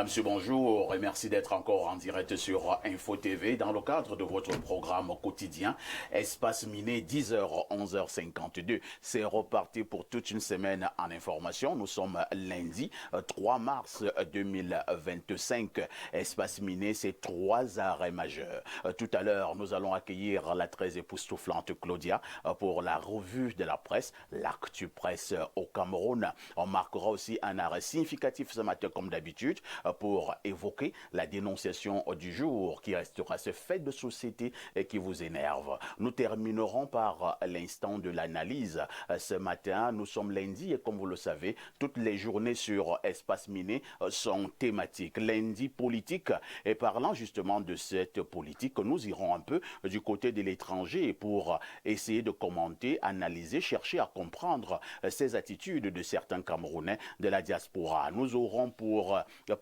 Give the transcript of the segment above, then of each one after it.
Mesdames, Messieurs, bonjour et merci d'être encore en direct sur Info TV dans le cadre de votre programme quotidien Espace Miné 10h, 11h52. C'est reparti pour toute une semaine en information. Nous sommes lundi 3 mars 2025. Espace Miné, c'est 3 arrêts majeurs. Tout à l'heure, nous allons accueillir la très époustouflante Claudia pour la revue de la presse, l'actu presse au Cameroun. On marquera aussi un arrêt significatif ce matin comme d'habitude pour évoquer la dénonciation du jour qui restera ce fait de société qui vous énerve. Nous terminerons par l'instant de l'analyse. Ce matin, nous sommes lundi et comme vous le savez, toutes les journées sur Espace Miné sont thématiques. Lundi politique et parlant justement de cette politique, nous irons un peu du côté de l'étranger pour essayer de commenter, analyser, chercher à comprendre ces attitudes de certains Camerounais de la diaspora. Nous aurons pour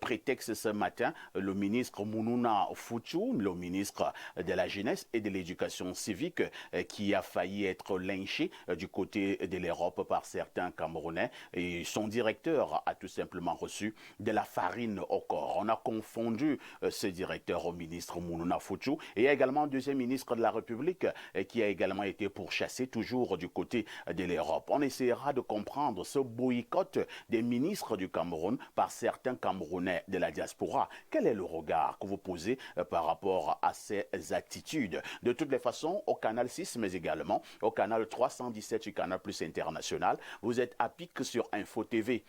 prétexte ce matin le ministre Mounouna Fouchou, le ministre de la Jeunesse et de l'Éducation civique qui a failli être lynché du côté de l'Europe par certains Camerounais et son directeur a tout simplement reçu de la farine au corps. On a confondu ce directeur au ministre Mounouna Fouchou et il y a également un deuxième ministre de la République qui a également été pourchassé toujours du côté de l'Europe. On essaiera de comprendre ce boycott des ministres du Cameroun par certains Camerounais de la diaspora. Quel est le regard que vous posez par rapport à ces attitudes? De toutes les façons, au canal 6, mais également au canal 317 du canal Plus International, vous êtes à pic sur Info TV.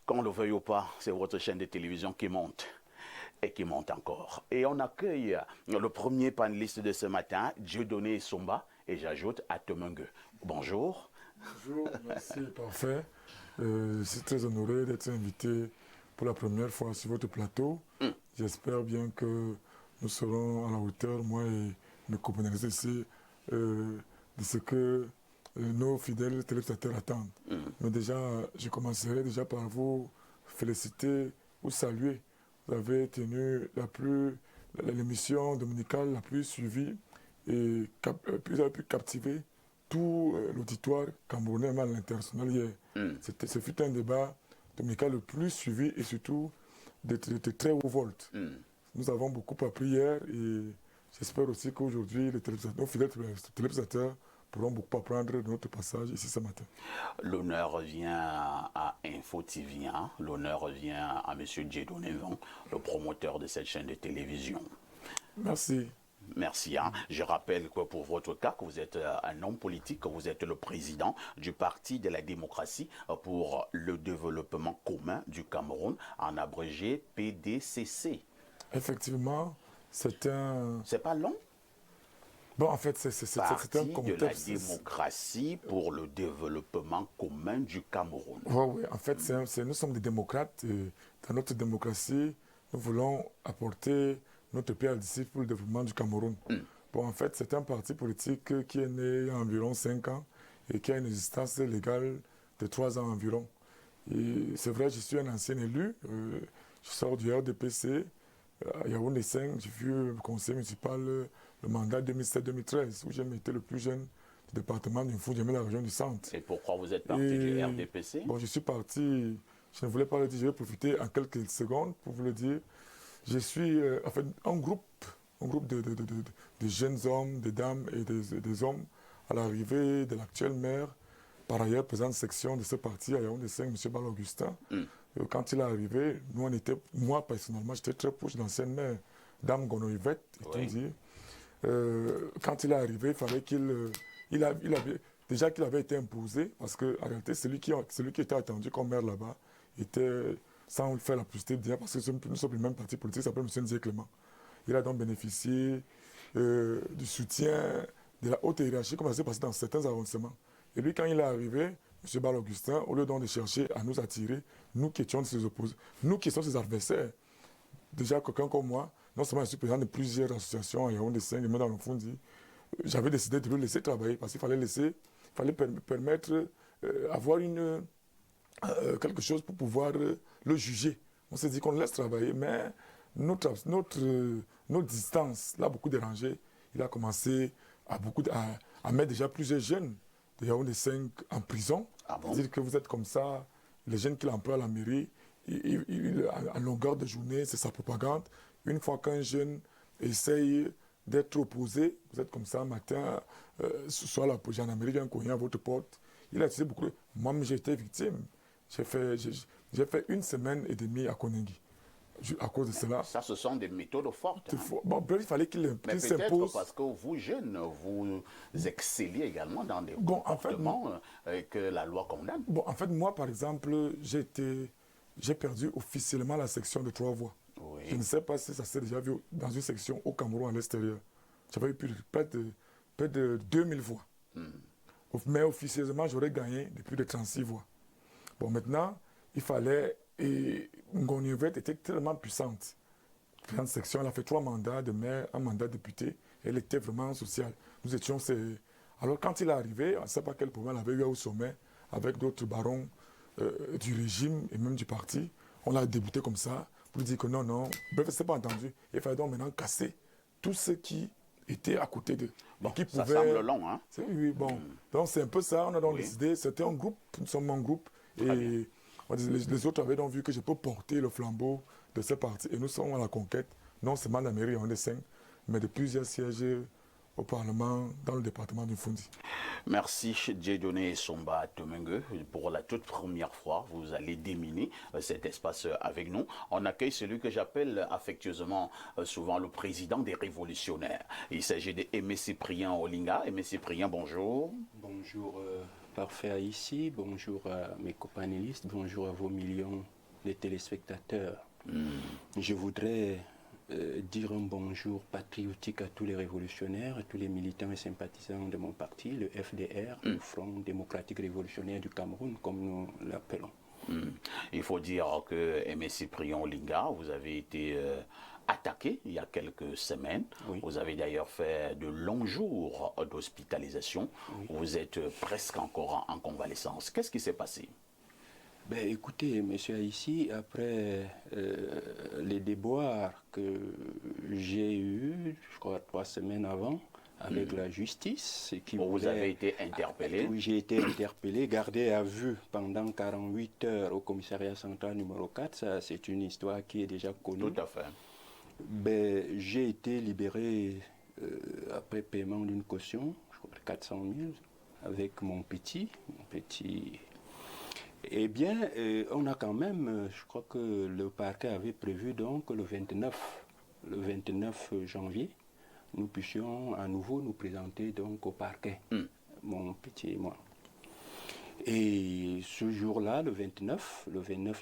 Qu'on le veuille ou pas, c'est votre chaîne de télévision qui monte. Et qui monte encore. Et on accueille le premier panéliste de ce matin, Dieudonné Somba, et j'ajoute Atomengue. Bonjour. Bonjour, merci, parfait. Je suis très honoré d'être invité pour la première fois sur votre plateau. J'espère bien que nous serons à la hauteur, moi et mes co-panélistes ici, de ce que nos fidèles téléspectateurs attendent. Mais déjà, je commencerai déjà par vous féliciter ou saluer. Vous avez tenu l'émission dominicale la plus suivie et vous avez pu captiver tout l'auditoire camerounais, même à l'international hier. Ce fut un débat dominical le plus suivi et surtout de très haut volt. Nous avons beaucoup appris hier et j'espère aussi qu'aujourd'hui, nos fidèles téléspectateurs pourront beaucoup apprendre de notre passage ici ce matin. L'honneur revient à Info TV, l'honneur revient à M. Dieudonné Somba, le promoteur de cette chaîne de télévision. Merci. Merci. Je rappelle que pour votre cas, que vous êtes un homme politique, que vous êtes le président du Parti de la démocratie pour le développement commun du Cameroun, en abrégé PDCC. Effectivement, c'est un... C'est pas long? Bon, en fait, c'est un Parti de la démocratie pour le développement commun du Cameroun. Oui, en fait, nous sommes des démocrates. Et dans notre démocratie, nous voulons apporter notre pierre d'ici pour le développement du Cameroun. Bon, en fait, c'est un parti politique qui est né il y a environ 5 ans et qui a une existence légale de 3 ans environ. Et c'est vrai, je suis un ancien élu. Je sors du RDPC. À Yaoundé 5, j'ai vu le conseil municipal le mandat 2007-2013, où j'ai été le plus jeune du département du Fou, de la région du centre. Et pourquoi vous êtes parti du RDPC? Bon, je suis parti, je ne voulais pas le dire, je vais profiter en quelques secondes pour vous le dire. Je suis en fait un groupe de jeunes hommes, des dames et des hommes à l'arrivée de l'actuel maire, par ailleurs président de section de ce parti à Yaoundé 5, M. Bal Augustin. Quand il est arrivé, moi personnellement, j'étais très proche de l'ancienne maire, Dame Gono Yvette, quand il est arrivé, il fallait déjà qu'il avait été imposé, parce qu'en réalité, celui qui était attendu comme maire là-bas était, sans faire la publicité, parce que nous sommes le même parti politique, il s'appelle M. Nzé Clément. Il a donc bénéficié du soutien de la haute hiérarchie, comme ça s'est passé dans certains arrondissements. Et lui, quand il est arrivé, M. Bal Augustin, au lieu donc de chercher à nous attirer, nous qui étions ses opposés, nous qui sommes ses adversaires, déjà quelqu'un comme moi, non seulement je suis président de plusieurs associations à Yaoundé 5 et même dans le Fondi, j'avais décidé de le laisser travailler parce qu'il fallait permettre avoir quelque chose pour pouvoir le juger. On s'est dit qu'on le laisse travailler, mais notre distance l'a beaucoup dérangé. Il a commencé à mettre déjà plusieurs jeunes de Yaoundé 5 en prison. Ah bon? Dire que vous êtes comme ça, les jeunes qu'il emploie à la mairie, à longueur de journée, c'est sa propagande. Une fois qu'un jeune essaye d'être opposé, vous êtes comme ça, un matin, soit la gendarmerie vient cogner à votre porte, il a utilisé beaucoup. Moi, j'ai été victime. J'ai fait 1 semaine et demie à Koningui. À cause de cela. Ça, ce sont des méthodes fortes. Hein. Bon, bref, il fallait qu'il s'impose. Parce que vous, jeunes, vous excelliez également dans des comportements que la loi condamne. Bon, en fait, moi, par exemple, j'ai perdu officiellement la section de 3 voies. Oui. Je ne sais pas si ça s'est déjà vu dans une section au Cameroun à l'extérieur. J'avais eu près de 2000 voix. Mais officieusement, j'aurais gagné de plus de 36 voix. Bon, maintenant, il fallait... Et Ngonivet était tellement puissante. Dans cette section, elle a fait 3 mandats de maire, 1 mandat de député. Elle était vraiment sociale. Nous étions... Alors, quand il est arrivé, on ne sait pas quel problème elle avait eu au sommet avec d'autres barons du régime et même du parti. On l'a débuté comme ça pour lui dire que non. Bref, ce n'est pas entendu. Il fallait donc maintenant casser tout ce qui était à côté d'eux. Bon, ça semble long, hein? Oui, bon. Donc, c'est un peu ça. On a donc décidé. C'était un groupe. Nous sommes un groupe. Et les autres avaient donc vu que je peux porter le flambeau de ce parti. Et nous sommes à la conquête, non seulement de la mairie en dessin, mais de plusieurs sièges au Parlement dans le département du Fundi. Merci Dieudonné Somba Tomengue. Pour la toute première fois, vous allez déminer cet espace avec nous. On accueille celui que j'appelle affectueusement souvent le président des révolutionnaires. Il s'agit d'Aimé Cyprien Olinga. Aimé Cyprien, bonjour. Bonjour Parfait ici, bonjour à mes copanélistes, bonjour à vos millions de téléspectateurs. Je voudrais dire un bonjour patriotique à tous les révolutionnaires, à tous les militants et sympathisants de mon parti, le FDR, le Front démocratique révolutionnaire du Cameroun, comme nous l'appelons. Il faut dire que Aimé Cyprien Olinga, vous avez été attaqué il y a quelques semaines. Oui. Vous avez d'ailleurs fait de longs jours d'hospitalisation. Oui. Vous êtes presque encore en convalescence. Qu'est-ce qui s'est passé? Ben, écoutez, monsieur Haïssi, après les déboires que j'ai eus, je crois 3 semaines avant, avec la justice. Vous avez été interpellé? Oui, j'ai été interpellé, gardé à vue pendant 48 heures au commissariat central numéro 4. Ça, c'est une histoire qui est déjà connue. Tout à fait. Ben, j'ai été libéré après paiement d'une caution, je crois 400 000, avec mon petit. Eh bien, on a quand même, je crois que le parquet avait prévu donc le 29 janvier, nous puissions à nouveau nous présenter donc au parquet, mon petit et moi. Et ce jour-là, le 29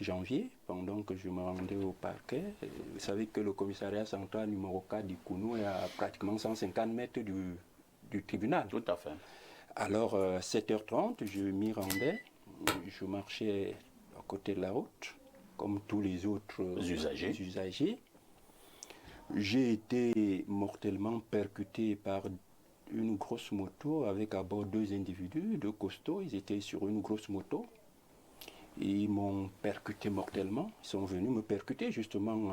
janvier, pendant que je me rendais au parquet, vous savez que le commissariat central numéro 4 du Kounou est à pratiquement 150 mètres du tribunal. Tout à fait. Alors, 7h30, je m'y rendais, je marchais à côté de la route, comme tous les autres usagers. J'ai été mortellement percuté par une grosse moto avec à bord 2 individus, 2 costauds. Ils étaient sur une grosse moto. Ils m'ont percuté mortellement. Ils sont venus me percuter justement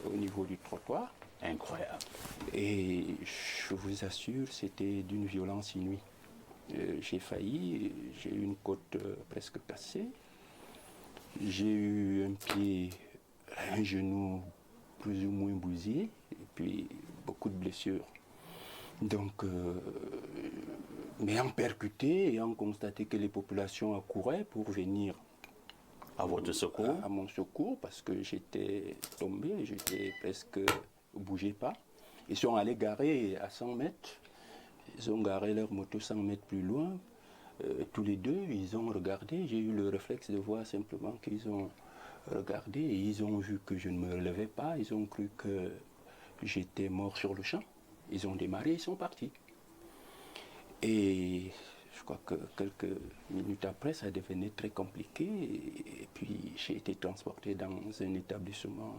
au niveau du trottoir. Incroyable. Et je vous assure, c'était d'une violence inouïe. J'ai failli, j'ai eu une côte presque cassée. J'ai eu un genou plus ou moins bousillé et puis beaucoup de blessures. Donc, m'ayant percuté et ayant constaté que les populations accouraient pour venir à votre secours, à mon secours, parce que j'étais tombé, j'étais presque bougé pas. Ils sont allés garer à 100 mètres. Ils ont garé leur moto 100 mètres plus loin. Tous les deux, ils ont regardé. J'ai eu le réflexe de voir simplement qu'ils ont regardé et ils ont vu que je ne me relevais pas. Ils ont cru que j'étais mort sur le champ. Ils ont démarré, ils sont partis. Et je crois que quelques minutes après, ça devenait très compliqué. Et puis, j'ai été transporté dans un établissement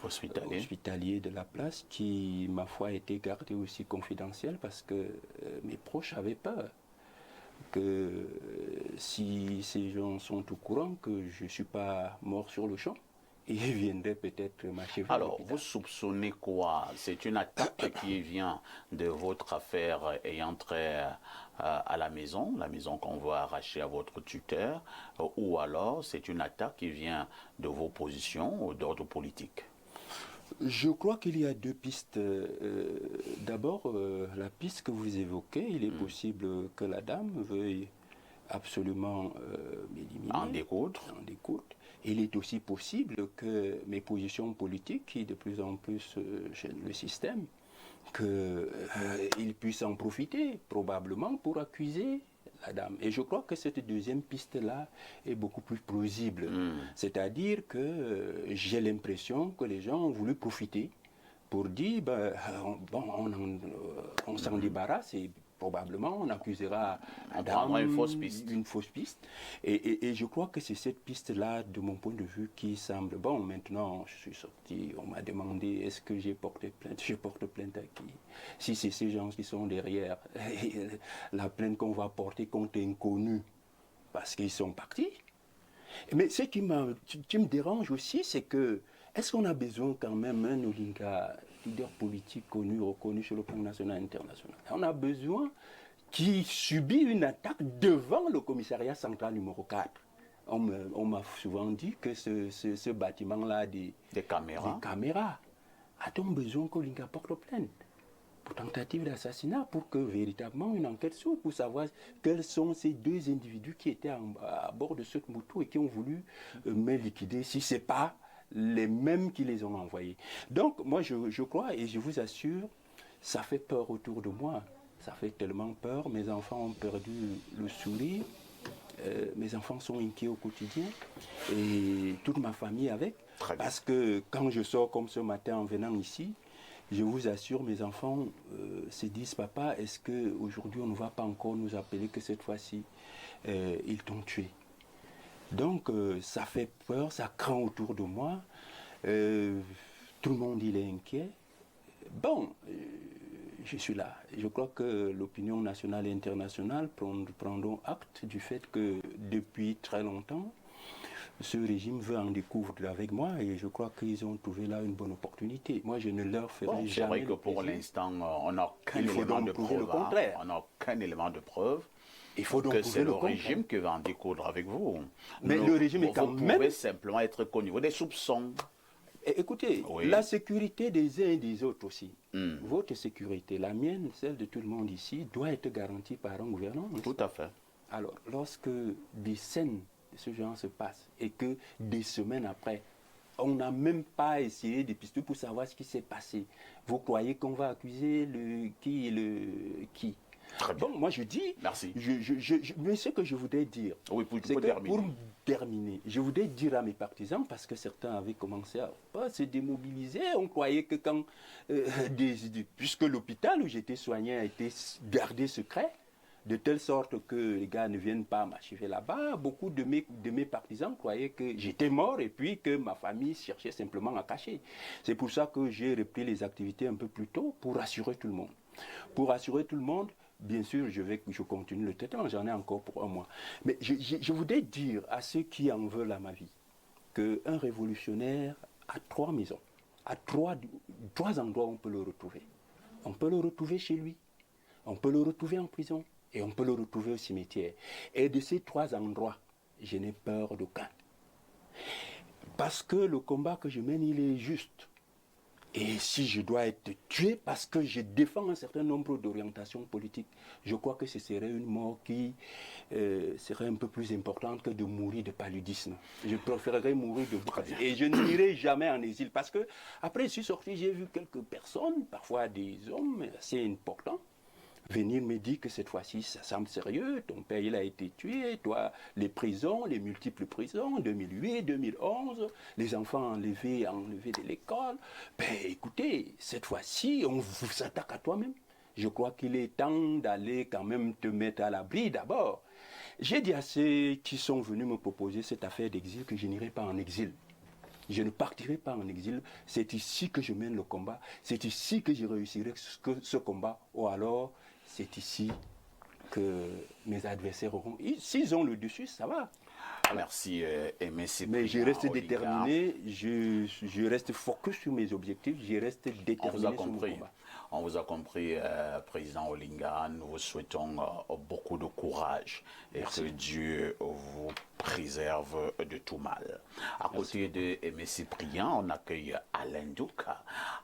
hospitalier de la place qui, ma foi, a été gardé aussi confidentiel parce que mes proches avaient peur que si ces gens sont au courant que je ne suis pas mort sur le champ il viendrait peut-être m'achever. Alors, vous soupçonnez quoi? C'est une attaque qui vient de votre affaire ayant trait à la maison qu'on va arracher à votre tuteur, ou alors c'est une attaque qui vient de vos positions ou d'ordre politique? Je crois qu'il y a deux pistes. D'abord, la piste que vous évoquez, il est possible que la dame veuille absolument m'éliminer. En découdre. Il est aussi possible que mes positions politiques, qui de plus en plus gênent le système, qu'il puisse en profiter, probablement, pour accuser la dame. Et je crois que cette deuxième piste-là est beaucoup plus plausible. C'est-à-dire que j'ai l'impression que les gens ont voulu profiter pour dire, on s'en débarrasse et probablement on accusera on prendra une fausse piste. Et je crois que c'est cette piste-là, de mon point de vue, qui semble... Bon, maintenant, je suis sorti, on m'a demandé est-ce que j'ai porté plainte. Je porte plainte à qui? Si c'est ces gens qui sont derrière, la plainte qu'on va porter contre inconnus, parce qu'ils sont partis. Mais ce qui me dérange aussi, c'est que, est-ce qu'on a besoin quand même d'un Odinga, leader politique connu, reconnu sur le plan national et international? On a besoin qui subit une attaque devant le commissariat central numéro 4. On m'a souvent dit que ce bâtiment-là des caméras a-t-on besoin qu'Odinga porte plainte pour tentative d'assassinat, pour que véritablement une enquête s'ouvre, pour savoir quels sont ces deux individus qui étaient à bord de cette moto et qui ont voulu me liquider, si ce n'est pas les mêmes qui les ont envoyés. Donc moi je crois, et je vous assure, ça fait peur autour de moi. Ça fait tellement peur, mes enfants ont perdu le sourire, mes enfants sont inquiets au quotidien, et toute ma famille avec. Parce que quand je sors comme ce matin en venant ici, je vous assure, mes enfants se disent, papa, est-ce qu'aujourd'hui on ne va pas encore nous appeler que cette fois-ci, ils t'ont tué? Donc ça fait peur, ça craint autour de moi, tout le monde il est inquiet. Bon, je suis là. Je crois que l'opinion nationale et internationale prendront acte du fait que depuis très longtemps, ce régime veut en découvrir avec moi et je crois qu'ils ont trouvé là une bonne opportunité. Moi, je ne leur ferai jamais. C'est vrai que pour l'instant, on n'a aucun élément de preuve. On n'a aucun élément de preuve. Il faut donc que c'est le régime qui va en découdre avec vous. Mais le régime est quand même... Vous pouvez simplement être connu. Vous avez des soupçons. Écoutez, la sécurité des uns et des autres aussi. Votre sécurité, la mienne, celle de tout le monde ici, doit être garantie par un gouvernement. Tout à fait. Alors, lorsque des scènes de ce genre se passent et que des semaines après, on n'a même pas essayé de pister pour savoir ce qui s'est passé, vous croyez qu'on va accuser qui? Bon, moi je dis, merci. Mais ce que je voudrais dire, c'est que pour terminer, je voudrais dire à mes partisans, parce que certains avaient commencé à se démobiliser, on croyait que quand, puisque l'hôpital où j'étais soigné a été gardé secret, de telle sorte que les gars ne viennent pas m'achever là-bas, beaucoup de mes partisans croyaient que j'étais mort et puis que ma famille cherchait simplement à cacher. C'est pour ça que j'ai repris les activités un peu plus tôt pour rassurer tout le monde. Pour rassurer tout le monde, bien sûr, je continue le traitement, j'en ai encore pour 1 mois. Mais je voudrais dire à ceux qui en veulent à ma vie qu'un révolutionnaire a 3 maisons, à 3 endroits où on peut le retrouver. On peut le retrouver chez lui, on peut le retrouver en prison et on peut le retrouver au cimetière. Et de ces 3 endroits, je n'ai peur d'aucun. Parce que le combat que je mène, il est juste. Et si je dois être tué parce que je défends un certain nombre d'orientations politiques, je crois que ce serait une mort qui serait un peu plus importante que de mourir de paludisme. Je préférerais mourir de paludisme. Et je n'irai jamais en exil parce que, après je suis sorti, j'ai vu quelques personnes, parfois des hommes assez importants, venir me dire que cette fois-ci, ça semble sérieux, ton père, il a été tué, toi, les prisons, les multiples prisons, 2008, 2011, les enfants enlevés de l'école. Ben, écoutez, cette fois-ci, on s'attaque à toi-même. Je crois qu'il est temps d'aller quand même te mettre à l'abri d'abord. J'ai dit à ceux qui sont venus me proposer cette affaire d'exil que je n'irai pas en exil. Je ne partirai pas en exil. C'est ici que je mène le combat. C'est ici que je réussirai ce combat. Ou alors, c'est ici que mes adversaires auront... S'ils ont le dessus, ça va. Merci, Aimé Cyprien. Mais je reste Olinga. déterminé, je reste focus sur mes objectifs, je reste On vous a déterminé sur mon compris. combat. On vous a compris, Président Olinga. Nous vous souhaitons beaucoup de courage et que Dieu vous préserve de tout mal. À côté de Aimé Cyprien, on accueille Alain Douk.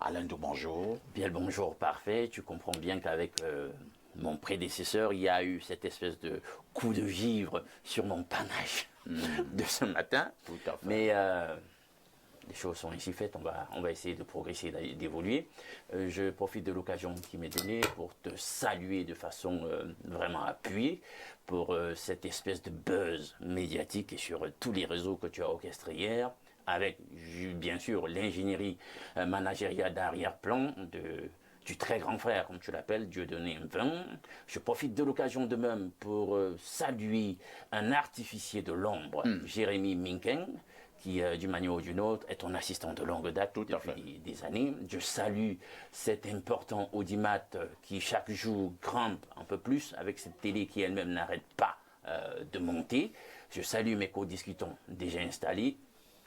Alain Douk, bonjour. Bien le bonjour, parfait. Tu comprends bien qu'avec mon prédécesseur, il y a eu cette espèce de coup de givre sur mon panache de ce matin. Tout à fait. Mais les choses sont ainsi faites, on va essayer de progresser, d'évoluer. Je profite de l'occasion qui m'est donnée pour te saluer de façon vraiment appuyée pour cette espèce de buzz médiatique et sur tous les réseaux que tu as orchestrés hier, avec bien sûr l'ingénierie managériale d'arrière-plan du très grand frère, comme tu l'appelles, Dieudonné Mvin. Je profite de l'occasion de même pour saluer un artificier de l'ombre, Jérémy Minken, qui, d'une manière ou d'une autre, est ton assistant de longue date depuis des années. Je salue cet important audimat qui, chaque jour, grimpe un peu plus avec cette télé qui elle-même n'arrête pas de monter. Je salue mes co-discutants déjà installés.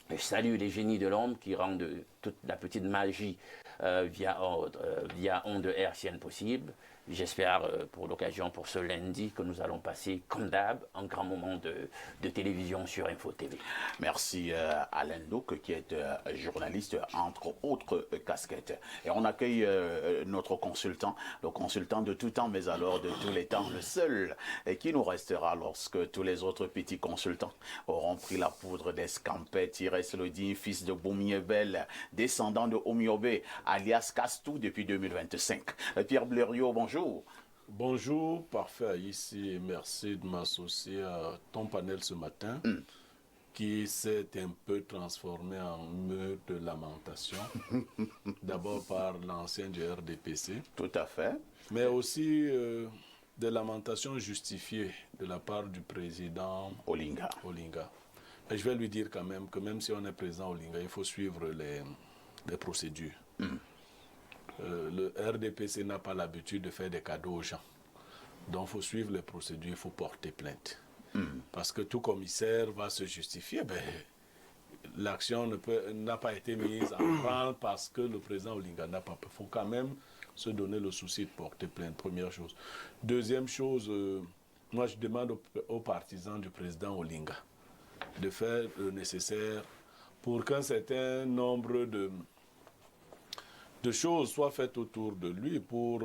Je salue les génies de l'ombre qui rendent toute la petite magie via ondes hertziennes possible. J'espère pour l'occasion, pour ce lundi, que nous allons passer, comme d'hab, un grand moment de télévision sur Info TV. Merci Alain Douk, qui est journaliste, entre autres casquettes. Et on accueille notre consultant, le consultant de tout temps, mais alors de tous les temps, le seul qui nous restera lorsque tous les autres petits consultants auront pris la poudre d'escampette. Il reste le digne fils de Boumiebel, descendant de Omiobe, alias Castou, depuis 2025. Pierre Blériot, bonjour. Bonjour, parfait ici et merci de m'associer à ton panel ce matin qui s'est un peu transformé en meurtre de lamentation. D'abord par l'ancien du RDPC. Tout à fait. Mais aussi des lamentations justifiées de la part du président Olinga. Et je vais lui dire quand même que même si on est président Olinga, il faut suivre les procédures. Le RDPC n'a pas l'habitude de faire des cadeaux aux gens. Donc il faut suivre les procédures, il faut porter plainte. Parce que tout commissaire va se justifier. L'action n'a pas été mise en branle parce que le président Olinga n'a pas pu. Il faut quand même se donner le souci de porter plainte, première chose. Deuxième chose, moi je demande aux partisans du président Olinga de faire le nécessaire pour qu'un certain nombre de choses soient faites autour de lui pour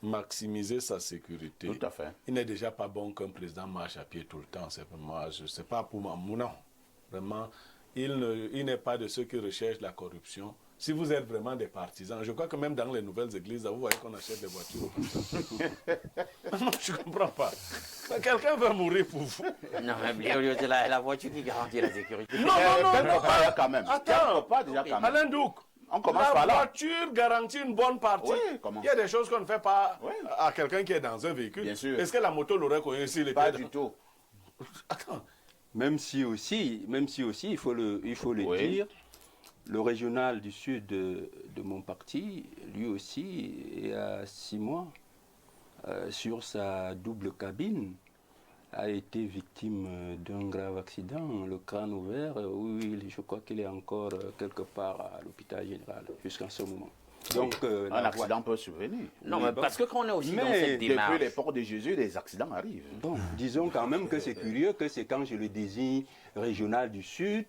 maximiser sa sécurité. Tout à fait. Il n'est déjà pas bon qu'un président marche à pied tout le temps. C'est pas pour moi. Non. Vraiment, il n'est pas de ceux qui recherchent la corruption. Si vous êtes vraiment des partisans, je crois que même dans les nouvelles églises, vous voyez qu'on achète des voitures. Non, je ne comprends pas. Quelqu'un va mourir pour vous. Non, mais c'est la voiture qui garantit la sécurité. Non, non, Pas quand même. Attends, pas déjà quand même. Alain Douk, On commence la par là. voiture garantit une bonne partie. Oui, comment? Il y a des choses qu'on ne fait pas Oui. à quelqu'un qui est dans un véhicule. Bien sûr. Est-ce que la moto l'aurait connu s'il était Pas dans- du tout. Attends. Même si aussi, il faut le Oui. dire, le régional du sud de mon parti, lui aussi, il y a 6 mois, sur sa double cabine, a été victime d'un grave accident, le crâne ouvert. Oui, je crois qu'il est encore quelque part à l'hôpital général jusqu'en ce moment. Donc, Un accident peut survenir. Non, Oui, mais bon. parce que quand on est aussi dans Mais cette Depuis démarche... les ports de Jésus, les accidents arrivent. Bon, disons quand même que c'est curieux que c'est quand je le désigne régional du Sud.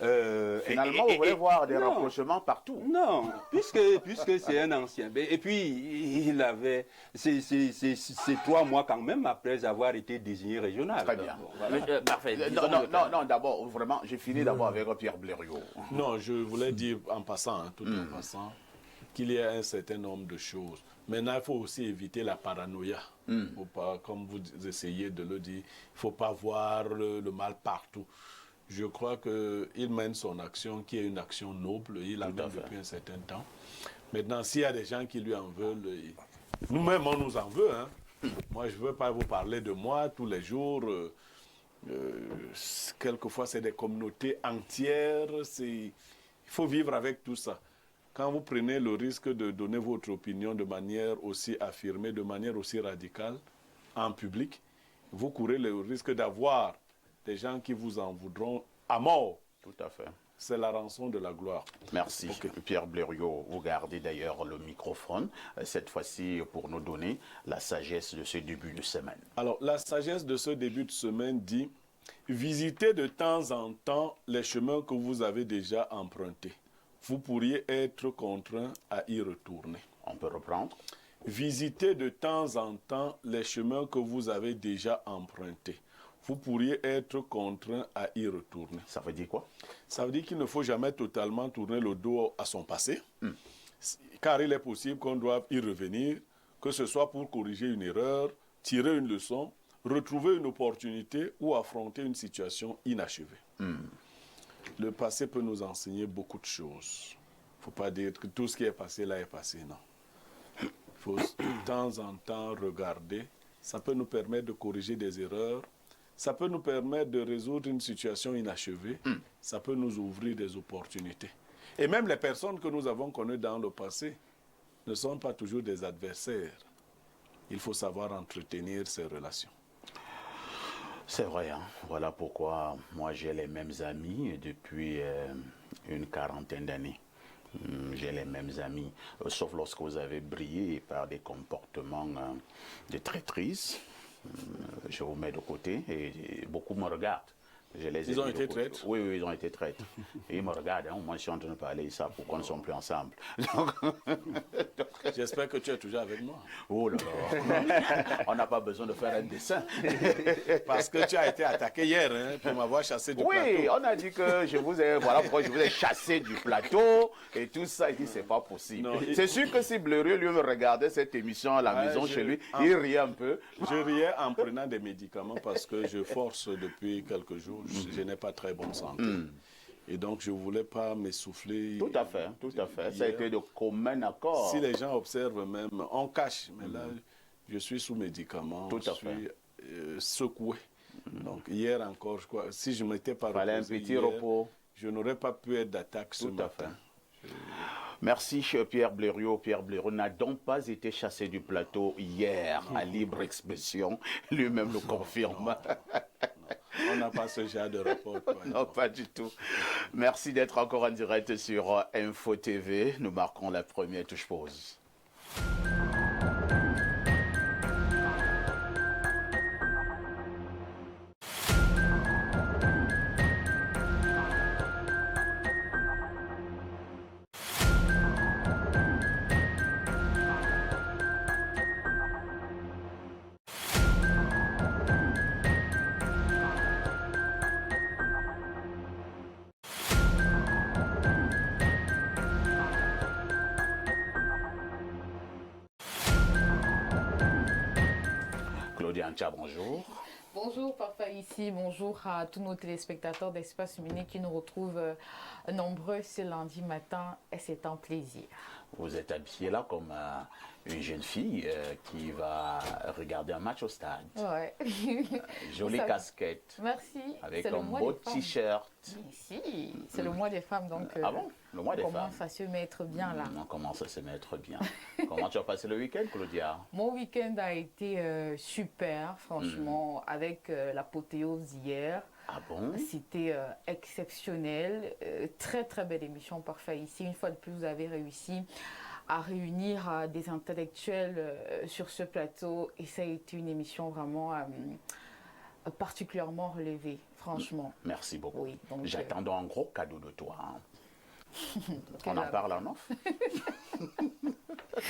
Finalement, vous voulez voir des non. rapprochements partout. Non, puisque c'est un ancien. Et puis, il avait. C'est 3 mois quand même après avoir été désigné régional. Très bien. Bon, voilà. Parfait. Non, d'abord, vraiment, j'ai fini d'abord avec Pierre Blériot. Non, je voulais dire en passant, tout en passant, qu'il y a un certain nombre de choses. Maintenant, il faut aussi éviter la paranoïa. Faut pas, comme vous essayez de le dire, il ne faut pas voir le mal partout. Je crois qu'il mène son action, qui est une action noble, il la Tout à mène fait. depuis un certain temps. Maintenant, s'il y a des gens qui lui en veulent, nous-mêmes, on nous en veut. Hein. Moi, je ne veux pas vous parler de moi tous les jours. Quelquefois, c'est des communautés entières. Il faut vivre avec tout ça. Quand vous prenez le risque de donner votre opinion de manière aussi affirmée, de manière aussi radicale, en public, vous courez le risque d'avoir des gens qui vous en voudront à mort. Tout à fait. C'est la rançon de la gloire. Merci. Ok. Pierre Blériot, vous gardez d'ailleurs le microphone, cette fois-ci pour nous donner la sagesse de ce début de semaine. Alors, la sagesse de ce début de semaine dit, visitez de temps en temps les chemins que vous avez déjà empruntés. Vous pourriez être contraint à y retourner. On peut reprendre. Visitez de temps en temps les chemins que vous avez déjà empruntés. Vous pourriez être contraint à y retourner. Ça veut dire quoi? Ça veut dire qu'il ne faut jamais totalement tourner le dos à son passé, car il est possible qu'on doive y revenir, que ce soit pour corriger une erreur, tirer une leçon, retrouver une opportunité ou affronter une situation inachevée. Le passé peut nous enseigner beaucoup de choses. Il ne faut pas dire que tout ce qui est passé là est passé, non. Il faut de temps en temps regarder. Ça peut nous permettre de corriger des erreurs. Ça peut nous permettre de résoudre une situation inachevée. Ça peut nous ouvrir des opportunités. Et même les personnes que nous avons connues dans le passé ne sont pas toujours des adversaires. Il faut savoir entretenir ces relations. C'est vrai, hein? Voilà pourquoi moi j'ai les mêmes amis depuis une quarantaine d'années. J'ai les mêmes amis, sauf lorsque vous avez brillé par des comportements de traîtrise. Je vous mets de côté et beaucoup me regardent. Ils ont été traîtres? Oui, ils ont été traîtres. Et ils me regardent, hein, moi je suis en train de parler ça pour qu'on ne soit plus ensemble. J'espère que tu es toujours avec moi. Oh là là, on n'a pas besoin de faire un dessin. Parce que tu as été attaqué hier hein, pour m'avoir chassé du plateau. Oui, on a dit que je vous ai, voilà pourquoi je vous ai chassé du plateau et tout ça. Il dit c'est pas possible. C'est sûr que si Blériot lui me regardait cette émission à la maison chez lui, il riait un peu. Je riais en prenant des médicaments parce que je force depuis quelques jours. Je n'ai pas très bonne santé. Et donc, je ne voulais pas m'essouffler. Tout à fait, tout à fait. Ça a été de commun accord. Si les gens observent même, on cache. Mais là, je suis sous médicaments. Tout à je suis secoué. Donc, hier encore, je crois, si je ne m'étais pas reposé, un petit repos. Je n'aurais pas pu être d'attaque ce matin. Merci, cher Pierre Blériot. Pierre Blériot n'a donc pas été chassé du plateau hier, à libre expression. Lui-même le confirme. On n'a pas ce genre de rapport. Non, pas du tout. Merci d'être encore en direct sur Info TV. Nous marquons la première touche pause. Claudia Ancha, bonjour. Bonjour Papa ici, bonjour à tous nos téléspectateurs d'Espace Mini qui nous retrouvent nombreux ce lundi matin et c'est un plaisir. Vous êtes habillée là comme une jeune fille qui va regarder un match au stade. Ouais. Jolie casquette. Merci. Avec un beau t-shirt. Si, c'est le mois des femmes donc. Ah bon? Le mois des femmes. On commence à se mettre bien là. On commence à se mettre bien. Comment tu as passé le week-end, Claudia? Mon week-end a été super, franchement, avec l'apothéose d'hier. Ah bon? C'était exceptionnel. Très très belle émission parfait ici. Une fois de plus, vous avez réussi à réunir des intellectuels sur ce plateau et ça a été une émission vraiment particulièrement relevée, franchement. Merci beaucoup. Oui, j'attends un gros cadeau de toi. Hein. On en parle en off.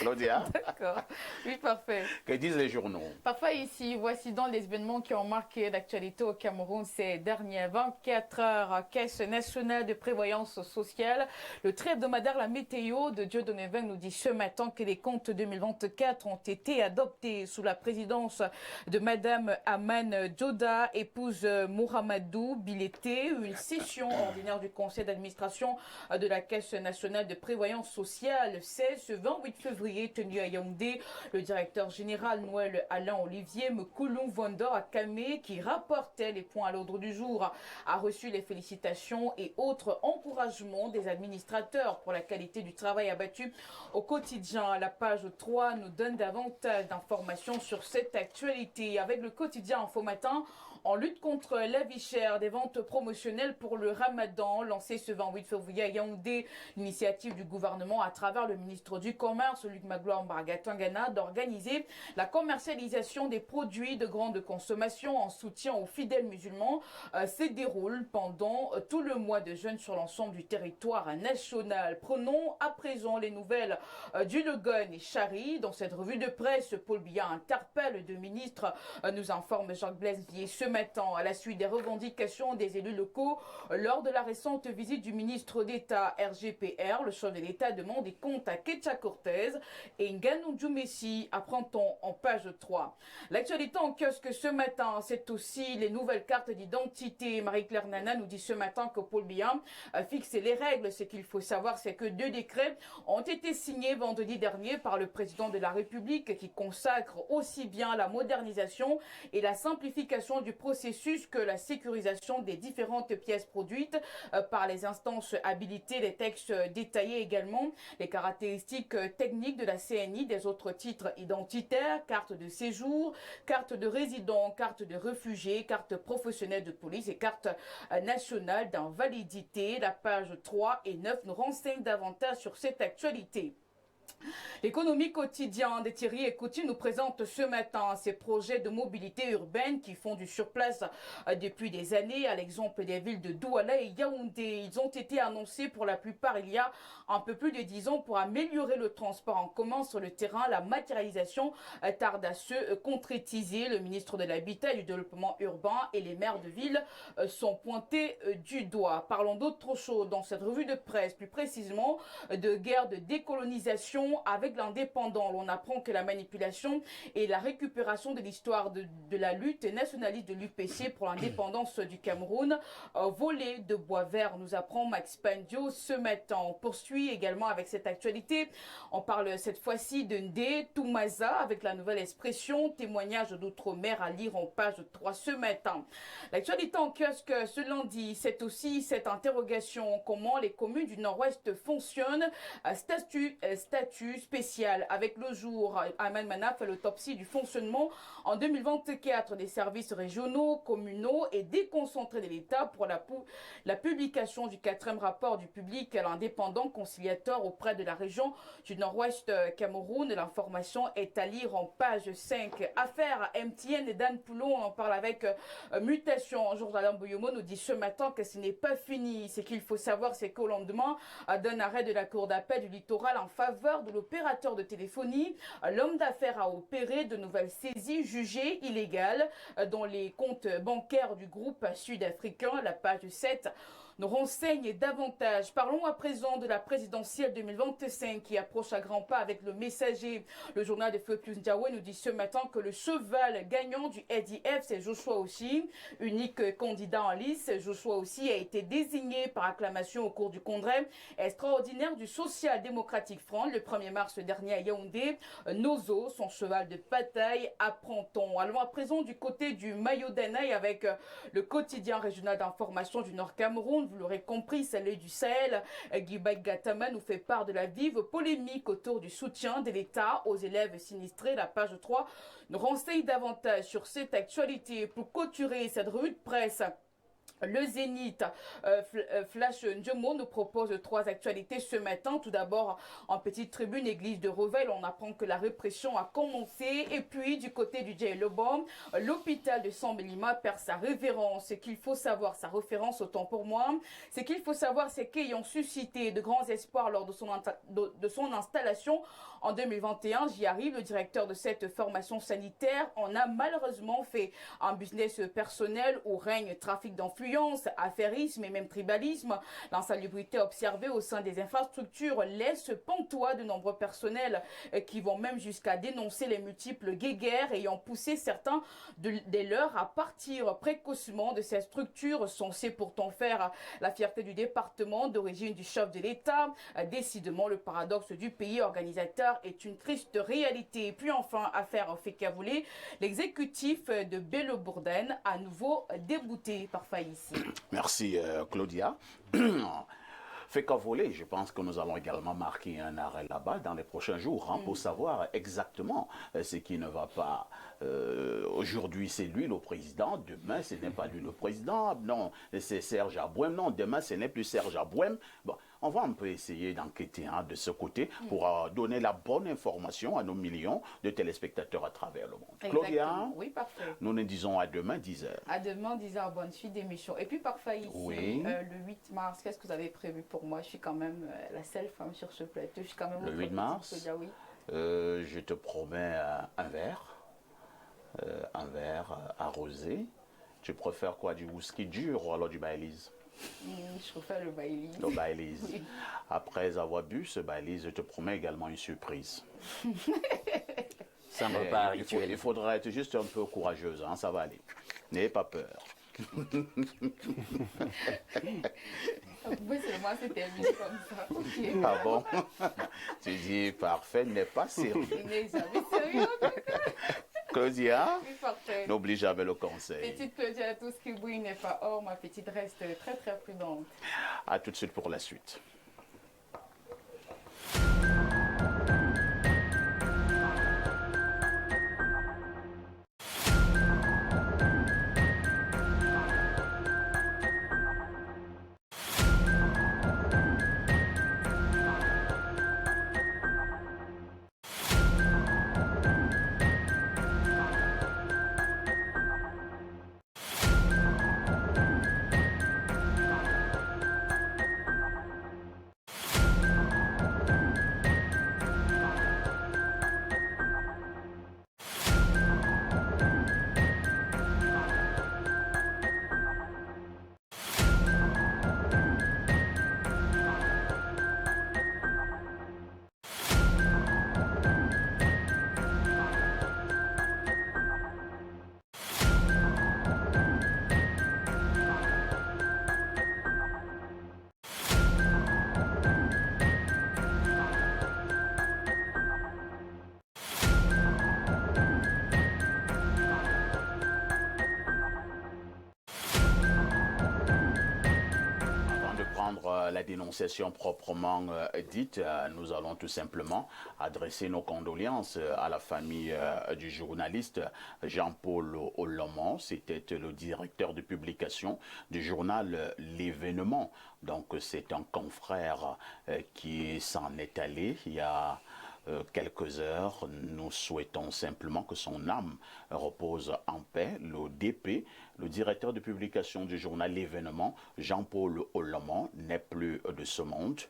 Claudia. D'accord. Oui, parfait. Que disent les journaux? Parfait ici. Voici donc les événements qui ont marqué l'actualité au Cameroun ces dernières 24 heures. Caisse nationale de prévoyance sociale. Le trait hebdomadaire La Météo de Dieudonné Veng nous dit ce matin que les comptes 2024 ont été adoptés sous la présidence de Madame Aman Djoda, épouse Mohamedou Bileté. Une session ordinaire du conseil d'administration de la Caisse nationale de prévoyance sociale. C'est ce 28 février tenu à Yaoundé. Le directeur général Noël Alain Olivier Mkoulou Vondor Akame, qui rapportait les points à l'ordre du jour, a reçu les félicitations et autres encouragements des administrateurs pour la qualité du travail abattu au quotidien. La page 3 nous donne davantage d'informations sur cette actualité. Avec le quotidien Info Matin, en lutte contre la vie chère, des ventes promotionnelles pour le Ramadan, lancées ce 28 février à Yaoundé, l'initiative du gouvernement à travers le ministre du Commerce, Luc Magloire Mbargatangana, d'organiser la commercialisation des produits de grande consommation en soutien aux fidèles musulmans se déroule pendant tout le mois de jeûne sur l'ensemble du territoire national. Prenons à présent les nouvelles du Legon et Chari. Dans cette revue de presse, Paul Biya interpelle deux ministres, nous informe Jacques-Blaise Vier ce matin, à la suite des revendications des élus locaux lors de la récente visite du ministre d'État RGPR. Le chef de l'État demande des comptes à Ketcha Cortez et Nganou Djoumessi, apprend-on en page 3. L'actualité en kiosque ce matin, c'est aussi les nouvelles cartes d'identité. Marie-Claire Nana nous dit ce matin que Paul Biya a fixé les règles. Ce qu'il faut savoir, c'est que 2 décrets ont été signés vendredi dernier par le président de la République qui consacrent aussi bien la modernisation et la simplification du processus que la sécurisation des différentes pièces produites par les instances habilitées. Les textes détaillés également les caractéristiques techniques de la CNI, des autres titres identitaires, carte de séjour, carte de résident, carte de réfugié, carte professionnelle de police et carte nationale d'invalidité. La page 3 et 9 nous renseignent davantage sur cette actualité. L'économie quotidienne de Thierry Ekouti nous présente ce matin ces projets de mobilité urbaine qui font du surplace depuis des années, à l'exemple des villes de Douala et Yaoundé. Ils ont été annoncés pour la plupart il y a un peu plus de 10 ans pour améliorer le transport en commun sur le terrain. La matérialisation tarde à se concrétiser. Le ministre de l'Habitat et du Développement urbain et les maires de ville sont pointés du doigt. Parlons d'autre chose dans cette revue de presse, plus précisément de guerre de décolonisation avec l'indépendant. On apprend que la manipulation et la récupération de l'histoire de la lutte nationaliste de l'UPC pour l'indépendance du Cameroun, volée de bois vert, nous apprend Max Pandio ce matin. On poursuit également avec cette actualité. On parle cette fois-ci de Ndé Toumaza avec la nouvelle expression témoignage d'outre-mer à lire en page 3 ce matin. L'actualité en kiosque ce lundi, c'est aussi cette interrogation: comment les communes du Nord-Ouest fonctionnent, statut spécial. Avec le jour, Ahmed Mana fait l'autopsie du fonctionnement en 2024 des services régionaux, communaux et déconcentrés de l'État pour la publication du 4e rapport du public à l'indépendant conciliateur auprès de la région du Nord-Ouest Cameroun. L'information est à lire en page 5. Affaire MTN et Dan Poulon, on en parle avec Mutation. Jourdain Boyomo nous dit ce matin que ce n'est pas fini. Ce qu'il faut savoir, c'est qu'au lendemain d'un arrêt de la Cour d'appel du littoral en faveur de l'opérateur de téléphonie, l'homme d'affaires a opéré de nouvelles saisies jugées illégales dans les comptes bancaires du groupe sud-africain. La page 7 nous renseigne davantage. Parlons à présent de la présidentielle 2025 qui approche à grands pas avec le Messager. Le journal de Feu Plus Ndiawe nous dit ce matin que le cheval gagnant du SDF, c'est Joshua Aussi, unique candidat en lice. Joshua Aussi a été désigné par acclamation au cours du congrès extraordinaire du Social Démocratique Front le 1er mars dernier à Yaoundé. Nozo, son cheval de bataille, apprend-on. Allons à présent du côté du Mayo Danaï avec le quotidien régional d'information du Nord Cameroun. Vous l'aurez compris, celle du Sahel. Guy Gatama nous fait part de la vive polémique autour du soutien de l'État aux élèves sinistrés. La page 3 nous renseigne davantage sur cette actualité. Pour clôturer cette revue de presse, le Zénith Flash Ndjomo nous propose 3 actualités ce matin. Tout d'abord, en petite tribune, église de Revel, on apprend que la répression a commencé. Et puis, du côté du Djellobom, l'hôpital de Sambelima perd sa révérence. Ce qu'il faut savoir, sa référence, autant pour moi, ce qu'il faut savoir, c'est qu'ayant suscité de grands espoirs lors de son installation en 2021, j'y arrive, le directeur de cette formation sanitaire en a malheureusement fait un business personnel où règne trafic d'enflux influence, affairisme et même tribalisme. L'insalubrité observée au sein des infrastructures laisse pantois de nombreux personnels qui vont même jusqu'à dénoncer les multiples guéguerres ayant poussé certains des leurs à partir précocement de ces structures censées pourtant faire la fierté du département d'origine du chef de l'État. Décidément, le paradoxe du pays organisateur est une triste réalité. Et puis enfin, affaire Fekavoulé, l'exécutif de Bello-Bourdaine à nouveau débouté par faillite. Merci Claudia. Fekavoulé, je pense que nous allons également marquer un arrêt là-bas dans les prochains jours pour savoir exactement ce qui ne va pas. Aujourd'hui, c'est lui le président, demain, ce n'est pas lui le président. Non, c'est Serge Abouem. Non, demain, ce n'est plus Serge Abouem. Bon, on va un peu essayer d'enquêter de ce côté pour donner la bonne information à nos millions de téléspectateurs à travers le monde. Exactement. Claudia, oui, parfait. nous nous disons à demain 10h. À demain 10h, bonne suite d'émission. Et puis parfait ici, Oui. Le 8 mars, qu'est-ce que vous avez prévu pour moi? Je suis quand même la seule femme sur ce plateau. Je suis quand même Le 8 mars, Claudia, oui. je te promets un verre arrosé. Tu préfères quoi, du whisky dur ou alors du Baileys? Je préfère le Baileys. Le Baileys. Oui. Après avoir bu ce Baileys, je te promets également une surprise. C'est un repas Il rituel. faudra être juste un peu courageuse, ça va aller. N'ayez pas peur. Vous pouvez seulement se terminer comme ça. Ok. Ah bon? Tu dis parfait, n'est pas sérieux. Il n'est jamais sérieux. Claudia, Oui, parfait. n'oublie jamais le conseil. Petite Claudia, tout ce qui brille n'est pas or. Ma petite reste très très prudente. À tout de suite pour la suite. La dénonciation proprement dite, nous allons tout simplement adresser nos condoléances à la famille du journaliste Jean-Paul Olomon. C'était le directeur de publication du journal L'Événement. Donc c'est un confrère qui s'en est allé il y a quelques heures. Nous souhaitons simplement que son âme repose en paix. Le DP, le directeur de publication du journal L'Événement, Jean-Paul Olomon, n'est plus de ce monde.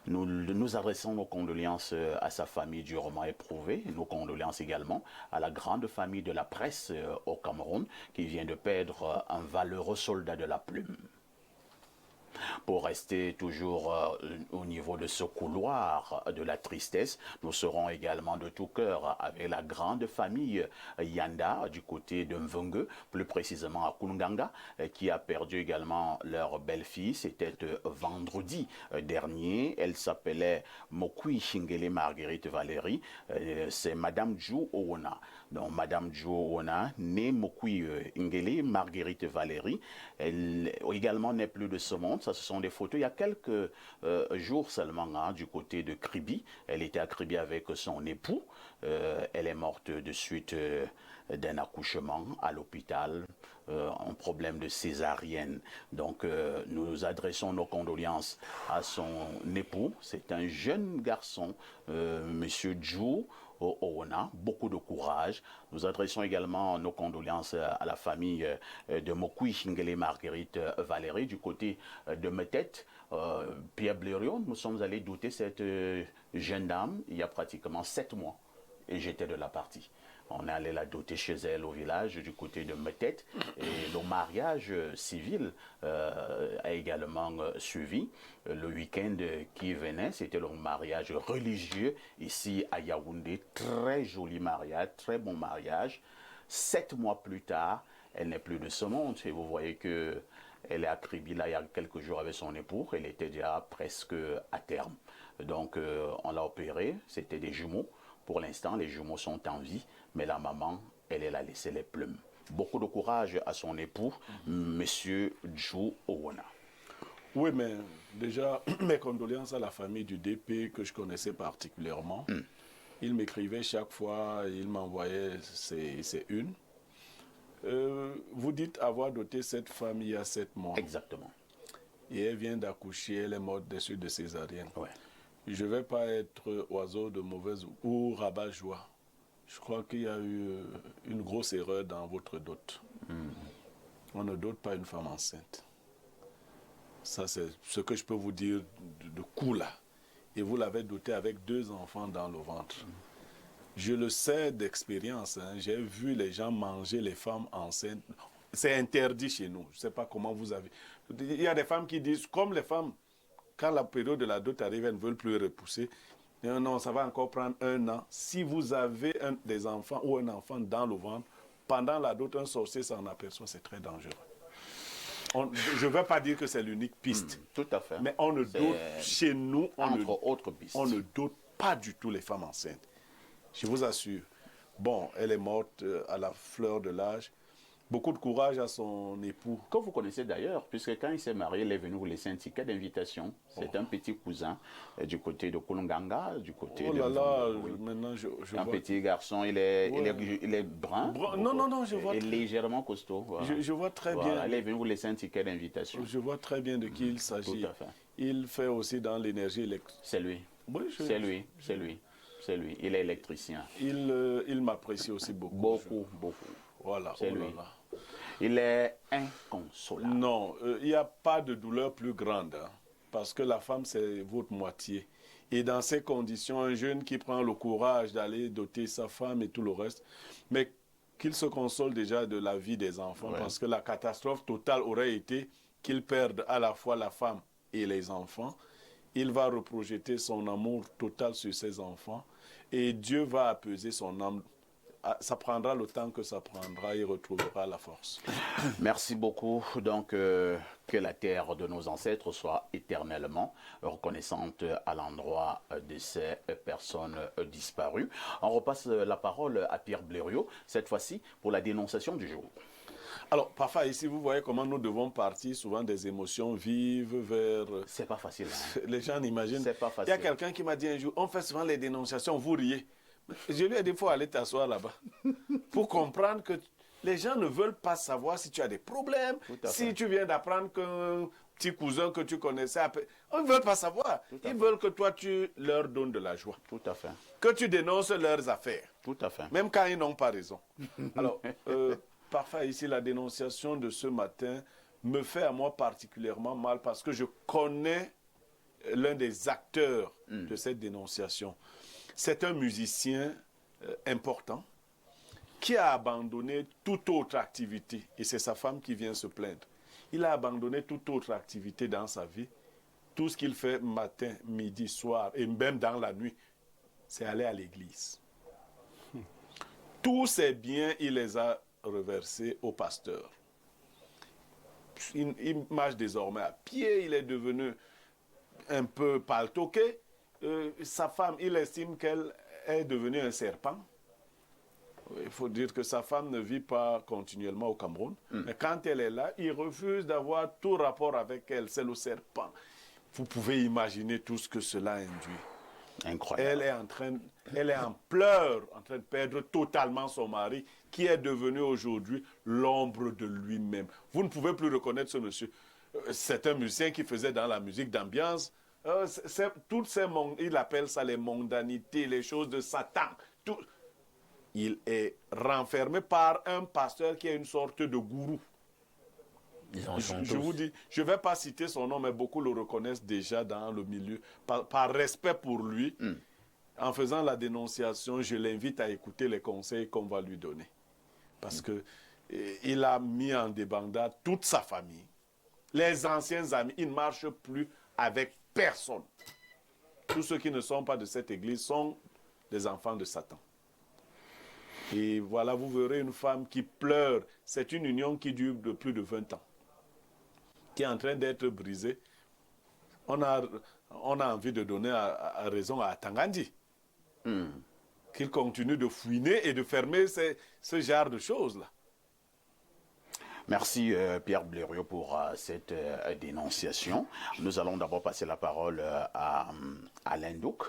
Nous adressons nos condoléances à sa famille durement éprouvée, nos condoléances également à la grande famille de la presse au Cameroun qui vient de perdre un valeureux soldat de la plume. Pour rester toujours au niveau de ce couloir de la tristesse, nous serons également de tout cœur avec la grande famille Yanda du côté de Mvungue, plus précisément à Kunganga, qui a perdu également leur belle-fille. C'était vendredi dernier. Elle s'appelait Mokui Shingele Marguerite Valérie. C'est Madame Djou Owona. Donc Madame Djou Owona, née Mokui Shingele Marguerite Valérie, elle également n'est plus de ce monde. Ça, ce sont des photos. Il y a quelques jours seulement du côté de Kribi. Elle était à Kribi avec son époux. Elle est morte de suite d'un accouchement à l'hôpital, un problème de césarienne. Donc nous adressons nos condoléances à son époux. C'est un jeune garçon, Monsieur Djou Owona, beaucoup de courage. Nous adressons également nos condoléances à la famille de Mokui Shingele Marguerite Valérie du côté de Metet. Pierre Blériot, nous sommes allés douter cette jeune dame il y a pratiquement 7 mois et j'étais de la partie. On est allé la doter chez elle au village du côté de Metet. Et le mariage civil a également suivi. Le week-end qui venait, c'était le mariage religieux ici à Yaoundé. Très joli mariage, très bon mariage. 7 mois plus tard, elle n'est plus de ce monde. Et vous voyez que elle est à Kribila il y a quelques jours avec son époux. Elle était déjà presque à terme. Donc, on l'a opéré. C'était des jumeaux. Pour l'instant, les jumeaux sont en vie. Mais la maman, elle a laissé les plumes. Beaucoup de courage à son époux, Monsieur Djou Owona. Oui, mais déjà, mes condoléances à la famille du DP que je connaissais particulièrement. Il m'écrivait chaque fois, il m'envoyait ses unes. Vous dites avoir doté cette femme il y a 7 mois. Exactement. Et elle vient d'accoucher, elle est morte des suites de césarienne. Ouais. Je ne vais pas être oiseau de mauvaise ou rabat-joie. Je crois qu'il y a eu une grosse erreur dans votre dot. On ne dote pas une femme enceinte. Ça, c'est ce que je peux vous dire de coup là. Et vous l'avez dotée avec 2 enfants dans le ventre. Je le sais d'expérience. Hein. J'ai vu les gens manger les femmes enceintes. C'est interdit chez nous. Je ne sais pas comment vous avez... Il y a des femmes qui disent, comme les femmes, quand la période de la dot arrive, elles ne veulent plus repousser. Non, ça va encore prendre 1 an. Si vous avez des enfants ou un enfant dans le ventre, pendant la dot, un sorcier s'en aperçoit, c'est très dangereux. Je ne veux pas dire que c'est l'unique piste. Tout à fait. Mais on ne dote, chez nous, autres pistes. On ne dote pas du tout les femmes enceintes. Je vous assure. Bon, elle est morte à la fleur de l'âge. Beaucoup de courage à son époux. Que vous connaissez d'ailleurs, puisque quand il s'est marié, il est venu vous laisser un ticket d'invitation. C'est un petit cousin du côté de Kulunganga, du côté de... Oh là là, maintenant je vois... Un petit garçon, il est brun. Non, je vois... Et légèrement costaud. Voilà. Je vois très bien. Il est venu vous laisser un ticket d'invitation. Je vois très bien de qui il s'agit. Tout à fait. Il fait aussi dans l'énergie électrique. C'est lui. Oui, c'est lui. Il est électricien. Il m'apprécie aussi beaucoup. Beaucoup. Voilà. C'est lui. Il est inconsolable. Non, il n'y a pas de douleur plus grande. Hein, parce que la femme, c'est votre moitié. Et dans ces conditions, un jeune qui prend le courage d'aller doter sa femme et tout le reste, mais qu'il se console déjà de la vie des enfants. Ouais. Parce que la catastrophe totale aurait été qu'il perde à la fois la femme et les enfants. Il va reprojeter son amour total sur ses enfants. Et Dieu va apaiser son âme. Ça prendra le temps que ça prendra, il retrouvera la force. Merci beaucoup. Donc, que la terre de nos ancêtres soit éternellement reconnaissante à l'endroit de ces personnes disparues. On repasse la parole à Pierre Blériot, cette fois-ci pour la dénonciation du jour. Alors, parfois, ici, vous voyez comment nous devons partir souvent des émotions vives vers... C'est pas facile. Hein? Les gens n'imaginent. C'est pas facile. Il y a quelqu'un qui m'a dit un jour, on fait souvent les dénonciations, vous riez. Je lui ai dit, il faut aller t'asseoir là-bas pour comprendre que les gens ne veulent pas savoir si tu as des problèmes, si tu viens d'apprendre qu'un petit cousin que tu connaissais, ils ne veulent pas savoir. Ils veulent que toi, tu leur donnes de la joie. Tout à fait. Que tu dénonces leurs affaires. Tout à fait. Même quand ils n'ont pas raison. Alors, parfois ici, la dénonciation de ce matin me fait à moi particulièrement mal parce que je connais l'un des acteurs de cette dénonciation. C'est un musicien important qui a abandonné toute autre activité. Et c'est sa femme qui vient se plaindre. Il a abandonné toute autre activité dans sa vie. Tout ce qu'il fait matin, midi, soir et même dans la nuit, c'est aller à l'église. Tous ses biens, il les a reversés au pasteur. Il marche désormais à pied. Il est devenu un peu paltoqué. Sa femme, il estime qu'elle est devenue un serpent. Il faut dire que sa femme ne vit pas continuellement au Cameroun. Mais quand elle est là, il refuse d'avoir tout rapport avec elle. C'est le serpent. Vous pouvez imaginer tout ce que cela induit. Incroyable. Elle est en pleurs, en train de perdre totalement son mari, qui est devenu aujourd'hui l'ombre de lui-même. Vous ne pouvez plus reconnaître ce monsieur. C'est un musicien qui faisait dans la musique d'ambiance. Il appelle ça les mondanités, les choses de Satan. Il est renfermé par un pasteur qui est une sorte de gourou. Je vous dis, je ne vais pas citer son nom, mais beaucoup le reconnaissent déjà dans le milieu. Par respect pour lui, en faisant la dénonciation, je l'invite à écouter les conseils qu'on va lui donner. Parce que il a mis en débandade toute sa famille. Les anciens amis, il ne marche plus avec personne. Tous ceux qui ne sont pas de cette église sont des enfants de Satan. Et voilà, vous verrez une femme qui pleure. C'est une union qui dure de plus de 20 ans, qui est en train d'être brisée. On a envie de donner raison à Tangandi. Qu'il continue de fouiner et de fermer ce genre de choses-là. Merci Pierre Blériot pour cette dénonciation. Nous allons d'abord passer la parole à Alain Douc.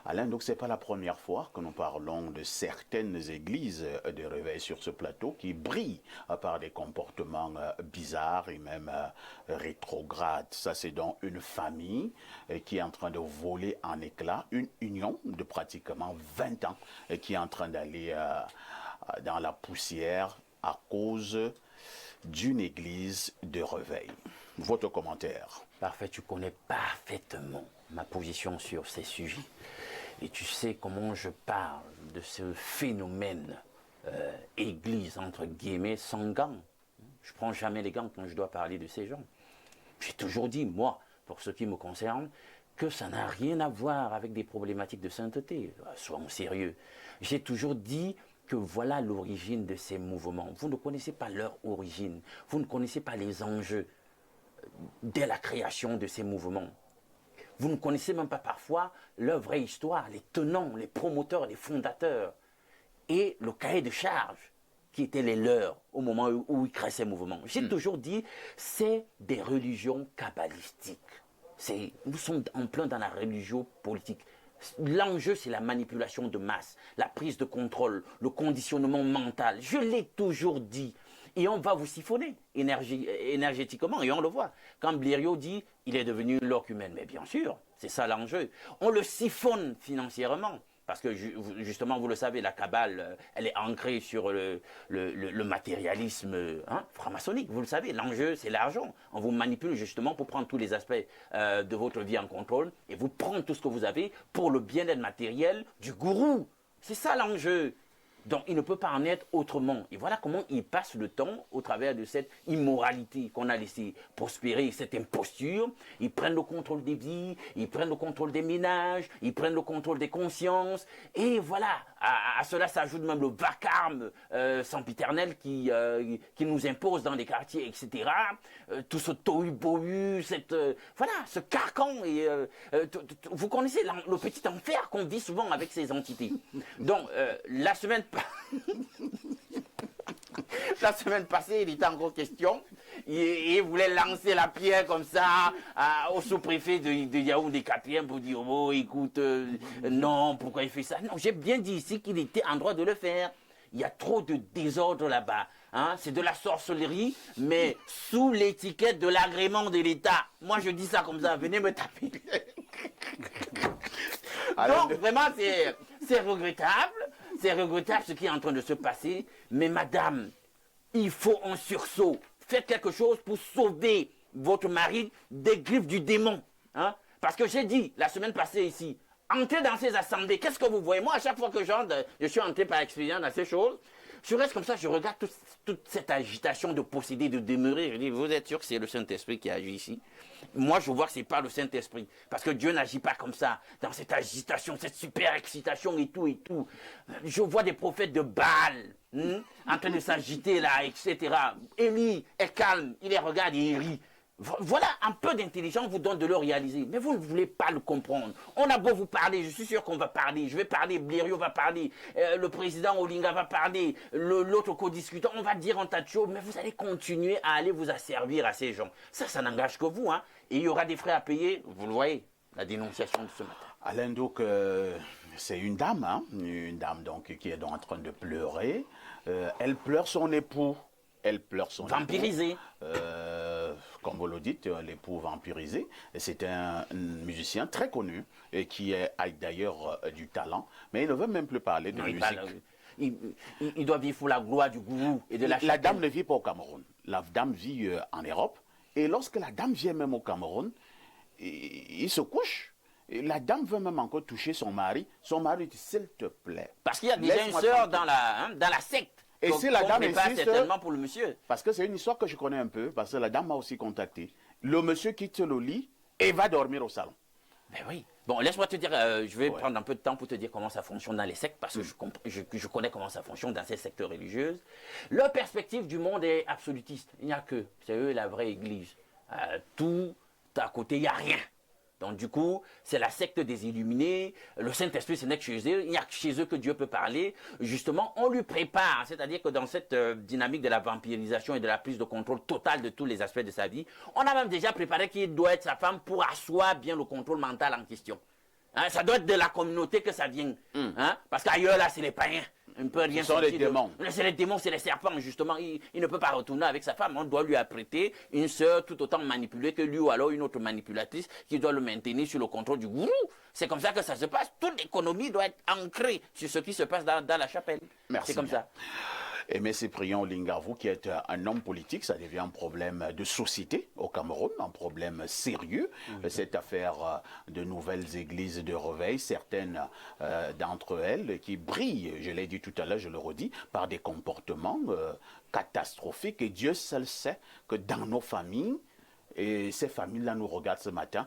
Alain Douc, ce n'est pas la première fois que nous parlons de certaines églises de réveil sur ce plateau qui brillent par des comportements bizarres et même rétrogrades. Ça, c'est donc une famille qui est en train de voler en éclats, une union de pratiquement 20 ans qui est en train d'aller dans la poussière à cause d'une église de réveil. Votre commentaire? Parfait, tu connais parfaitement ma position sur ces sujets. Et tu sais comment je parle de ce phénomène église, entre guillemets, sans gants. Je ne prends jamais les gants quand je dois parler de ces gens. J'ai toujours dit, moi, pour ce qui me concerne, que ça n'a rien à voir avec des problématiques de sainteté. Soyons sérieux. J'ai toujours dit que voilà l'origine de ces mouvements. Vous ne connaissez pas leur origine. Vous ne connaissez pas les enjeux dès la création de ces mouvements. Vous ne connaissez même pas parfois leur vraie histoire, les tenants, les promoteurs, les fondateurs et le cahier de charges qui étaient les leurs au moment où ils créaient ces mouvements. J'ai toujours dit, c'est des religions kabbalistiques. Nous sommes en plein dans la religion politique. L'enjeu, c'est la manipulation de masse, la prise de contrôle, le conditionnement mental. Je l'ai toujours dit. Et on va vous siphonner énergétiquement, et on le voit. Quand Blériot dit, il est devenu l'orque humaine, mais bien sûr, c'est ça l'enjeu. On le siphonne financièrement, parce que justement, vous le savez, la Kabbale, elle est ancrée sur le matérialisme franc-maçonnique. Vous le savez, l'enjeu, c'est l'argent. On vous manipule justement pour prendre tous les aspects de votre vie en contrôle, et vous prendre tout ce que vous avez pour le bien-être matériel du gourou. C'est ça l'enjeu. Donc, il ne peut pas en être autrement. Et voilà comment il passe le temps au travers de cette immoralité qu'on a laissé prospérer, cette imposture. Ils prennent le contrôle des vies, ils prennent le contrôle des ménages, ils prennent le contrôle des consciences. Et voilà, à cela s'ajoute même le vacarme sempiternel qui nous impose dans les quartiers, etc. Tout ce tohu-bohu, voilà, ce carcan. Et, vous connaissez le petit enfer qu'on vit souvent avec ces entités. Donc, la semaine passée, il était encore question. Il voulait lancer la pierre comme ça au sous-préfet de Yaoundé-Capien pour dire, oh, écoute, non, pourquoi il fait ça? Non, j'ai bien dit ici qu'il était en droit de le faire. Il y a trop de désordre là-bas. Hein? C'est de la sorcellerie, mais sous l'étiquette de l'agrément de l'État. Moi, je dis ça comme ça. Venez me taper. Donc, vraiment, c'est regrettable. C'est regrettable ce qui est en train de se passer. Mais madame, il faut un sursaut. Faites quelque chose pour sauver votre mari des griffes du démon. Hein? Parce que j'ai dit la semaine passée ici, entrez dans ces assemblées. Qu'est-ce que vous voyez? Moi, à chaque fois que je suis entré par expérience dans ces choses, je reste comme ça, je regarde toute cette agitation de posséder, de demeurer. Je dis, vous êtes sûr que c'est le Saint-Esprit qui agit ici? Moi, je vois que ce n'est pas le Saint-Esprit. Parce que Dieu n'agit pas comme ça, dans cette agitation, cette super excitation et tout et tout. Je vois des prophètes de Baal en train de s'agiter là, etc. Élie est calme, il les regarde et il rit. Voilà, un peu d'intelligence vous donne de le réaliser. Mais vous ne voulez pas le comprendre. On a beau vous parler, je suis sûr qu'on va parler. Je vais parler, Blériot va parler, le président Olinga va parler, l'autre co-discutant, on va dire un tas de choses, mais vous allez continuer à aller vous asservir à ces gens. Ça n'engage que vous. Hein. Et il y aura des frais à payer, vous le voyez, la dénonciation de ce matin. Alain, donc, c'est une dame, donc, qui est donc en train de pleurer. Elle pleure son épout. Elle pleure son vampirisé. Comme vous le dites, l'époux vampirisé. C'est un musicien très connu et qui a d'ailleurs du talent. Mais il ne veut même plus parler de musique. Il doit vivre pour la gloire du gourou et de la dame ne vit pas au Cameroun. La dame vit en Europe. Et lorsque la dame vient même au Cameroun, il se couche. Et la dame veut même encore toucher son mari. Son mari dit, s'il te plaît. Parce qu'il y a déjà une sœur dans la secte. Et si la dame prépare insiste, certainement pour le monsieur. parce que c'est une histoire que je connais un peu, parce que la dame m'a aussi contacté. Le monsieur quitte le lit et va dormir au salon. Ben oui. Bon, laisse-moi te dire, je vais prendre un peu de temps pour te dire comment ça fonctionne dans les sectes, parce que je connais comment ça fonctionne dans ces sectes religieuses. Leur perspective du monde est absolutiste. Il n'y a que, c'est eux la vraie église. Tout à côté, il n'y a rien. Donc du coup, c'est la secte des illuminés, le Saint-Esprit, ce n'est que chez eux, il n'y a que chez eux que Dieu peut parler. Justement, on lui prépare, c'est-à-dire que dans cette dynamique de la vampirisation et de la prise de contrôle totale de tous les aspects de sa vie, on a même déjà préparé qui doit être sa femme pour asseoir bien le contrôle mental en question. Hein, ça doit être de la communauté que ça vient. Hein, parce qu'ailleurs, là, c'est les païens. On ne peut rien Ce sont les démons. C'est les démons, c'est les serpents, justement. Il ne peut pas retourner avec sa femme. On doit lui apprêter une sœur tout autant manipulée que lui, ou alors une autre manipulatrice qui doit le maintenir sur le contrôle du gourou. C'est comme ça que ça se passe. Toute l'économie doit être ancrée sur ce qui se passe dans la chapelle. Merci C'est comme bien. ça. Aimé Cyprien Olinga, vous qui êtes un homme politique, ça devient un problème de société au Cameroun, un problème sérieux. Cette affaire de nouvelles églises de réveil, certaines d'entre elles qui brillent, je l'ai dit tout à l'heure, je le redis, par des comportements catastrophiques. Et Dieu seul sait que dans nos familles, et ces familles-là nous regardent ce matin,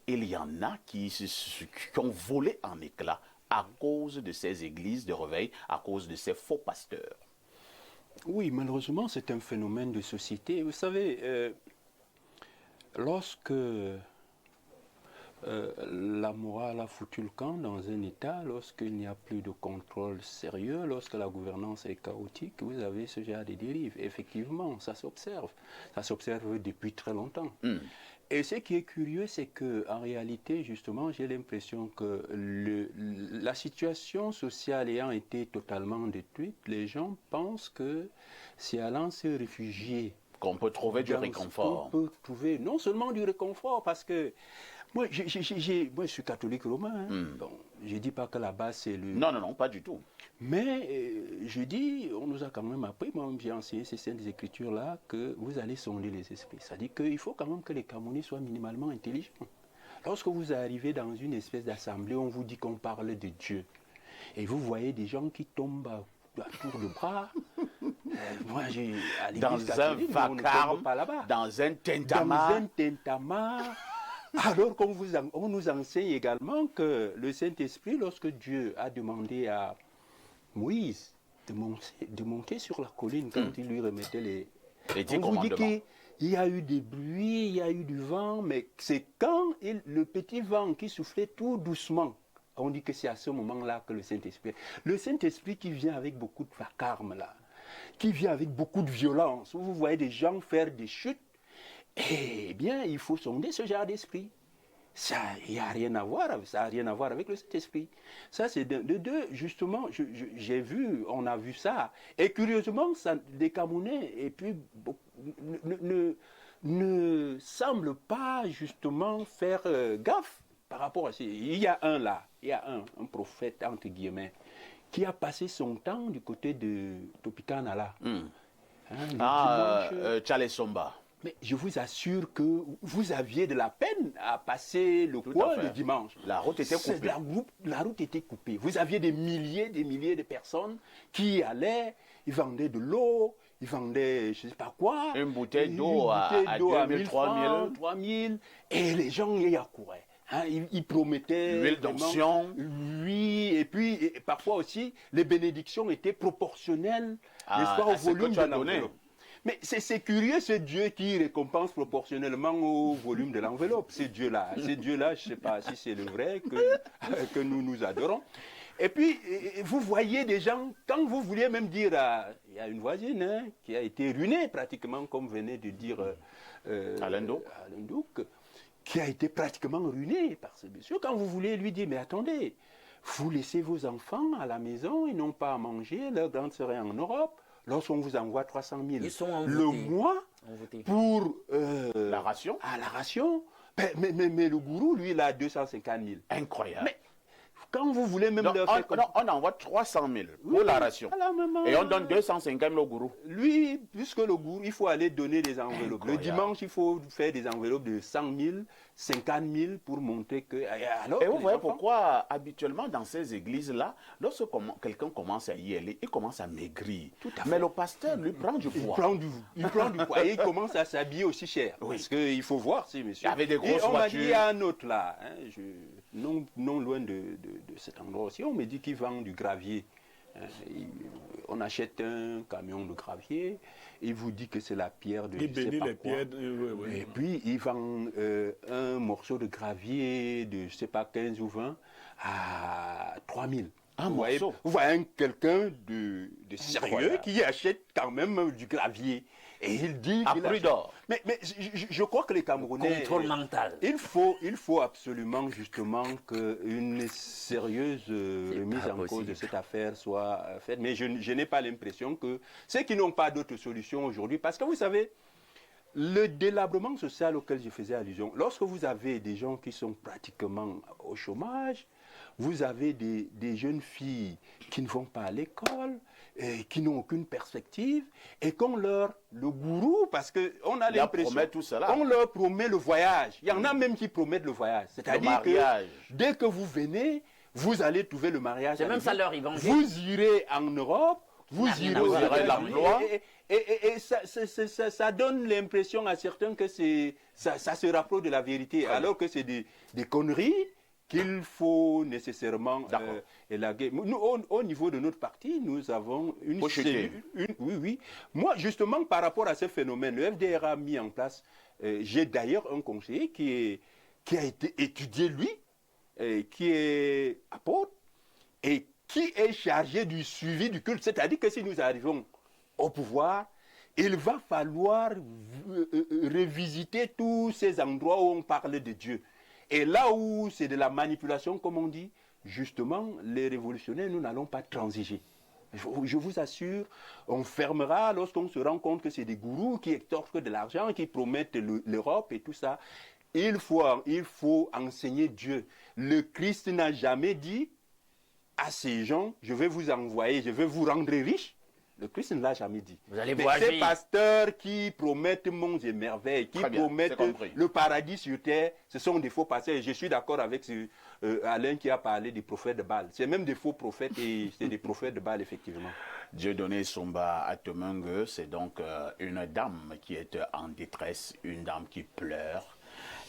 il y en a qui ont volé en éclats à cause de ces églises de réveil, à cause de ces faux pasteurs. Oui, malheureusement, c'est un phénomène de société. Vous savez, lorsque la morale a foutu le camp dans un État, lorsqu'il n'y a plus de contrôle sérieux, lorsque la gouvernance est chaotique, vous avez ce genre de dérives. Effectivement, ça s'observe. Ça s'observe depuis très longtemps. Et ce qui est curieux, c'est qu'en réalité, justement, j'ai l'impression que la situation sociale ayant été totalement détruite, les gens pensent que c'est allant se réfugier. Qu'on peut trouver du réconfort. On peut trouver non seulement du réconfort, parce que moi, je suis catholique romain. Bon, je ne dis pas que là-bas, c'est le... Non, pas du tout. Mais je dis, on nous a quand même appris, moi j'ai enseigné ces saintes écritures-là, que vous allez sonder les esprits. C'est-à-dire qu'il faut quand même que les Camerounais soient minimalement intelligents. Lorsque vous arrivez dans une espèce d'assemblée, on vous dit qu'on parle de Dieu. Et vous voyez des gens qui tombent à tour de bras. Moi, à l'église catholique, on ne tombe pas là-bas. Dans un tintamarre. Dans un tintamarre. Alors qu'on nous enseigne également que le Saint-Esprit, lorsque Dieu a demandé à Moïse de monter sur la colline quand il lui remettait les 10 commandements. On vous dit qu'il y a eu des bruits, il y a eu du vent, mais c'est quand le petit vent qui soufflait tout doucement, on dit que c'est à ce moment-là que le Saint-Esprit qui vient avec beaucoup de vacarme là, qui vient avec beaucoup de violence, où vous voyez des gens faire des chutes, eh bien il faut sonder ce genre d'esprit. Ça, il n'y a rien à voir, ça n'a rien à voir avec le Saint-Esprit. Ça, c'est de deux, justement, j'ai vu, on a vu ça. Et curieusement, les Camerounais, et puis, ne semblent pas, justement, faire gaffe par rapport à ça. Il y a un prophète, entre guillemets, qui a passé son temps du côté de Topicana, là. Charles Somba. Mais je vous assure que vous aviez de la peine à passer le coin le dimanche. La route était coupée. La route était coupée. Vous aviez des milliers de personnes qui allaient, ils vendaient de l'eau, ils vendaient je ne sais pas quoi. Une bouteille d'eau à 2000, 3000. 3000. Et les gens y accouraient. Hein, ils promettaient... L'huile d'onction. Oui, et puis parfois aussi, les bénédictions étaient proportionnelles, n'est-ce pas, au volume de l'enveloppe. Mais c'est curieux, ce Dieu qui récompense proportionnellement au volume de l'enveloppe. C'est Dieu-là, je ne sais pas si c'est le vrai que nous adorons. Et puis, vous voyez des gens, quand vous vouliez même dire, il y a une voisine qui a été ruinée pratiquement, comme venait de dire Alain Douk, qui a été pratiquement ruinée par ce monsieur. Quand vous voulez lui dire, mais attendez, vous laissez vos enfants à la maison, ils n'ont pas à manger, leur grande sœur est en Europe. Lorsqu'on vous envoie 300 000 le mois pour la ration, mais le gourou, lui, il a 250 000. Incroyable. Mais Quand vous voulez même Donc, leur faire... on envoie 300 000 pour la ration. Et on donne 250 000 au gourou. Lui, puisque le gourou, il faut aller donner des enveloppes. Incroyable. Le dimanche, il faut faire des enveloppes de 100 000, 50 000 pour montrer que... Alors, Et vous voyez pourquoi, habituellement, dans ces églises-là, lorsque quelqu'un commence à y aller, il commence à maigrir. Tout à fait. Mais le pasteur, lui, prend du Il poids. prend du poids et il commence à s'habiller aussi cher. Oui. Parce qu'il faut voir, si monsieur. Il y avait des grosses et on m'a dit, voitures. il y a un autre là, hein, non loin de cet endroit aussi, on me dit qu'il vend du gravier. On achète un camion de gravier, il vous dit que c'est la pierre de Il je sais bénit pas les quoi. pierres. Oui. Et puis il vend un morceau de gravier de je sais pas 15 ou 20 à 3000. Un Vous morceau. voyez quelqu'un de sérieux Incroyable. qui achète quand même du gravier. Et il dit À qu'il prix achète- d'or. Mais je crois que les Camerounais... Contrôle mental. Il faut absolument justement qu'une sérieuse remise pas en cause possible. de cette affaire soit faite. Mais je n'ai pas l'impression que ceux qui n'ont pas d'autre solution aujourd'hui, parce que vous savez, le délabrement social auquel je faisais allusion, lorsque vous avez des gens qui sont pratiquement au chômage, vous avez des jeunes filles qui ne vont pas à l'école, et qui n'ont aucune perspective, et qu'on le gourou, parce qu'on a Il leur l'impression, promet tout cela. on leur promet le voyage. Il y en a même qui promettent le voyage. C'est-à-dire que mariage. dès que vous venez, vous allez trouver le mariage. C'est même avec ça vous. leur évangile. Vous irez en Europe, vous Ça n'a rien irez à aux voir avec États-Unis, l'emploi. et ça donne l'impression à certains que ça se rapproche de la vérité, alors que c'est des conneries qu'il faut nécessairement élaguer. Nous, au niveau de notre parti, nous avons une Faut chuter. cellule. Oui. Moi, justement, par rapport à ce phénomène, le FDR a mis en place, j'ai d'ailleurs un conseiller qui a été étudié, lui, qui est apôtre, et qui est chargé du suivi du culte. C'est-à-dire que si nous arrivons au pouvoir, il va falloir revisiter tous ces endroits où on parle de Dieu. Et là où c'est de la manipulation, comme on dit, justement, les révolutionnaires, nous n'allons pas transiger. Je vous assure, on fermera lorsqu'on se rend compte que c'est des gourous qui extorquent de l'argent, qui promettent l'Europe et tout ça. Il faut enseigner Dieu. Le Christ n'a jamais dit à ces gens, je vais vous envoyer, je vais vous rendre riches. Le Christ ne l'a jamais dit. Vous allez Mais voyager. ces pasteurs qui promettent monts et merveilles, qui Très bien, promettent c'est compris. le paradis sur terre, ce sont des faux pasteurs. Et je suis d'accord avec Alain qui a parlé des prophètes de Baal. C'est même des faux prophètes et c'est des prophètes de Baal, effectivement. Dieudonné Somba Atomengue, c'est donc une dame qui est en détresse, une dame qui pleure.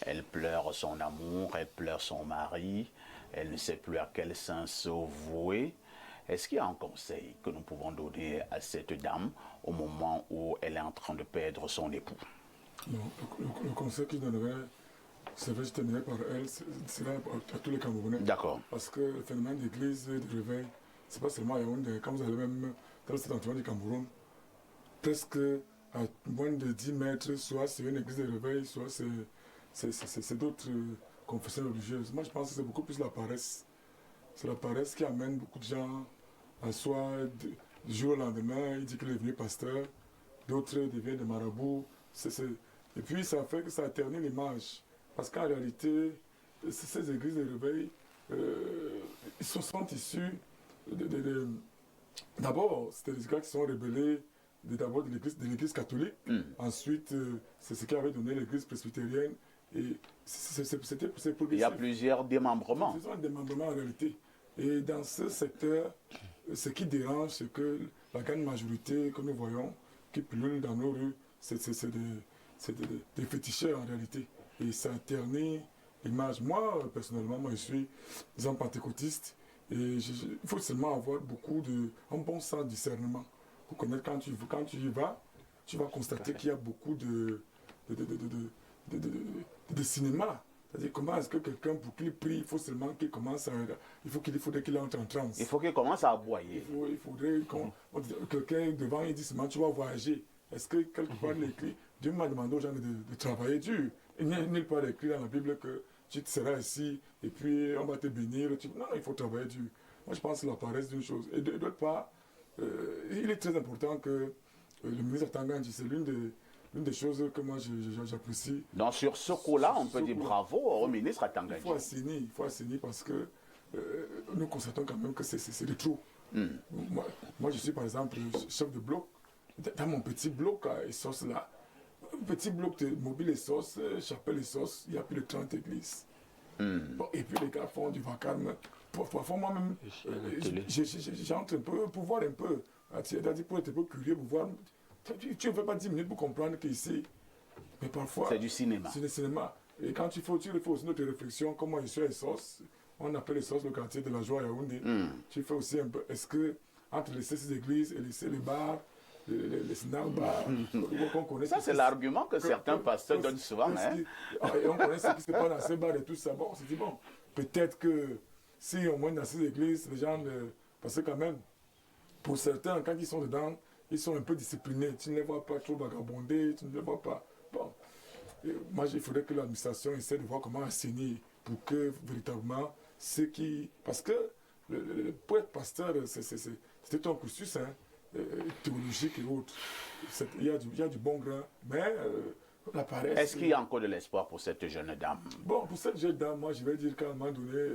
Elle pleure son amour, elle pleure son mari, elle ne sait plus à quel sens se vouer. Est-ce qu'il y a un conseil que nous pouvons donner à cette dame au moment où elle est en train de perdre son époux? Non, le conseil que je donnerais, c'est vrai, je terminerai par elle, c'est là à tous les Camerounais. D'accord. Parce que le phénomène d'église, de réveil, c'est pas seulement à Yaoundé. Quand vous allez même dans le septentrion du Cameroun, presque à moins de 10 mètres, soit c'est une église de réveil, soit c'est d'autres confessions religieuses. Moi, je pense que c'est beaucoup plus la paresse. C'est la paresse qui amène beaucoup de gens à soit du jour au lendemain, il dit qu'il est devenu pasteur, d'autres deviennent des marabouts. Et puis ça fait que ça ternit l'image. Parce qu'en réalité, ces églises de réveil, ils sont issus d'abord, c'était des gars qui sont rebellés d'abord de l'église catholique. Ensuite, c'est ce qui avait donné l'église presbytérienne. Et c'est progressif. Il y a plusieurs démembrements. C'est un démembrement en réalité. Et dans ce secteur, ce qui dérange, c'est que la grande majorité, comme nous voyons, qui pullulent dans nos rues, c'est des féticheurs en réalité. Et ça ternit l'image. Moi, personnellement, je suis, disons, pentecôtiste. Et il faut seulement avoir un bon sens de discernement. Pour connaître quand tu y vas, tu vas constater qu'il y a beaucoup de cinéma. C'est-à-dire, comment est-ce que quelqu'un, pour qu'il prie, il faut seulement qu'il commence à... Il faudrait qu'il entre en transe. Il faut qu'il commence à aboyer. Il faudrait quelqu'un devant, il dit seulement, tu vas voyager. Est-ce que quelque part l'écrit, Dieu m'a demandé aux gens de travailler dur. Il n'y a nulle part écrit dans la Bible que tu seras ici et puis on va te bénir. Non, il faut travailler dur. Moi, je pense que la paresse d'une chose. Et d'autre part, il est très important que le ministre Tanganji, c'est l'une des choses que moi j'apprécie. Donc sur ce coup-là, on peut dire bravo au ministre Atangani. Il faut assainir parce que nous constatons quand même que c'est de trop. Moi, je suis par exemple chef de bloc. Dans mon petit bloc à Essos là, un petit bloc de mobile Essos, chapelle Essos, il y a plus de 30 églises. Bon, et puis les gars font du vacarme. Parfois moi-même, j'entre un peu pour voir un peu. C'est-à-dire pour être un peu curieux, pour voir. Tu ne fais pas 10 minutes pour comprendre qu'ici, mais parfois. C'est du cinéma. C'est du cinéma. Et quand tu fais aussi notre réflexion, comment je suis à Essos, on appelle Essos le quartier de la joie à Yaoundé. Tu fais aussi un peu. Est-ce que entre laisser ces églises et laisser les bars, les snack bars, qu'on connaît. Ça, c'est l'argument que certains pasteurs donnent souvent. Et on connaît ce qui se passe dans ces bars et tout ça. Bon, on s'est dit, bon, peut-être que si au moins dans ces églises, les gens. Parce que quand même, pour certains, quand ils sont dedans, ils sont un peu disciplinés. Tu ne les vois pas trop vagabonder, tu ne les vois pas. Bon. Moi, il faudrait que l'administration essaie de voir comment assainir pour que véritablement ceux qui. Parce que pour être pasteur, c'était un cursus théologique et autres. Il y a du bon grain, mais la paresse. Est-ce qu'il y a encore de l'espoir pour cette jeune dame? Bon, pour cette jeune dame, moi, je vais dire qu'à un moment donné,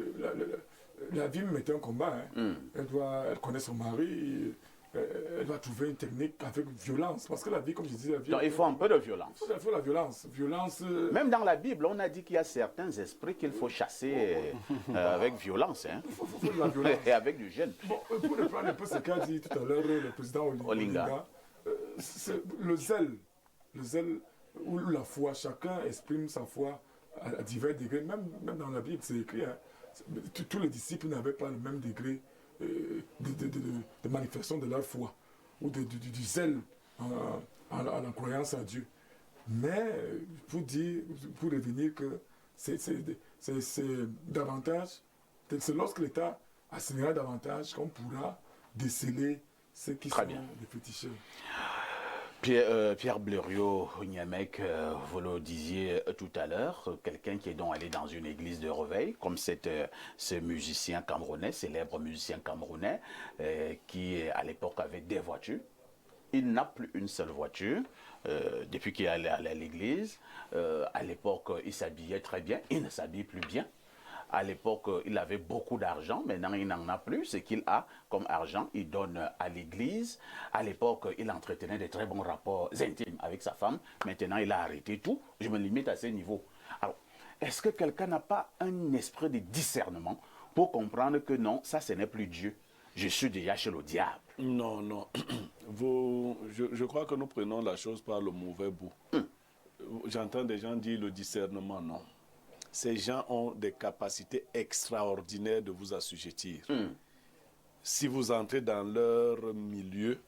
la vie me mettait un combat. Elle connaît son mari. Elle va trouver une technique avec violence. Parce que la vie, comme je disais, la vie... Donc il faut un peu de violence. Il faut la violence. Même dans la Bible, on a dit qu'il y a certains esprits qu'il faut chasser avec violence. Hein. Il faut de la violence. Et avec du gêne. Bon, pour reprendre un peu ce qu'a dit tout à l'heure le président Olinga, le zèle ou la foi, chacun exprime sa foi à divers degrés. Même dans la Bible, c'est écrit. Hein, tous les disciples n'avaient pas le même degré de manifestation de leur foi ou du zèle en la croyance à Dieu. Mais pour revenir que c'est davantage, c'est lorsque l'État assainira davantage qu'on pourra déceler ce qui sont des féticheurs. Pierre Blériot, Niamek, vous le disiez tout à l'heure, quelqu'un qui est donc allé dans une église de réveil, comme ce musicien camerounais, célèbre musicien camerounais, qui à l'époque avait des voitures. Il n'a plus une seule voiture depuis qu'il est allé à l'église. À l'époque, il s'habillait très bien, il ne s'habille plus bien. À l'époque, il avait beaucoup d'argent. Maintenant, il n'en a plus. Ce qu'il a comme argent, il donne à l'église. À l'époque, il entretenait de très bons rapports intimes avec sa femme. Maintenant, il a arrêté tout. Je me limite à ce niveau. Alors, est-ce que quelqu'un n'a pas un esprit de discernement pour comprendre que non, ça, ce n'est plus Dieu. Je suis déjà chez le diable. Non, non. Je crois que nous prenons la chose par le mauvais bout. J'entends des gens dire le discernement, non. Ces gens ont des capacités extraordinaires de vous assujettir. Si vous entrez dans leur milieu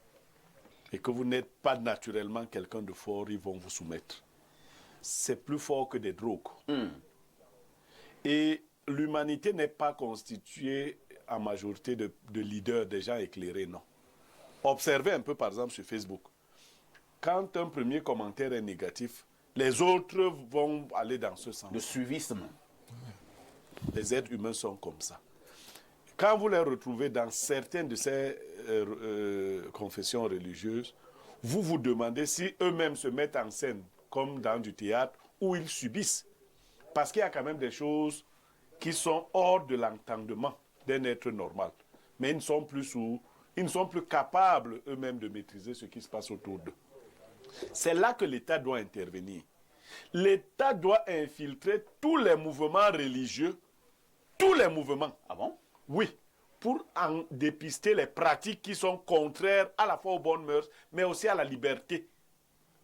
et que vous n'êtes pas naturellement quelqu'un de fort, ils vont vous soumettre. C'est plus fort que des drogues. Et l'humanité n'est pas constituée en majorité de leaders, des gens éclairés, non. Observez un peu, par exemple, sur Facebook. Quand un premier commentaire est négatif, les autres vont aller dans ce sens. Le suivisme. Les êtres humains sont comme ça. Quand vous les retrouvez dans certaines de ces confessions religieuses, vous vous demandez si eux-mêmes se mettent en scène comme dans du théâtre ou ils subissent. Parce qu'il y a quand même des choses qui sont hors de l'entendement d'un être normal. Mais ils ne sont plus capables eux-mêmes de maîtriser ce qui se passe autour d'eux. C'est là que l'État doit intervenir. L'État doit infiltrer tous les mouvements religieux, tous les mouvements. Ah bon? Oui, pour en dépister les pratiques qui sont contraires à la fois aux bonnes mœurs, mais aussi à la liberté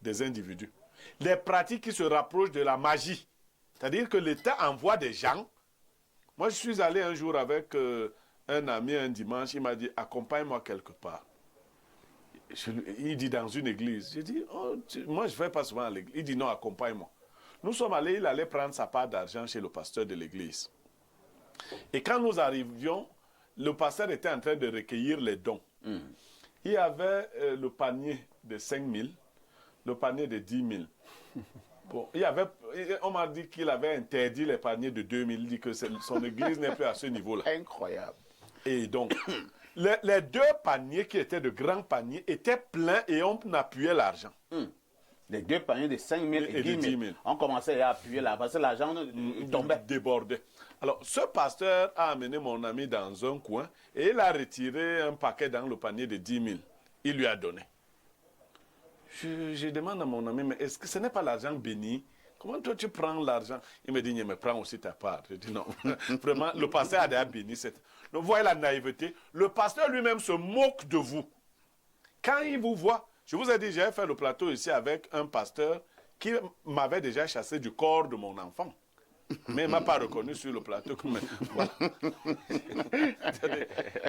des individus. Les pratiques qui se rapprochent de la magie. C'est-à-dire que l'État envoie des gens. Moi, je suis allé un jour avec un ami un dimanche, il m'a dit, accompagne-moi quelque part. Il dit dans une église. J'ai dit, oh, moi je ne vais pas souvent à l'église. Il dit non, accompagne-moi. Nous sommes allés, il allait prendre sa part d'argent chez le pasteur de l'église. Et quand nous arrivions, le pasteur était en train de recueillir les dons. Il y avait le panier de 5 000, le panier de 10 000. Bon, on m'a dit qu'il avait interdit les paniers de 2 000. Il dit que son église n'est plus à ce niveau-là. Incroyable. Et donc, les deux paniers qui étaient de grands paniers étaient pleins et on appuyait l'argent. Les 2 paniers de 5 000 et 10 000. 10 000. On commençait à appuyer là parce que l'argent tombait. Débordait. Alors, ce pasteur a amené mon ami dans un coin et il a retiré un paquet dans le panier de 10 000. Il lui a donné. Je demande à mon ami, mais est-ce que ce n'est pas l'argent béni? Comment toi tu prends l'argent? Il me dit, mais prends aussi ta part. Je dis non. Vraiment, le pasteur a déjà béni cette. Donc, voyez la naïveté. Le pasteur lui-même se moque de vous. Quand il vous voit, je vous ai dit, j'ai fait le plateau ici avec un pasteur qui m'avait déjà chassé du corps de mon enfant. Mais il ne m'a pas reconnu sur le plateau. Voilà.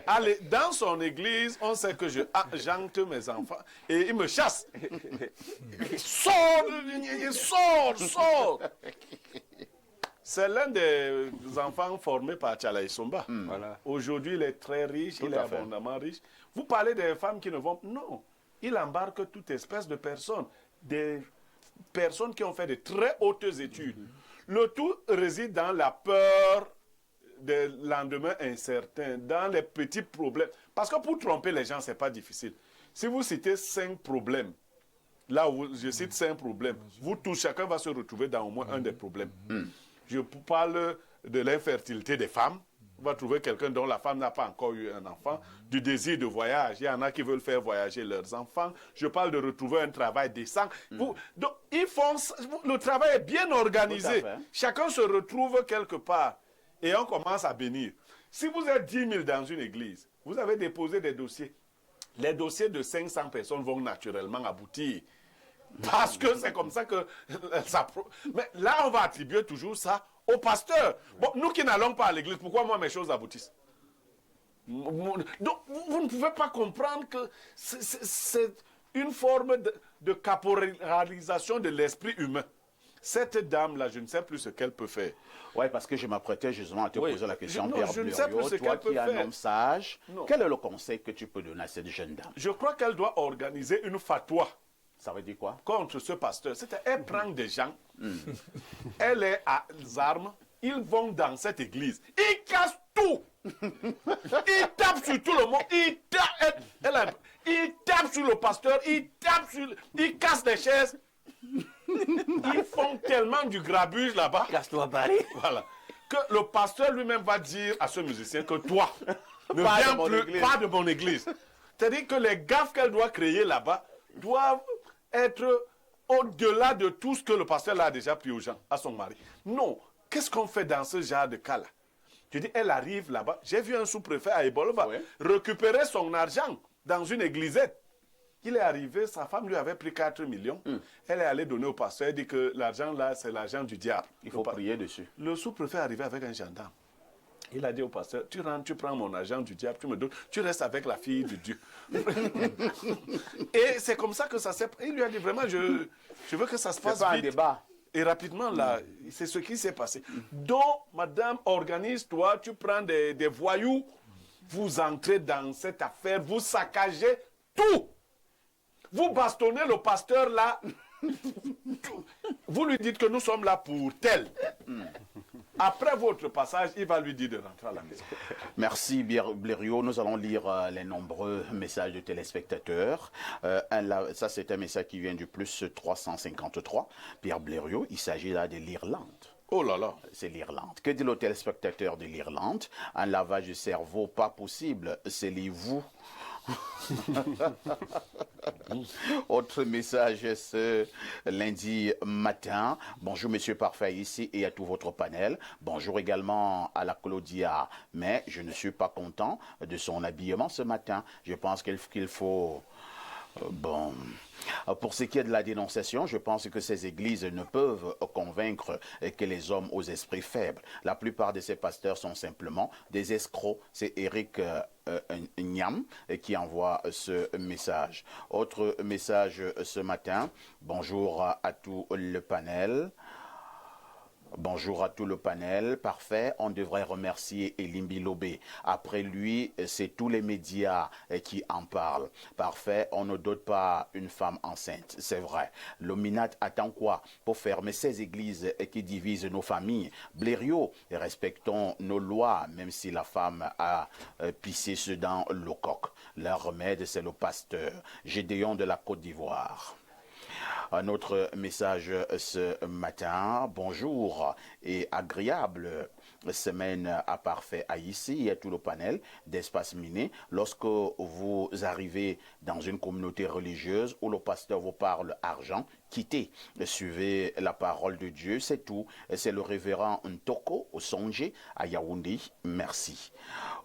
Allez, dans son église, on sait que je jante mes enfants et il me chasse. Sors. C'est l'un des enfants formés par Tchala Isomba. Voilà. Aujourd'hui, il est très riche, il est abondamment riche. Vous parlez des femmes qui ne vont... Non, il embarque toute espèce de personnes. Des personnes qui ont fait de très hautes études. Le tout réside dans la peur des lendemains incertains, dans les petits problèmes. Parce que pour tromper les gens, ce n'est pas difficile. Si vous citez 5 problèmes, là où je cite 5 problèmes, vous tous, chacun va se retrouver dans au moins un des problèmes. Je parle de l'infertilité des femmes. On va trouver quelqu'un dont la femme n'a pas encore eu un enfant, du désir de voyage. Il y en a qui veulent faire voyager leurs enfants. Je parle de retrouver un travail décent. Donc, ils font, le travail est bien organisé. Chacun se retrouve quelque part et on commence à bénir. Si vous êtes 10 000 dans une église, vous avez déposé des dossiers. Les dossiers de 500 personnes vont naturellement aboutir. Parce que c'est comme ça que ça... Mais là, on va attribuer toujours ça au pasteur. Bon, nous qui n'allons pas à l'église, pourquoi moi mes choses aboutissent? Donc, vous ne pouvez pas comprendre que c'est une forme de caporalisation de l'esprit humain. Cette dame-là, je ne sais plus ce qu'elle peut faire. Oui, parce que je m'apprêtais justement à te poser la question, Pierre je ne sais plus ce toi qu'elle peut qui es un faire. homme sage, quel est le conseil que tu peux donner à cette jeune dame? Je crois qu'elle doit organiser une fatwa. Ça veut dire quoi? Contre ce pasteur. Elle prend des gens, elle est à armes, ils vont dans cette église, ils cassent tout. Ils tapent sur tout le monde, ils tapent sur le pasteur, ils cassent des chaises. Ils font tellement du grabuge là-bas. Casse-toi, Paris. Voilà. Que le pasteur lui-même va dire à ce musicien que toi, ne Pas viens de mon plus, église. pas de mon église. C'est-à-dire que les gaffes qu'elle doit créer là-bas doivent être au-delà de tout ce que le pasteur a déjà pris aux gens, à son mari. Non. Qu'est-ce qu'on fait dans ce genre de cas-là? Je dis, elle arrive là-bas. J'ai vu un sous-préfet à Ebolova récupérer son argent dans une églisette. Il est arrivé, sa femme lui avait pris 4 millions. Elle est allée donner au pasteur. Elle dit que l'argent là, c'est l'argent du diable. Il faut prier dessus. Le sous-préfet est arrivé avec un gendarme. Il a dit au pasteur, tu rentres, tu prends mon argent du diable, tu me donnes, tu restes avec la fille de Dieu. Et c'est comme ça que ça s'est... Il lui a dit, vraiment, je veux que ça se passe C'est pas un vite. débat. Et rapidement, là, c'est ce qui s'est passé. Donc, madame, organise-toi, tu prends des voyous, vous entrez dans cette affaire, vous saccagez tout. Vous bastonnez le pasteur là. Vous lui dites que nous sommes là pour tel. Après votre passage, il va lui dire de rentrer à la maison. Merci Blériot. Nous allons lire les nombreux messages de téléspectateurs. Ça, c'est un message qui vient du plus 353. Pierre Blériot, il s'agit là de l'Irlande. Oh là là. C'est l'Irlande. Que dit le téléspectateur de l'Irlande? Un lavage de cerveau pas possible. C'est les vous. Autre message ce lundi matin. Bonjour Monsieur Parfait ici et à tout votre panel. Bonjour également à la Claudia. Mais je ne suis pas content de son habillement ce matin. Je pense qu'il faut... Bon, pour ce qui est de la dénonciation, je pense que ces églises ne peuvent convaincre que les hommes aux esprits faibles. La plupart de ces pasteurs sont simplement des escrocs. C'est Eric Niam qui envoie ce message. Autre message ce matin. Bonjour à tout le panel. Bonjour à tout le panel. Parfait. On devrait remercier Elimbi Lobé. Après lui, c'est tous les médias qui en parlent. Parfait. On ne dote pas une femme enceinte. C'est vrai. L'Ominat attend quoi pour fermer ces églises qui divisent nos familles? Blériot, respectons nos lois, même si la femme a pissé dans le coq. Leur remède, c'est le pasteur. Gédéon de la Côte d'Ivoire. Un autre message ce matin. Bonjour et agréable semaine à parfait à ici et à tout le panel d'Espace Miné. Lorsque vous arrivez dans une communauté religieuse où le pasteur vous parle argent, quittez, suivez la parole de Dieu, c'est tout. C'est le révérend Ntoko Osonje à Yaoundé. Merci.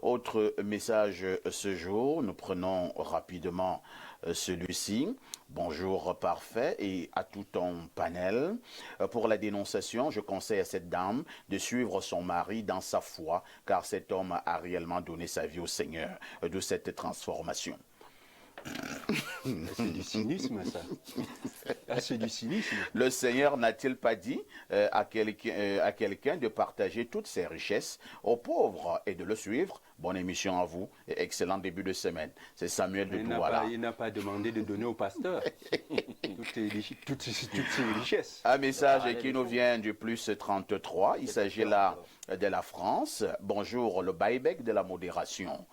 Autre message ce jour, nous prenons rapidement celui-ci. Bonjour parfait et à tout ton panel. Pour la dénonciation, je conseille à cette dame de suivre son mari dans sa foi, car cet homme a réellement donné sa vie au Seigneur de cette transformation. C'est du cynisme, ça. Ah, c'est du cynisme. Le Seigneur n'a-t-il pas dit à quelqu'un de partager toutes ses richesses aux pauvres et de le suivre? Bonne émission à vous et excellent début de semaine. C'est Samuel de Douala. Il n'a pas demandé de donner au pasteur toutes ses richesses. Un message qui nous vient du plus 33. Il s'agit là de la France. Bonjour, le buyback de la modération.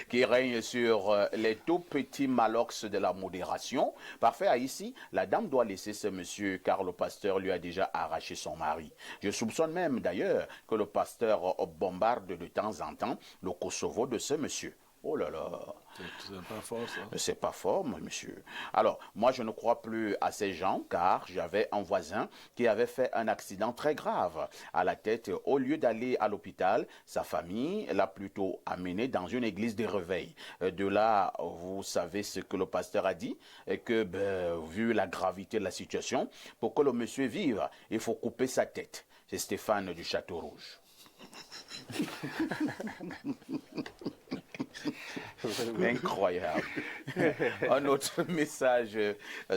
Qui règne sur les tout petits malox de la modération. Parfait, ici, la dame doit laisser ce monsieur car le pasteur lui a déjà arraché son mari. Je soupçonne même d'ailleurs que le pasteur bombarde de temps en temps le Kosovo de ce monsieur. Oh là là. C'est pas fort, ça. C'est pas fort, monsieur. Alors, moi, je ne crois plus à ces gens, car j'avais un voisin qui avait fait un accident très grave à la tête. Au lieu d'aller à l'hôpital, sa famille l'a plutôt amené dans une église de réveil. De là, vous savez ce que le pasteur a dit, que, vu la gravité de la situation, pour que le monsieur vive, il faut couper sa tête. C'est Stéphane du Château Rouge. Incroyable. Un autre message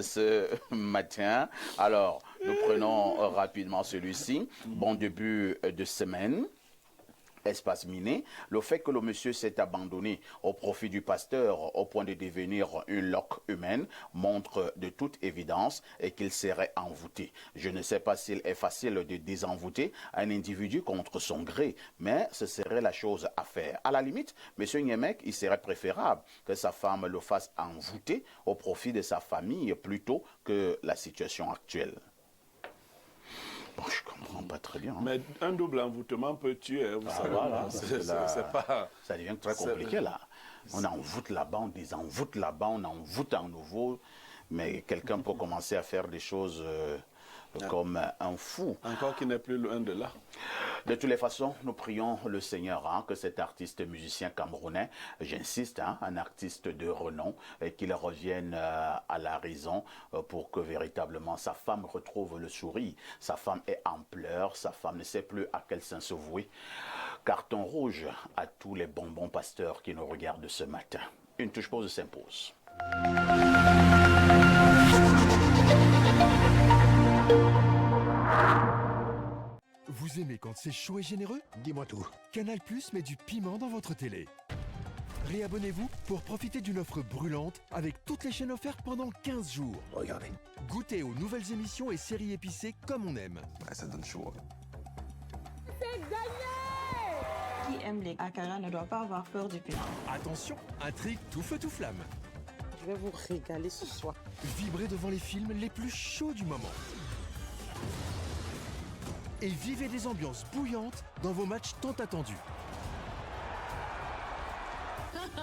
ce matin. Alors, nous prenons rapidement celui-ci. Bon début de semaine. Espace Miné, le fait que le monsieur s'est abandonné au profit du pasteur au point de devenir une loque humaine montre de toute évidence qu'il serait envoûté. Je ne sais pas s'il est facile de désenvoûter un individu contre son gré, mais ce serait la chose à faire. À la limite, monsieur Niemek, il serait préférable que sa femme le fasse envoûter au profit de sa famille plutôt que la situation actuelle. Bon, je comprends pas très bien. Hein. Mais un double envoûtement peut tuer. Vous savez, voilà, c'est pas... Ça devient très compliqué là. On envoûte là-bas, on désenvoûte là-bas, on envoûte à nouveau. Mais quelqu'un peut commencer à faire des choses comme un fou. Encore qu'il n'est plus loin de là. De toutes les façons, nous prions le Seigneur que cet artiste musicien camerounais, j'insiste, un artiste de renom, qu'il revienne à la raison pour que véritablement sa femme retrouve le sourire. Sa femme est en pleurs, sa femme ne sait plus à quel sein se vouer. Carton rouge à tous les bonbons pasteurs qui nous regardent ce matin. Une touche pause s'impose. Vous aimez quand c'est chaud et généreux? Dis-moi tout. Canal+ met du piment dans votre télé. Réabonnez-vous pour profiter d'une offre brûlante avec toutes les chaînes offertes pendant 15 jours. Regardez. Goûtez aux nouvelles émissions et séries épicées comme on aime. Ouais, ça donne chaud. C'est gagné! Qui aime les akara ne doit pas avoir peur du piment. Attention, intrigue tout feu tout flamme. Je vais vous régaler ce soir. Vibrez devant les films les plus chauds du moment. Et vivez des ambiances bouillantes dans vos matchs tant attendus.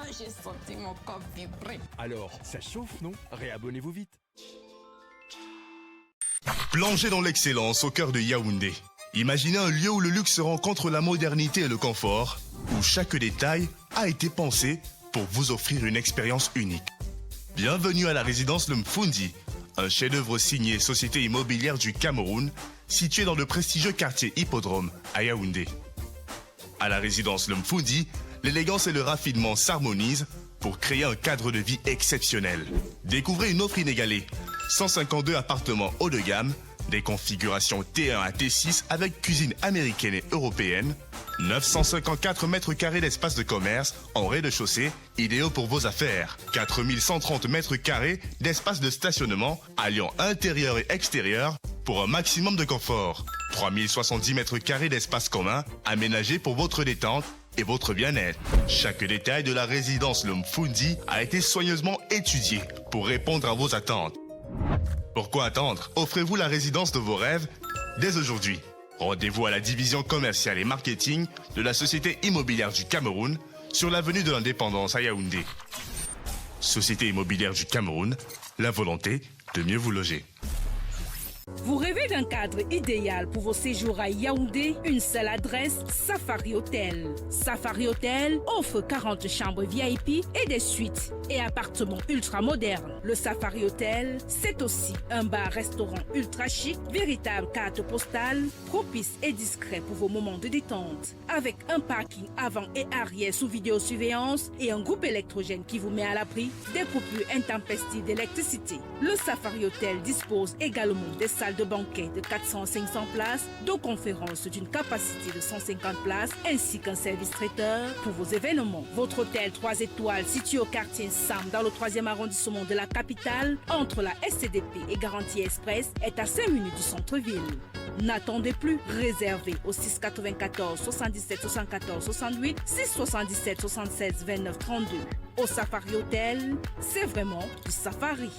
J'ai senti mon corps vibrer. Alors, ça chauffe, non? Réabonnez-vous vite. Plongez dans l'excellence au cœur de Yaoundé. Imaginez un lieu où le luxe rencontre la modernité et le confort, où chaque détail a été pensé pour vous offrir une expérience unique. Bienvenue à la résidence Le Mfundi, un chef-d'œuvre signé Société immobilière du Cameroun, situé dans le prestigieux quartier Hippodrome à Yaoundé. À la résidence Le Mfundi, l'élégance et le raffinement s'harmonisent pour créer un cadre de vie exceptionnel. Découvrez une offre inégalée. 152 appartements haut de gamme, des configurations T1 à T6 avec cuisine américaine et européenne, 954 mètres carrés d'espace de commerce en rez-de-chaussée, idéaux pour vos affaires. 4130 mètres carrés d'espace de stationnement alliant intérieur et extérieur pour un maximum de confort. 3070 mètres carrés d'espace commun aménagés pour votre détente et votre bien-être. Chaque détail de la résidence Le Mfundi a été soigneusement étudié pour répondre à vos attentes. Pourquoi attendre? Offrez-vous la résidence de vos rêves dès aujourd'hui. Rendez-vous à la division commerciale et marketing de la Société immobilière du Cameroun sur l'avenue de l'Indépendance à Yaoundé. Société immobilière du Cameroun, la volonté de mieux vous loger. Vous rêvez d'un cadre idéal pour vos séjours à Yaoundé? Une seule adresse, Safari Hotel. Safari Hotel offre 40 chambres VIP et des suites et appartements ultra modernes. Le Safari Hotel, c'est aussi un bar-restaurant ultra chic, véritable carte postale, propice et discret pour vos moments de détente. Avec un parking avant et arrière sous vidéosurveillance et un groupe électrogène qui vous met à l'abri des coupures intempestives d'électricité. Le Safari Hotel dispose également des salles de banquet de 400-500 places, de conférences d'une capacité de 150 places, ainsi qu'un service traiteur pour vos événements. Votre hôtel 3 étoiles situé au quartier Sam dans le 3e arrondissement de la capitale, entre la SCDP et Garantie Express, est à 5 minutes du centre-ville. N'attendez plus, réservez au 694 77 74 68 677 76 29 32. Au Safari Hotel, c'est vraiment du safari.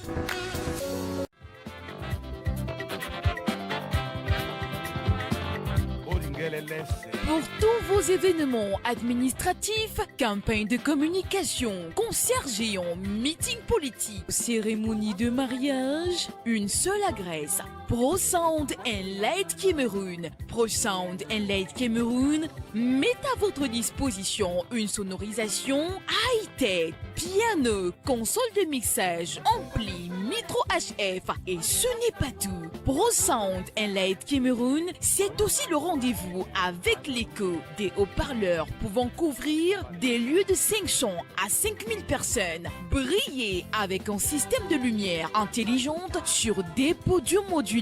Pour tous vos événements administratifs, campagnes de communication, concerts géants, meetings politiques, cérémonies de mariage, une seule adresse. Pro Sound and Light Cameroun. Pro Sound and Light Cameroun met à votre disposition une sonorisation high-tech, piano, console de mixage, ampli, micro HF et ce n'est pas tout. Pro Sound and Light Cameroun, c'est aussi le rendez-vous avec l'écho des haut-parleurs pouvant couvrir des lieux de 500 à 5000 personnes. Briller avec un système de lumière intelligente sur des podiums modulables.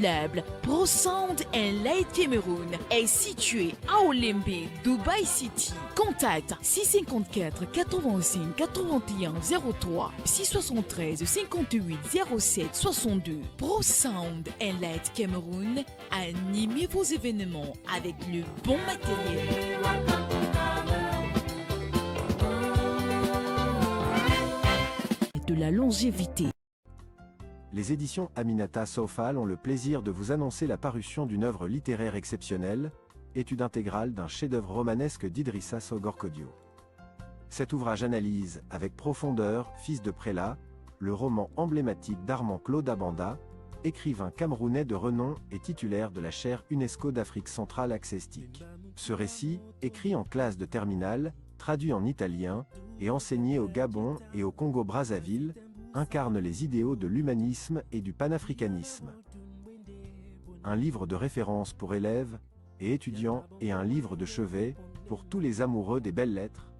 Pro Sound and Light Cameroun est situé à Olembe, Dubai City. Contact 654 85 81 03 673 58 07 62. Pro Sound and Light Cameroun, animez vos événements avec le bon matériel. De la longévité. Les éditions Aminata Sofal ont le plaisir de vous annoncer la parution d'une œuvre littéraire exceptionnelle, étude intégrale d'un chef-d'œuvre romanesque d'Idrissa Sogorkodio. Cet ouvrage analyse, avec profondeur, Fils de prélat, le roman emblématique d'Armand Claude Abanda, écrivain camerounais de renom et titulaire de la chaire UNESCO d'Afrique centrale accestique. Ce récit, écrit en classe de terminale, traduit en italien, et enseigné au Gabon et au Congo-Brazzaville, incarne les idéaux de l'humanisme et du panafricanisme. Un livre de référence pour élèves et étudiants et un livre de chevet pour tous les amoureux des belles lettres.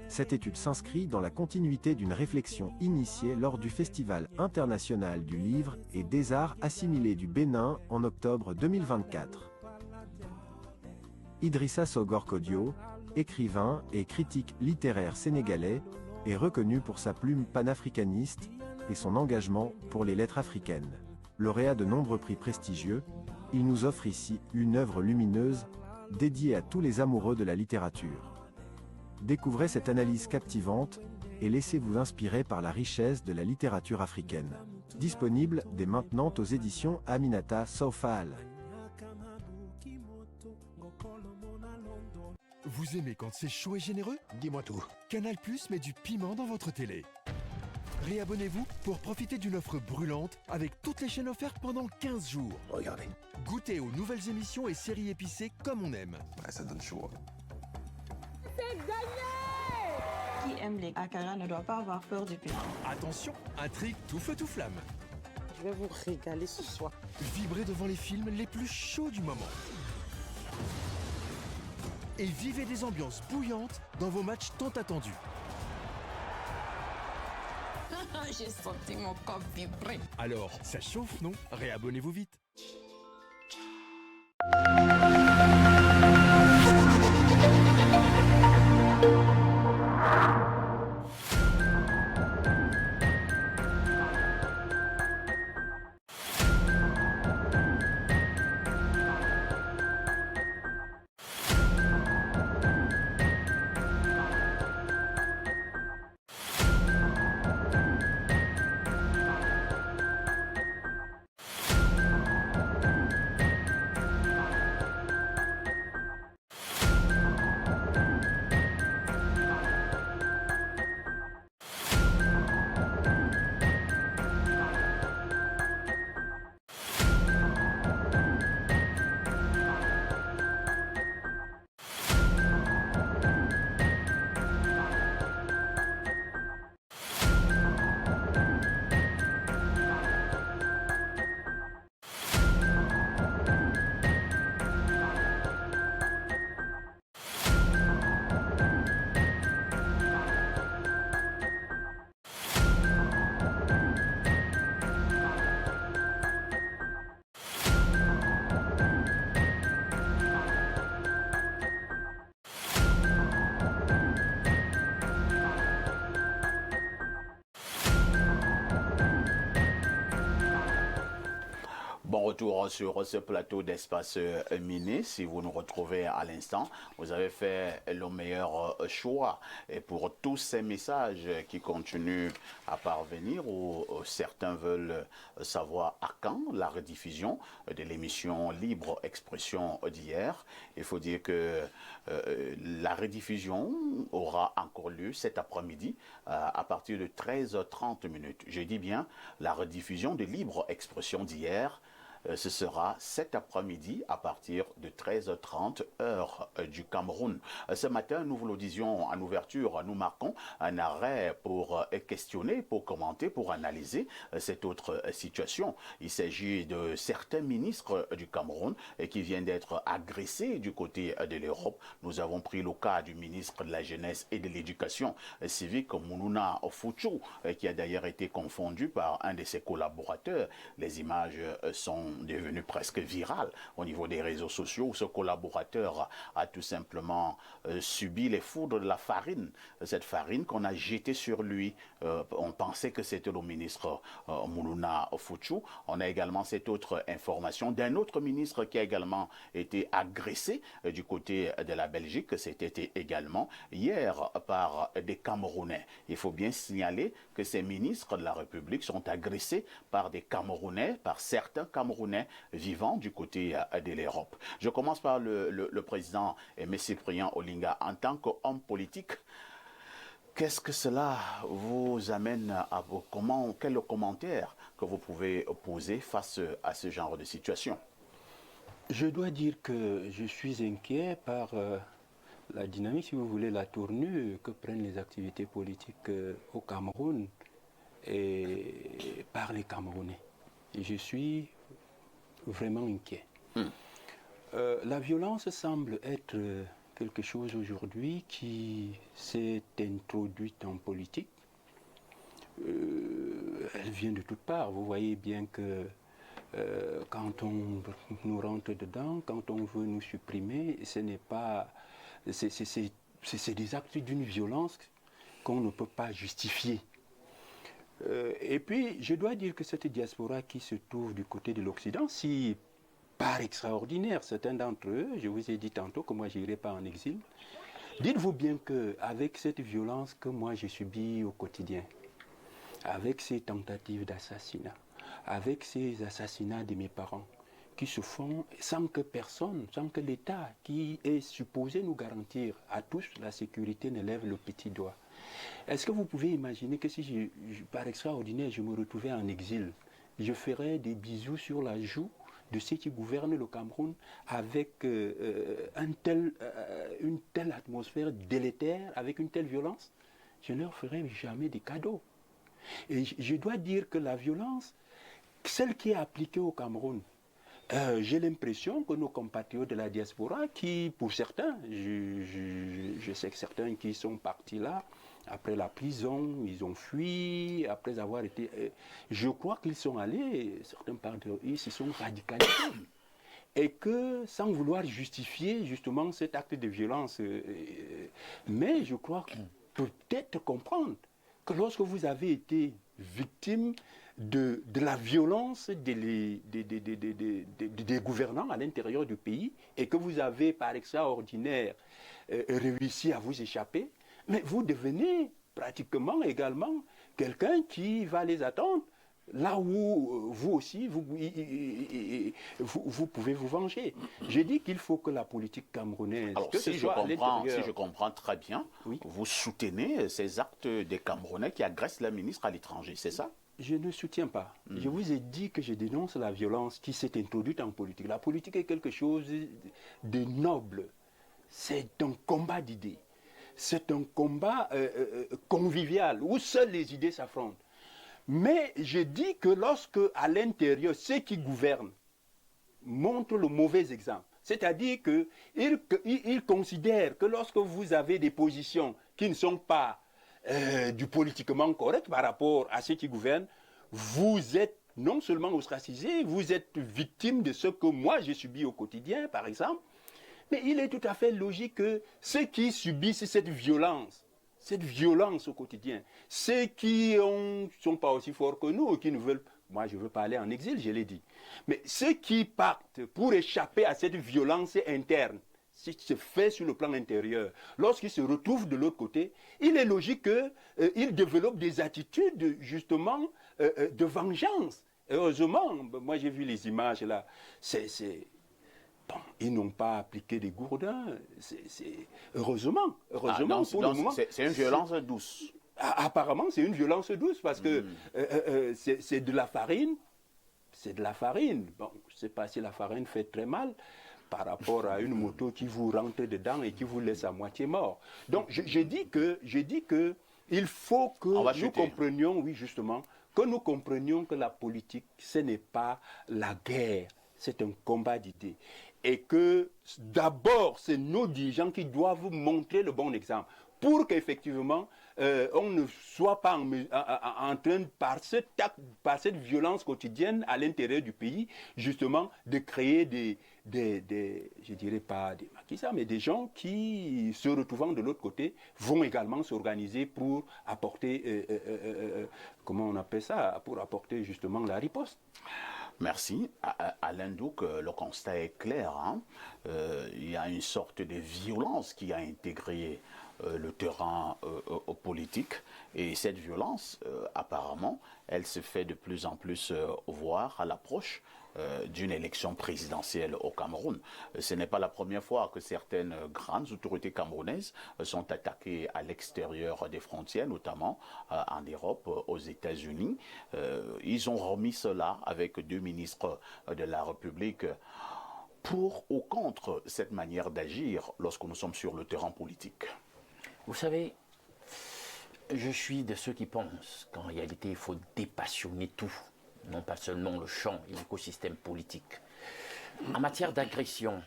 Cette étude s'inscrit dans la continuité d'une réflexion initiée lors du Festival international du livre et des arts assimilés du Bénin en octobre 2024. Idrissa Sogorkodio, écrivain et critique littéraire sénégalais, est reconnu pour sa plume panafricaniste et son engagement pour les lettres africaines. Lauréat de nombreux prix prestigieux, il nous offre ici une œuvre lumineuse, dédiée à tous les amoureux de la littérature. Découvrez cette analyse captivante et laissez-vous inspirer par la richesse de la littérature africaine. Disponible dès maintenant aux éditions Aminata Sofal. Vous aimez quand c'est chaud et généreux? Dis-moi tout. Canal+ met du piment dans votre télé. Réabonnez-vous pour profiter d'une offre brûlante avec toutes les chaînes offertes pendant 15 jours. Regardez. Goûtez aux nouvelles émissions et séries épicées comme on aime. Ouais, ça donne chaud. C'est gagné! Qui aime les akara ne doit pas avoir peur du piment. Attention, intrigue tout feu tout flamme. Je vais vous régaler ce soir. Vibrez devant les films les plus chauds du moment. Et vivez des ambiances bouillantes dans vos matchs tant attendus. J'ai senti mon corps vibrer. Alors, ça chauffe, non? Réabonnez-vous vite. retour sur ce plateau d'Espace Miné. Si vous nous retrouvez à l'instant, vous avez fait le meilleur choix. Et pour tous ces messages qui continuent à parvenir, ou certains veulent savoir à quand la rediffusion de l'émission Libre Expression d'hier, il faut dire que la rediffusion aura encore lieu cet après-midi à partir de 13h30 minutes. Je dis bien la rediffusion de Libre Expression d'hier. Ce sera cet après-midi à partir de 13h30 heure du Cameroun. Ce matin, nous vous le disions en ouverture, nous marquons un arrêt pour questionner, pour commenter, pour analyser cette autre situation. Il s'agit de certains ministres du Cameroun qui viennent d'être agressés du côté de l'Europe. Nous avons pris le cas du ministre de la Jeunesse et de l'Éducation civique, Mounouna Fouchou, qui a d'ailleurs été confondu par un de ses collaborateurs. Les images sont devenu presque viral au niveau des réseaux sociaux, où ce collaborateur a tout simplement subi les foudres de la farine, cette farine qu'on a jetée sur lui. On pensait que c'était le ministre Mounouna Fouchou. On a également cette autre information d'un autre ministre qui a également été agressé du côté de la Belgique. C'était également hier par des Camerounais. Il faut bien signaler que ces ministres de la République sont agressés par des Camerounais, par certains Camerounais vivant du côté de l'Europe. Je commence par le président M. Cyprien Olinga. En tant qu'homme politique, qu'est-ce que cela vous amène à quel commentaire que vous pouvez poser face à ce genre de situation? Je dois dire que je suis inquiet par la dynamique, si vous voulez, la tournure que prennent les activités politiques au Cameroun et par les Camerounais. Et je suis vraiment inquiet. La violence semble être quelque chose aujourd'hui qui s'est introduite en politique. Elle vient de toutes parts. Vous voyez bien que quand on nous rentre dedans, quand on veut nous supprimer, ce n'est pas... C'est des actes d'une violence qu'on ne peut pas justifier. Et puis, je dois dire que cette diaspora qui se trouve du côté de l'Occident, si par extraordinaire, certains d'entre eux, je vous ai dit tantôt que moi je n'irai pas en exil, dites-vous bien qu'avec cette violence que moi j'ai subie au quotidien, avec ces tentatives d'assassinat, avec ces assassinats de mes parents, qui se font sans que personne, sans que l'État, qui est supposé nous garantir à tous la sécurité, ne lève le petit doigt. Est-ce que vous pouvez imaginer que si, par extraordinaire, je me retrouvais en exil, je ferais des bisous sur la joue de ceux qui gouvernent le Cameroun avec une telle atmosphère délétère, avec une telle violence? Je ne leur ferai jamais des cadeaux. Et je dois dire que la violence, celle qui est appliquée au Cameroun, j'ai l'impression que nos compatriotes de la diaspora, qui, pour certains, je sais que certains qui sont partis là, après la prison, ils ont fui, après avoir été... je crois qu'ils sont allés, certains parmi eux, ils se sont radicalisés. Et que, sans vouloir justifier justement cet acte de violence, mais je crois peut-être comprendre que lorsque vous avez été victime de la violence des gouvernants à l'intérieur du pays et que vous avez par extraordinaire réussi à vous échapper, mais vous devenez pratiquement également quelqu'un qui va les attendre là où vous aussi, vous pouvez vous venger. J'ai dit qu'il faut que la politique camerounaise... Alors, si je comprends très bien, oui, vous soutenez ces actes des Camerounais qui agressent la ministre à l'étranger, c'est ça? Je ne soutiens pas. Je vous ai dit que je dénonce la violence qui s'est introduite en politique. La politique est quelque chose de noble. C'est un combat d'idées. C'est un combat convivial où seules les idées s'affrontent. Mais je dis que lorsque, à l'intérieur, ceux qui gouvernent montrent le mauvais exemple, c'est-à-dire qu'ils considèrent que lorsque vous avez des positions qui ne sont pas du politiquement correct par rapport à ceux qui gouvernent, vous êtes non seulement ostracisé, vous êtes victime de ce que moi j'ai subi au quotidien, par exemple, mais il est tout à fait logique que ceux qui subissent cette violence, cette violence au quotidien. Ceux qui ne sont pas aussi forts que nous, qui ne veulent, moi je veux pas aller en exil, je l'ai dit, mais ceux qui partent pour échapper à cette violence interne, ce qui se fait sur le plan intérieur, lorsqu'ils se retrouvent de l'autre côté, il est logique qu'ils développent des attitudes justement de vengeance. Heureusement, moi j'ai vu les images là, bon, ils n'ont pas appliqué des gourdins, heureusement pour le moment. C'est une violence douce. Apparemment, c'est une violence douce parce que c'est de la farine. C'est de la farine. Bon, je ne sais pas si la farine fait très mal par rapport à une moto qui vous rentre dedans et qui vous laisse à moitié mort. Donc, je dis que il faut que nous comprenions, oui, justement, que nous comprenions que la politique, ce n'est pas la guerre, c'est un combat d'idées. Et que d'abord, c'est nos dirigeants qui doivent montrer le bon exemple pour qu'effectivement, on ne soit pas en train, par cette violence quotidienne à l'intérieur du pays, justement, de créer je dirais pas des maquisards, mais des gens qui, se retrouvant de l'autre côté, vont également s'organiser pour apporter, comment on appelle ça, pour apporter justement la riposte. Merci. Alain Douc, le constat est clair. Hein? Il y a une sorte de violence qui a intégré le terrain politique. Et cette violence, apparemment, elle se fait de plus en plus voir à l'approche d'une élection présidentielle au Cameroun. Ce n'est pas la première fois que certaines grandes autorités camerounaises sont attaquées à l'extérieur des frontières, notamment en Europe, aux États-Unis. Ils ont remis cela avec 2 ministres de la République pour ou contre cette manière d'agir lorsque nous sommes sur le terrain politique. Vous savez, je suis de ceux qui pensent qu'en réalité, il faut dépassionner tout, non pas seulement le champ et l'écosystème politique. En matière d'agression,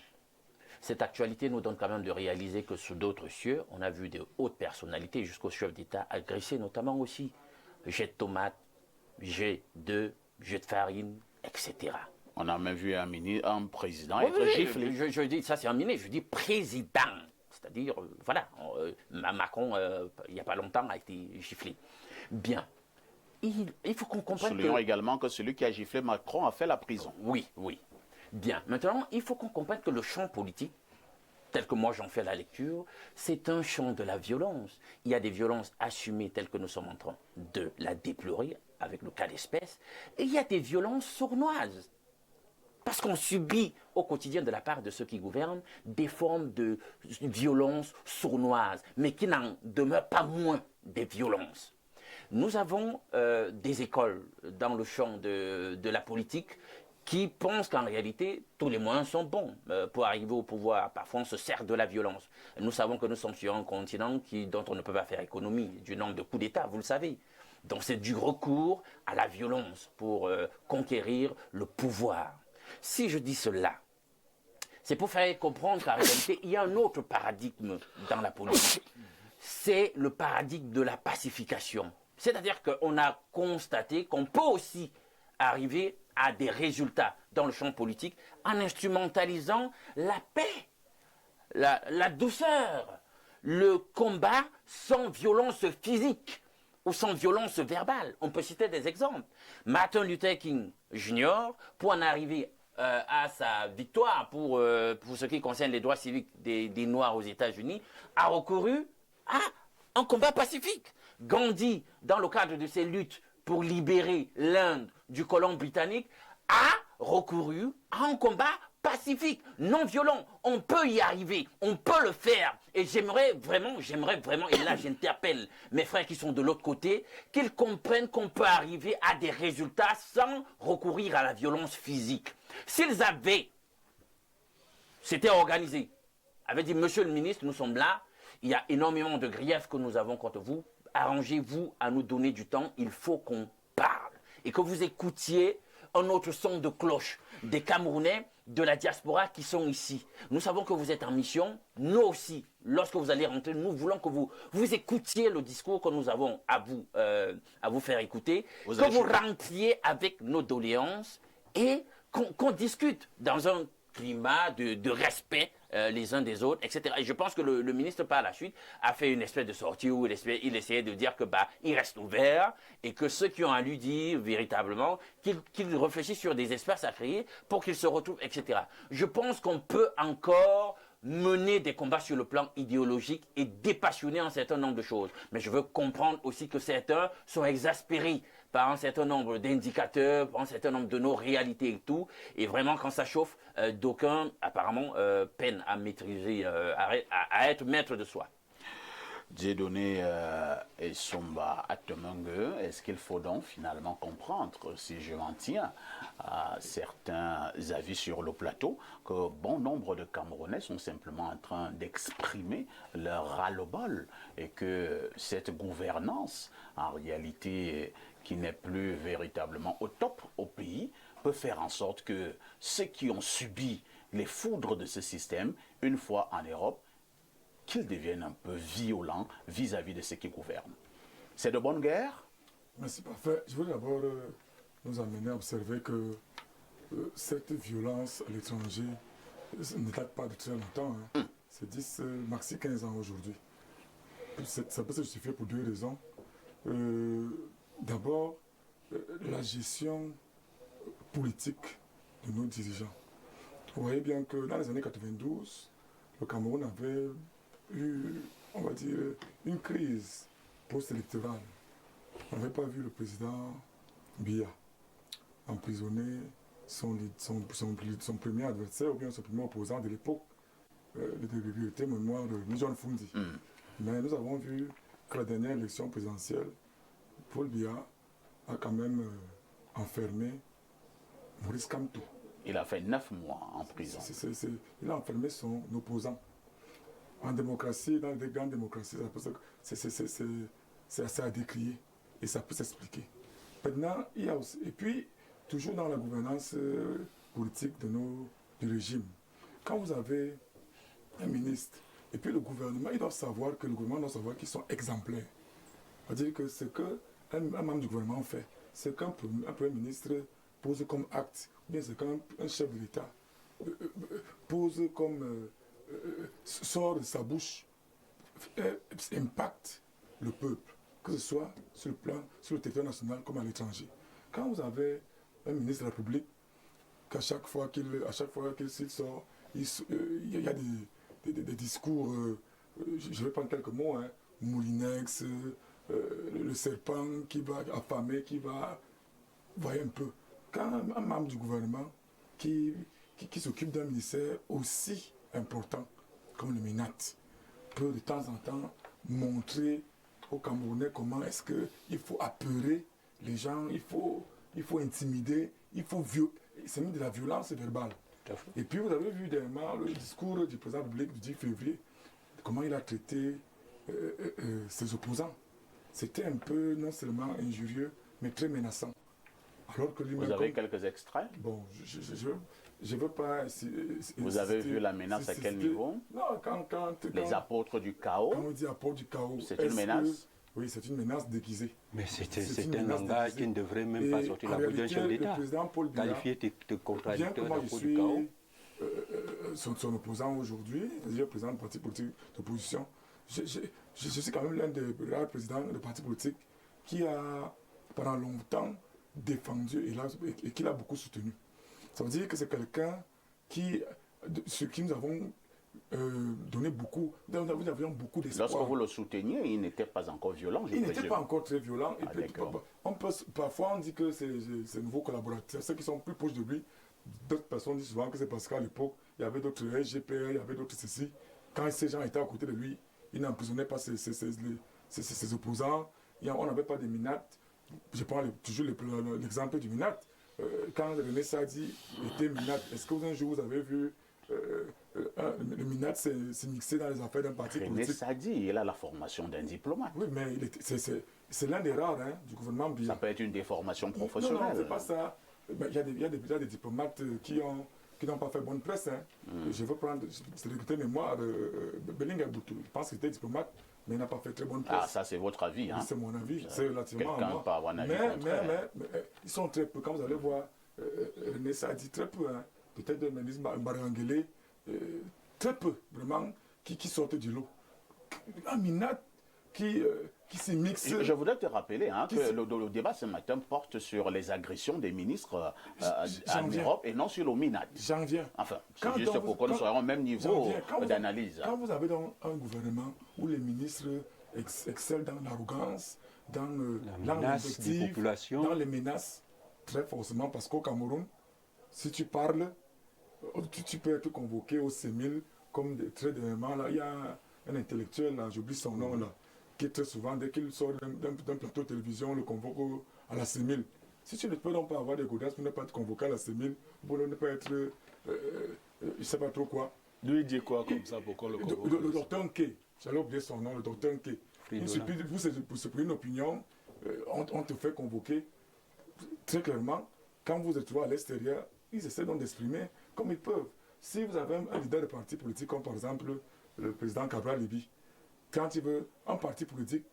cette actualité nous donne quand même de réaliser que sous d'autres cieux, on a vu de hautes personnalités jusqu'au chef d'État agresser, notamment aussi jet de tomates, jet de farine, etc. On a même vu un président être giflé. Je dis, ça c'est un ministre, je dis président. C'est-à-dire, voilà, Macron, il n'y a pas longtemps, a été giflé. Bien. Il faut qu'on comprenne Soulignons également que celui qui a giflé Macron a fait la prison. Oui, oui. Bien. Maintenant, il faut qu'on comprenne que le champ politique, tel que moi j'en fais la lecture, c'est un champ de la violence. Il y a des violences assumées telles que nous sommes en train de la déplorer avec le cas d'espèce, et il y a des violences sournoises. Parce qu'on subit au quotidien de la part de ceux qui gouvernent des formes de violence sournoise, mais qui n'en demeurent pas moins des violences. Nous avons des écoles dans le champ de la politique qui pensent qu'en réalité, tous les moyens sont bons pour arriver au pouvoir. Parfois, on se sert de la violence. Nous savons que nous sommes sur un continent dont on ne peut pas faire économie du nombre de coups d'État, vous le savez. Donc c'est du recours à la violence pour conquérir le pouvoir. Si je dis cela, c'est pour faire comprendre qu'en réalité, il y a un autre paradigme dans la politique. C'est le paradigme de la pacification. C'est-à-dire qu'on a constaté qu'on peut aussi arriver à des résultats dans le champ politique en instrumentalisant la paix, la douceur, le combat sans violence physique ou sans violence verbale. On peut citer des exemples. Martin Luther King Jr., pour en arriver à sa victoire pour ce qui concerne les droits civiques des Noirs aux États-Unis, a recouru à un combat pacifique. Gandhi, dans le cadre de ses luttes pour libérer l'Inde du colon britannique, a recouru à un combat pacifique, non violent. On peut y arriver, on peut le faire. Et j'aimerais vraiment, et là j'interpelle mes frères qui sont de l'autre côté, qu'ils comprennent qu'on peut arriver à des résultats sans recourir à la violence physique. S'ils s'étaient organisés, avaient dit, monsieur le ministre, nous sommes là, il y a énormément de griefs que nous avons contre vous, arrangez-vous à nous donner du temps, il faut qu'on parle. Et que vous écoutiez un autre son de cloche des Camerounais de la diaspora qui sont ici. Nous savons que vous êtes en mission, nous aussi, lorsque vous allez rentrer, nous voulons que vous écoutiez le discours que nous avons à vous faire écouter, que vous rentriez avec nos doléances et qu'on discute dans un climat de respect les uns des autres, etc. Et je pense que le ministre, par la suite, a fait une espèce de sortie où il essayait de dire que il reste ouvert et que ceux qui ont à lui dire véritablement qu'ils réfléchissent sur des espaces à créer pour qu'ils se retrouvent, etc. Je pense qu'on peut encore mener des combats sur le plan idéologique et dépassionner un certain nombre de choses. Mais je veux comprendre aussi que certains sont exaspérés par un certain nombre d'indicateurs, par un certain nombre de nos réalités et tout. Et vraiment, quand ça chauffe, d'aucuns, apparemment, peinent à maîtriser, à être maître de soi. Dieudonné et Somba Atemangue, est-ce qu'il faut donc finalement comprendre, si je m'en tiens à certains avis sur le plateau, que bon nombre de Camerounais sont simplement en train d'exprimer leur ras-le-bol et que cette gouvernance, en réalité, qui n'est plus véritablement au top au pays, peut faire en sorte que ceux qui ont subi les foudres de ce système, une fois en Europe, qu'ils deviennent un peu violents vis-à-vis de ceux qui gouvernent. C'est de bonne guerre? Merci, parfait. Je veux d'abord nous amener à observer que cette violence à l'étranger ne date pas de très longtemps. Hein. C'est 10, maxi 15 ans aujourd'hui. Ça peut se justifier pour deux raisons. D'abord, la gestion politique de nos dirigeants. Vous voyez bien que dans les années 92, le Cameroun avait eu, on va dire, une crise post-électorale. On n'avait pas vu le président Biya emprisonner son premier adversaire ou bien son premier opposant de l'époque, le député mémoire de Mijon Fundi. Mais nous avons vu que la dernière élection présidentielle, Paul Biya a quand même enfermé Maurice Kamto. Il a fait 9 mois en prison. Il a enfermé son opposant. En démocratie, dans des grandes démocraties, c'est assez à décrier et ça peut s'expliquer. Maintenant, il y a aussi, et puis, toujours dans la gouvernance politique du régime, quand vous avez un ministre, et puis le gouvernement, le gouvernement doit savoir qu'ils sont exemplaires. C'est-à-dire que ce qu'un membre du gouvernement fait, c'est qu'un premier ministre pose comme acte, ou bien c'est qu'un chef de l'État pose comme sort de sa bouche, impacte le peuple, que ce soit sur le territoire national comme à l'étranger. Quand vous avez un ministre de la République, qu'à chaque fois qu'il sort, il y a des discours, je vais prendre quelques mots, hein, Moulinex, le serpent qui va affamer, qui va... Voyez un peu. Quand un membre du gouvernement qui s'occupe d'un ministère aussi important comme le MINAT peut de temps en temps montrer aux Camerounais comment est-ce qu'il faut apeurer les gens, il faut intimider, c'est même de la violence verbale. Et puis vous avez vu dernièrement le discours du président de la République du 10 février, comment il a traité ses opposants. C'était un peu non seulement injurieux, mais très menaçant. Alors que vous avez quelques extraits? Bon, je veux pas... Vous avez vu la menace à quel niveau? Non, les apôtres du chaos? Quand on dit apôtres du chaos... C'est une menace? Oui, c'est une menace déguisée. Mais c'est un langage qui ne devrait même pas sortir la bouche d'un chef d'État. Qualifier tes contradicteurs d'apôtres du chaos. Son opposant aujourd'hui, c'est-à-dire le président du parti politique d'opposition, je suis quand même l'un des rares présidents de parti politique qui a, pendant longtemps, défendu et qui l'a beaucoup soutenu. Ça veut dire que c'est quelqu'un sur qui nous avons donné beaucoup, nous avions beaucoup d'espoir. Lorsque vous le souteniez, il n'était pas encore violent, il n'était pas encore très violent. Parfois, on dit que c'est nouveaux collaborateurs, ceux qui sont plus proches de lui. D'autres personnes disent souvent que c'est parce qu'à l'époque, il y avait d'autres SGPR, il y avait d'autres ceci. Quand ces gens étaient à côté de lui, il n'emprisonnait pas ses opposants. On n'avait pas de MINAT. Je prends toujours l'exemple du MINAT. Quand René Sadi était MINAT, est-ce que un jour vous avez vu le MINAT s'est mixé dans les affaires d'un parti politique? René Sadi, il a la formation d'un diplomate. Oui, mais c'est l'un des rares du gouvernement Biya. Ça peut être une déformation professionnelle. Non, c'est pas ça. Il y a des diplomates qui n'ont pas fait bonne presse. Hein. Je veux prendre le mémoire Belinga Boutou. Je pense qu'il était diplomate, mais il n'a pas fait très bonne presse. Ah, ça c'est votre avis. Hein? C'est mon avis, c'est relativement à moi. Mais ils sont très peu. Quand vous allez voir René Sadi, très peu. Hein. peut-être le ministre Barangele, très peu, vraiment, qui sortent du lot. Un Minat qui se mixe. Je voudrais te rappeler que le débat ce matin porte sur les agressions des ministres en Europe et non sur le Minat. J'en viens. Enfin, c'est juste pour que nous soyons au même niveau d'analyse. Quand vous avez donc un gouvernement où les ministres excellent dans l'arrogance, dans la menace des populations, dans les menaces, très forcément, parce qu'au Cameroun, si tu parles, tu peux être convoqué au CEMIL, comme très dernièrement, là, il y a un intellectuel, là, j'oublie son nom, là, qui très souvent, dès qu'il sort d'un plateau de télévision, on le convoque à la CEMIL. Si tu ne peux donc pas avoir des godasses pour ne pas être convoqué à la CEMIL, pour ne pas être, je ne sais pas trop quoi. Lui, il dit quoi comme ça, pourquoi le convoque? Le docteur Nké, j'allais oublier son nom, le docteur Nké. Il suffit de pour se prendre une opinion, on te fait convoquer. Très clairement, quand vous êtes à l'extérieur, ils essaient donc d'exprimer comme ils peuvent. Si vous avez un leader de parti politique, comme par exemple le président Cabral Libi, quand il veut un parti politique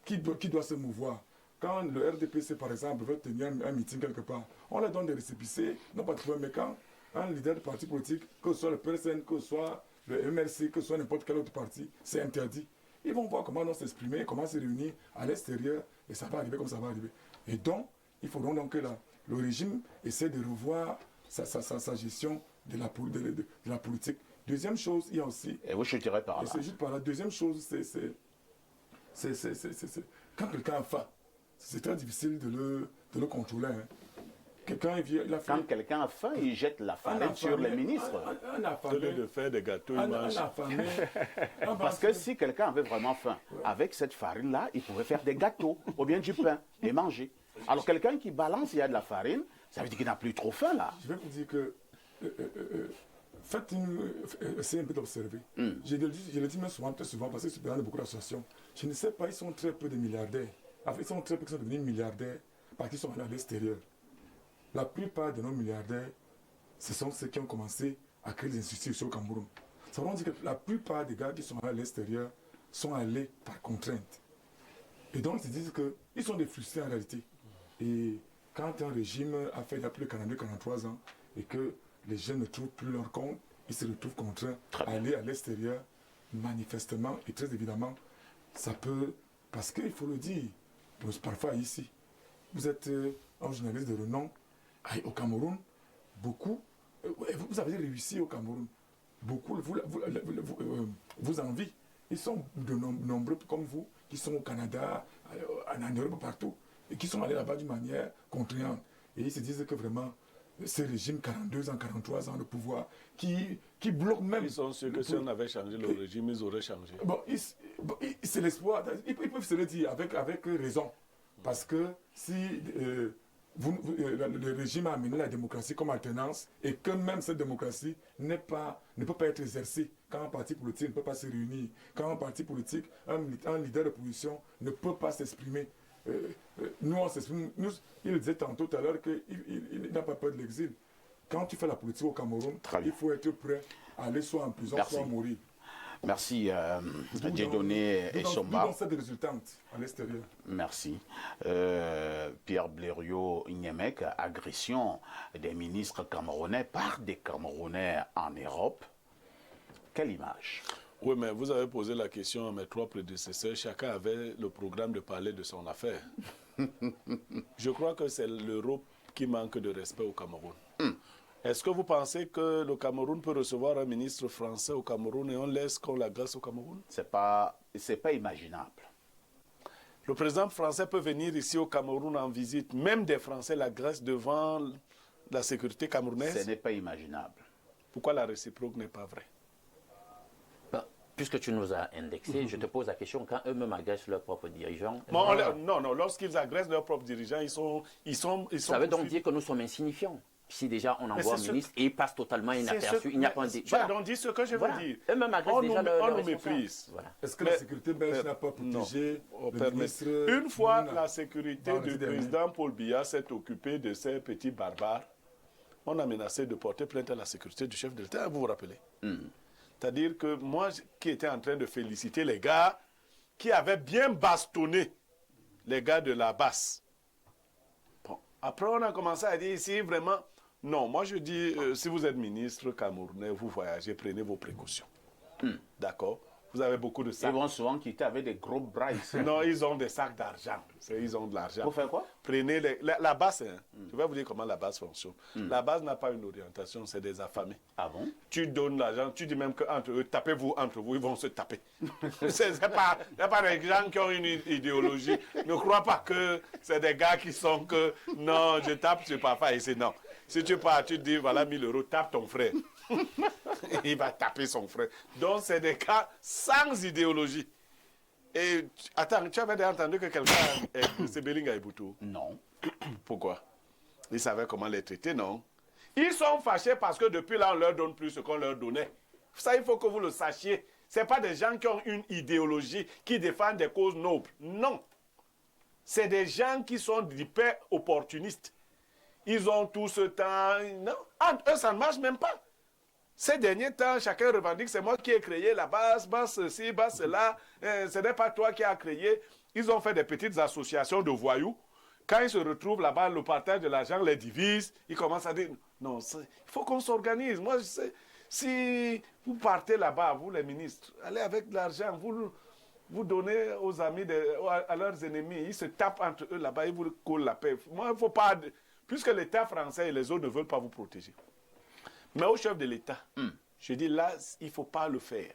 qui doit se mouvoir, quand le RDPC par exemple veut tenir un meeting quelque part, on leur donne des récépissés, non pas trouver, mais quand un leader de parti politique, que ce soit le PSN, que ce soit le MRC, que ce soit n'importe quel autre parti, c'est interdit. Ils vont voir comment on s'exprimer, comment se réunir à l'extérieur, et ça va arriver comme ça va arriver. Et donc, il faudra donc que le régime essaie de revoir sa gestion de la politique. Deuxième chose, il y a aussi... Et vous chuterez par là. C'est juste par là. Deuxième chose, c'est quand quelqu'un a faim, c'est très difficile de le contrôler. Quand quelqu'un a faim, il jette la farine sur les ministres. Au lieu de faire des gâteaux, il mange. Parce que si quelqu'un avait vraiment faim, avec cette farine-là, il pouvait faire des gâteaux ou bien du pain et manger. Alors quelqu'un qui balance, il y a de la farine, ça veut dire qu'il n'a plus trop faim là. Je vais vous dire que essayez un peu d'observer. Je le dis même souvent, très souvent, parce que je suis président de beaucoup d'associations. Je ne sais pas, ils sont très peu de milliardaires. Enfin, ils sont très peu qui sont devenus milliardaires parce qu'ils sont allés à l'extérieur. La plupart de nos milliardaires, ce sont ceux qui ont commencé à créer des institutions au Cameroun. Ça veut dire que la plupart des gars qui sont allés à l'extérieur sont allés par contrainte. Et donc, ils se disent qu'ils sont des frustrés en réalité. Et quand un régime a fait il y a plus de 42-43 ans et que les jeunes ne trouvent plus leur compte, ils se retrouvent contraints à aller à l'extérieur, manifestement et très évidemment, ça peut, parce qu'il faut le dire, parfois ici, vous êtes un journaliste de renom au Cameroun, beaucoup, vous avez réussi au Cameroun, beaucoup vous envient. Ils sont de nombreux comme vous, qui sont au Canada, en Europe, partout, et qui sont allés là-bas d'une manière contraignante. Et ils se disent que vraiment, ce régime, 42 ans, 43 ans de pouvoir, qui bloque même... Ils sont sûrs que si on avait changé le régime, ils auraient changé. Bon, c'est l'espoir. Ils peuvent se le dire avec raison. Parce que si le régime a amené la démocratie comme alternance et que même cette démocratie ne peut pas être exercée quand un parti politique ne peut pas se réunir, quand un parti politique, un leader de position ne peut pas s'exprimer. Nous, on s'exprime. Il disait tantôt tout à l'heure qu'il n'a pas peur de l'exil. Quand tu fais la politique au Cameroun, il faut être prêt à aller soit en prison, soit à mourir. Merci, Dieudonné et Somba. D'où cette résultante à l'extérieur. Merci. Pierre Blériot-Niemek, agression des ministres camerounais par des Camerounais en Europe. Quelle image? Oui, mais vous avez posé la question à mes trois prédécesseurs. Chacun avait le programme de parler de son affaire. Je crois que c'est l'Europe qui manque de respect au Cameroun. Est-ce que vous pensez que le Cameroun peut recevoir un ministre français au Cameroun et on laisse qu'on l'agresse au Cameroun? C'est pas imaginable. Le président français peut venir ici au Cameroun en visite. Même des Français l'agressent devant la sécurité camerounaise. Ce n'est pas imaginable. Pourquoi la réciproque n'est pas vraie? Puisque tu nous as indexé, je te pose la question, quand eux-mêmes agressent leurs propres dirigeants... Non, lorsqu'ils agressent leurs propres dirigeants, ils sont ça veut donc dire que nous sommes insignifiants. Si déjà on envoie un ministre et il passe totalement inaperçu, il n'y a pas un... J'ai donc dit ce que je veux dire. Eux-mêmes agressent déjà on nous méprise. Est-ce que la sécurité belge n'a pas protégé le ministre? Une fois la sécurité du président Paul Biya s'est occupée de ces petits barbares, on a menacé de porter plainte à la sécurité du chef de l'État, vous vous rappelez? C'est-à-dire que moi, qui étais en train de féliciter les gars qui avaient bien bastonné les gars de la basse. Bon. Après, on a commencé à dire ici, vraiment, Non, moi je dis, si vous êtes ministre camerounais, vous voyagez, prenez vos précautions. D'accord? Vous avez beaucoup de sacs. Ils vont souvent quitter avec des gros bras ici. Non, ils ont des sacs d'argent. Ils ont de l'argent. Pour faire quoi? Prenez la base, hein. Je vais vous dire comment la base fonctionne. La base n'a pas une orientation, c'est des affamés. Ah bon? Tu donnes l'argent, tu dis même qu'entre eux, tapez-vous entre vous, ils vont se taper. Il n'y a pas des gens qui ont une idéologie. Ne crois pas que c'est des gars qui sont que non, je tape sur papa et c'est non. Si tu pars, tu te dis voilà 1000 €, tape ton frère. Il va taper son frère. Donc c'est des cas sans idéologie. Et attends, tu avais déjà entendu que quelqu'un c'est Belinga Eboutou? Non. Pourquoi? Ils savaient comment les traiter, non? Ils sont fâchés parce que depuis là, on leur donne plus ce qu'on leur donnait. Ça, il faut que vous le sachiez. Ce n'est pas des gens qui ont une idéologie, qui défendent des causes nobles. Non. C'est des gens qui sont hyper opportunistes. Ils ont tout ce temps. Non, entre eux, ça ne marche même pas. Ces derniers temps, chacun revendique, c'est moi qui ai créé la base ceci, base cela. Ce n'est pas toi qui as créé. Ils ont fait des petites associations de voyous. Quand ils se retrouvent là-bas, le partage de l'argent les divise. Ils commencent à dire, non, il faut qu'on s'organise. Moi, je sais, si vous partez là-bas, vous les ministres, allez avec de l'argent, vous donnez aux amis, à leurs ennemis. Ils se tapent entre eux là-bas, ils vous collent la paix. Moi, il ne faut pas, puisque l'État français et les autres ne veulent pas vous protéger. Mais au chef de l'État, je dis là, il ne faut pas le faire.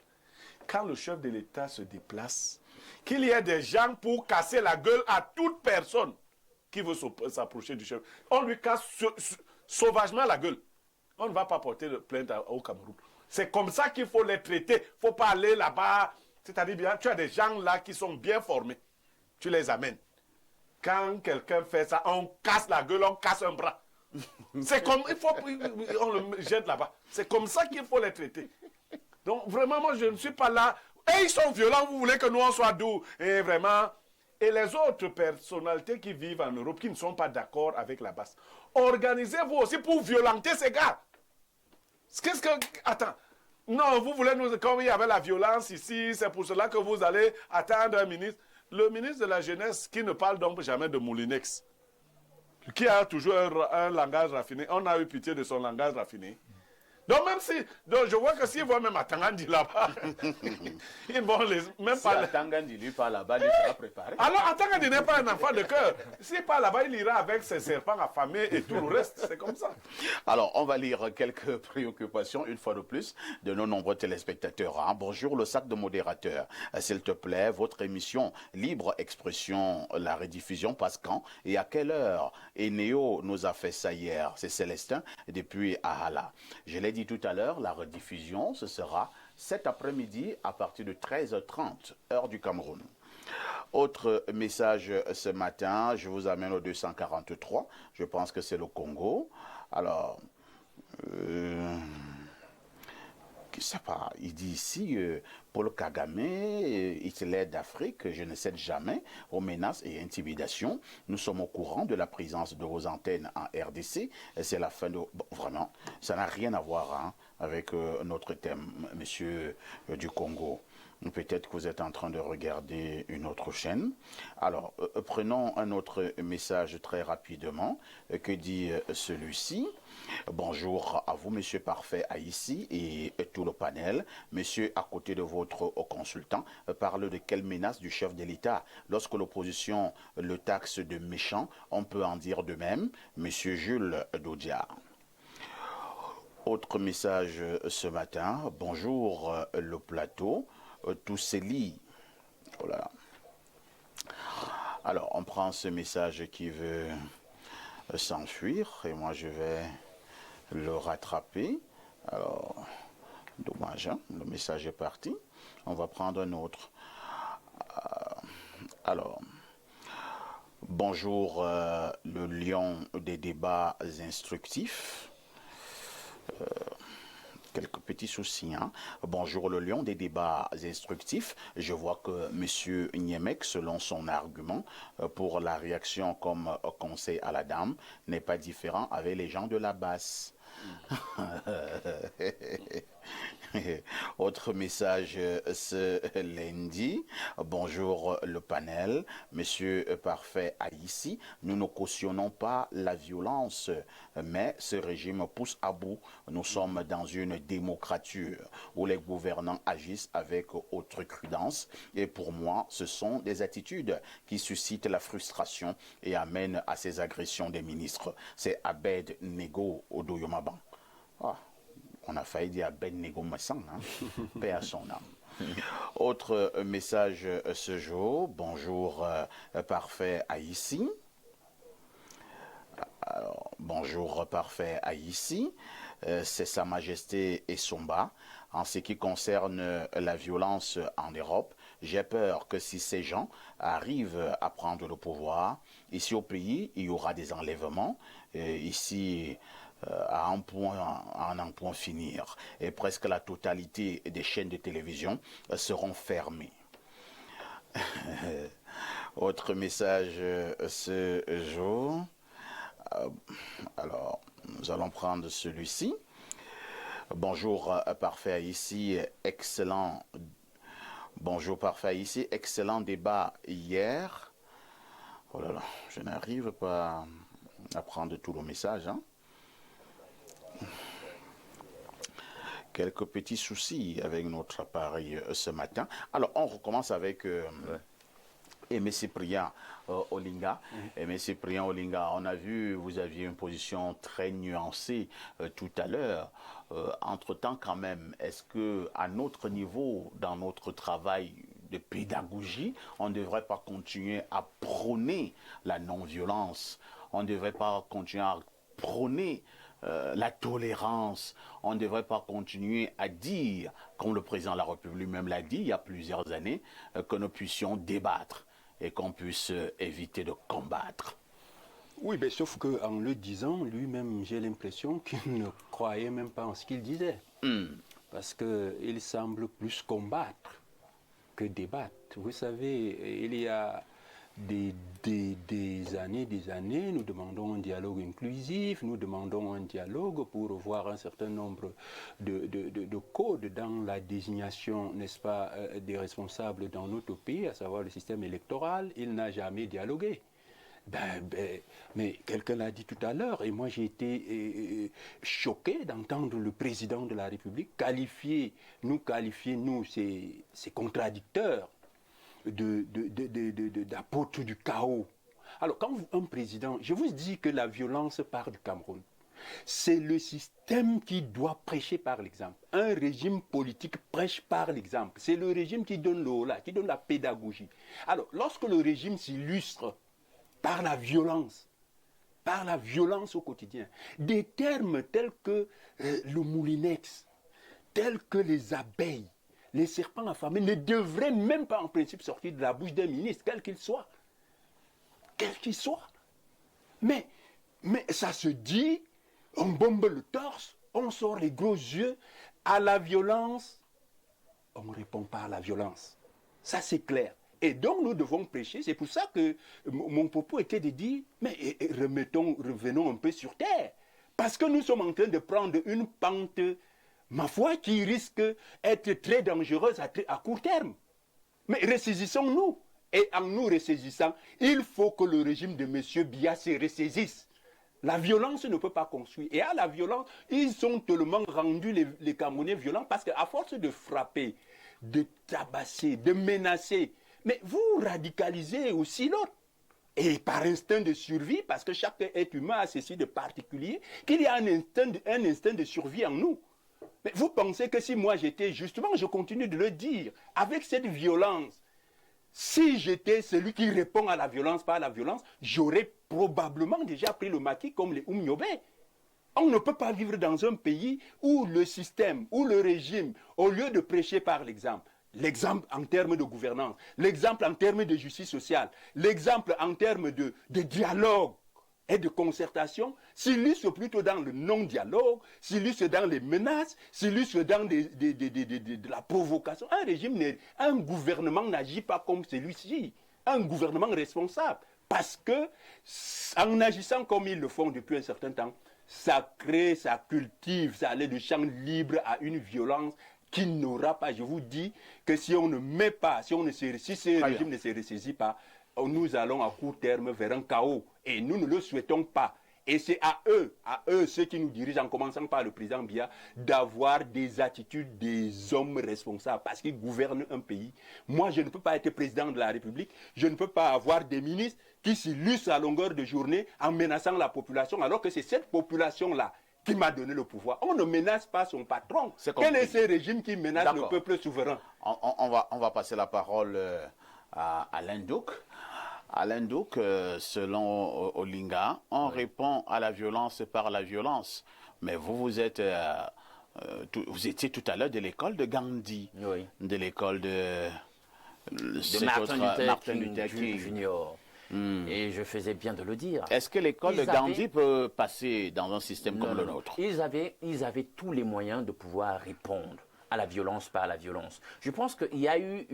Quand le chef de l'État se déplace, qu'il y ait des gens pour casser la gueule à toute personne qui veut s'approcher du chef. On lui casse sauvagement la gueule. On ne va pas porter de plainte au Cameroun. C'est comme ça qu'il faut les traiter. Il ne faut pas aller là-bas. C'est-à-dire, bien, tu as des gens là qui sont bien formés. Tu les amènes. Quand quelqu'un fait ça, on casse la gueule, on casse un bras. C'est comme, on le jette là-bas. C'est comme ça qu'il faut les traiter. Donc vraiment, moi je ne suis pas là. Et ils sont violents, vous voulez que nous on soit doux. Et vraiment. Et les autres personnalités qui vivent en Europe, qui ne sont pas d'accord avec la base, organisez-vous aussi pour violenter ces gars. Qu'est-ce que... Attends. Non, vous voulez nous... Comme il y avait la violence ici, c'est pour cela que vous allez attendre un ministre. Le ministre de la Jeunesse, qui ne parle donc jamais de Moulinex, qui a toujours un langage raffiné. On a eu pitié de son langage raffiné. Donc même si, donc je vois que s'ils vont même à Tangandi là-bas, ils vont même si pas... Si Tangandi lui part là-bas, il sera préparé. Alors Tangandi n'est pas un enfant de cœur. S'il part là-bas, il ira avec ses serpents affamés et tout le reste. C'est comme ça. Alors, on va lire quelques préoccupations, une fois de plus, de nos nombreux téléspectateurs. Hein. Bonjour, le sac de modérateur. S'il te plaît, votre émission Libre Expression, la rediffusion passe quand et à quelle heure? Et Néo nous a fait ça hier. C'est Célestin depuis Ahala. Je l'ai dit tout à l'heure, la rediffusion, ce sera cet après-midi à partir de 13h30, heure du Cameroun. Autre message ce matin, je vous amène au 243, je pense que c'est le Congo. Alors, je sais pas, il dit ici, Paul Kagame, Hitler d'Afrique, je ne cède jamais aux menaces et intimidations. Nous sommes au courant de la présence de vos antennes en RDC. C'est la fin de... Bon, vraiment, ça n'a rien à voir hein, avec notre thème, monsieur du Congo. Peut-être que vous êtes en train de regarder une autre chaîne. Alors, prenons un autre message très rapidement. Que dit celui-ci? Bonjour à vous, monsieur Parfait Haïssi et tout le panel. Monsieur, à côté de votre consultant, parle de quelle menace du chef de l'État? Lorsque l'opposition le taxe de méchant, on peut en dire de même. Monsieur Jules Dodia. Autre message ce matin. Bonjour le plateau. Tousseli. Oh là là. Alors, on prend ce message qui veut s'enfuir et moi je vais le rattraper. Alors, dommage, hein? Le message est parti. On va prendre un autre. Alors, bonjour le lion des débats instructifs. Quelques petits soucis. Hein. Bonjour le lion des débats instructifs. Je vois que M. Niemek, selon son argument, pour la réaction comme conseil à la dame, n'est pas différent avec les gens de la basse. Autre message ce lundi. Bonjour le panel. Monsieur Parfait Haïssi, nous ne cautionnons pas la violence, mais ce régime pousse à bout. Nous sommes dans une démocrature où les gouvernants agissent avec outrecuidance. Et pour moi, ce sont des attitudes qui suscitent la frustration et amènent à ces agressions des ministres. C'est Abed Nego Odoyomaban. Ah. On a failli dire Ben Nego Massang, hein? Paix à son âme. Autre message ce jour. Bonjour Parfait Haïssi. Alors, bonjour Parfait Haïssi. C'est Sa Majesté Essomba. En ce qui concerne la violence en Europe, j'ai peur que si ces gens arrivent à prendre le pouvoir, ici au pays, il y aura des enlèvements. Ici, à un point finir. Et presque la totalité des chaînes de télévision seront fermées. Autre message ce jour. Alors, nous allons prendre celui-ci. Bonjour Parfait ici, excellent. Bonjour Parfait ici, excellent débat hier. Oh là là, je n'arrive pas à prendre tout le message, hein. Quelques petits soucis avec notre appareil ce matin. Alors, on recommence avec Aimé Cyprien Olinga. Aimé Cyprien Olinga, on a vu, vous aviez une position très nuancée tout à l'heure. Entre-temps, quand même, est-ce qu'à notre niveau, dans notre travail de pédagogie, on ne devrait pas continuer à prôner la non-violence? On ne devrait pas continuer à prôner la tolérance? On ne devrait pas continuer à dire, comme le président de la République lui-même l'a dit il y a plusieurs années, que nous puissions débattre et qu'on puisse éviter de combattre? Oui, mais sauf qu'en le disant, lui-même, j'ai l'impression qu'il ne croyait même pas en ce qu'il disait. Parce qu'il semble plus combattre que débattre. Vous savez, il y a des années, nous demandons un dialogue inclusif, nous demandons un dialogue pour voir un certain nombre de codes dans la désignation, n'est-ce pas, des responsables dans notre pays, à savoir le système électoral. Il n'a jamais dialogué. Mais quelqu'un l'a dit tout à l'heure, et moi j'ai été choqué d'entendre le président de la République qualifier, nous, ces contradicteurs d'apôtres du chaos. Alors quand un président, je vous dis que la violence part du Cameroun. C'est le système qui doit prêcher par l'exemple. Un régime politique prêche par l'exemple. C'est le régime qui donne l'ola, qui donne la pédagogie. Alors lorsque le régime s'illustre par la violence au quotidien, des termes tels que le moulinex, tels que les abeilles, les serpents affamés ne devraient même pas en principe sortir de la bouche d'un ministre, quel qu'il soit. Quel qu'il soit. Mais ça se dit, on bombe le torse, on sort les gros yeux. À la violence, on ne répond pas à la violence. Ça c'est clair. Et donc nous devons prêcher. C'est pour ça que mon propos était de dire, mais revenons un peu sur terre. Parce que nous sommes en train de prendre une pente, ma foi, qui risque d'être très dangereuse à court terme. Mais ressaisissons-nous. Et en nous ressaisissant, il faut que le régime de M. Biya se ressaisisse. La violence ne peut pas construire. Et à la violence, ils ont tellement rendu les Camerounais violents parce qu'à force de frapper, de tabasser, de menacer, mais vous radicalisez aussi l'autre. Et par instinct de survie, parce que chaque être humain a ceci de particulier, qu'il y a un instinct de survie en nous. Mais vous pensez que si moi j'étais, justement, je continue de le dire, avec cette violence, si j'étais celui qui répond à la violence par la violence, j'aurais probablement déjà pris le maquis comme les Oumniobé. On ne peut pas vivre dans un pays où le système, où le régime, au lieu de prêcher par l'exemple, l'exemple en termes de gouvernance, l'exemple en termes de justice sociale, l'exemple en termes de dialogue et de concertation, s'illustre plutôt dans le non-dialogue, s'illustre dans les menaces, s'illustre dans de la provocation. Un gouvernement n'agit pas comme celui-ci, un gouvernement responsable, parce que en agissant comme ils le font depuis un certain temps, ça crée, ça cultive, ça allait de champ libre à une violence qui n'aura pas, je vous dis que si on ne met pas, si ce régime ne se ressaisit pas, nous allons à court terme vers un chaos. Et nous ne le souhaitons pas. Et c'est à eux, ceux qui nous dirigent, en commençant par le président Biya, d'avoir des attitudes des hommes responsables, parce qu'ils gouvernent un pays. Moi, je ne peux pas être président de la République, je ne peux pas avoir des ministres qui s'illustrent à longueur de journée en menaçant la population, alors que c'est cette population-là qui m'a donné le pouvoir. On ne menace pas son patron. Quel est ce régime qui menace le peuple souverain? On va passer la parole à Alain Douk. Alain Douk, selon Olinga, on répond à la violence par la violence. Mais vous étiez tout à l'heure de l'école de Gandhi, de l'école de Martin Luther King Junior. Et je faisais bien de le dire. Est-ce que l'école de Gandhi peut passer dans un système comme le nôtre? Ils avaient tous les moyens de pouvoir répondre à la violence par la violence. Je pense qu'il y a eu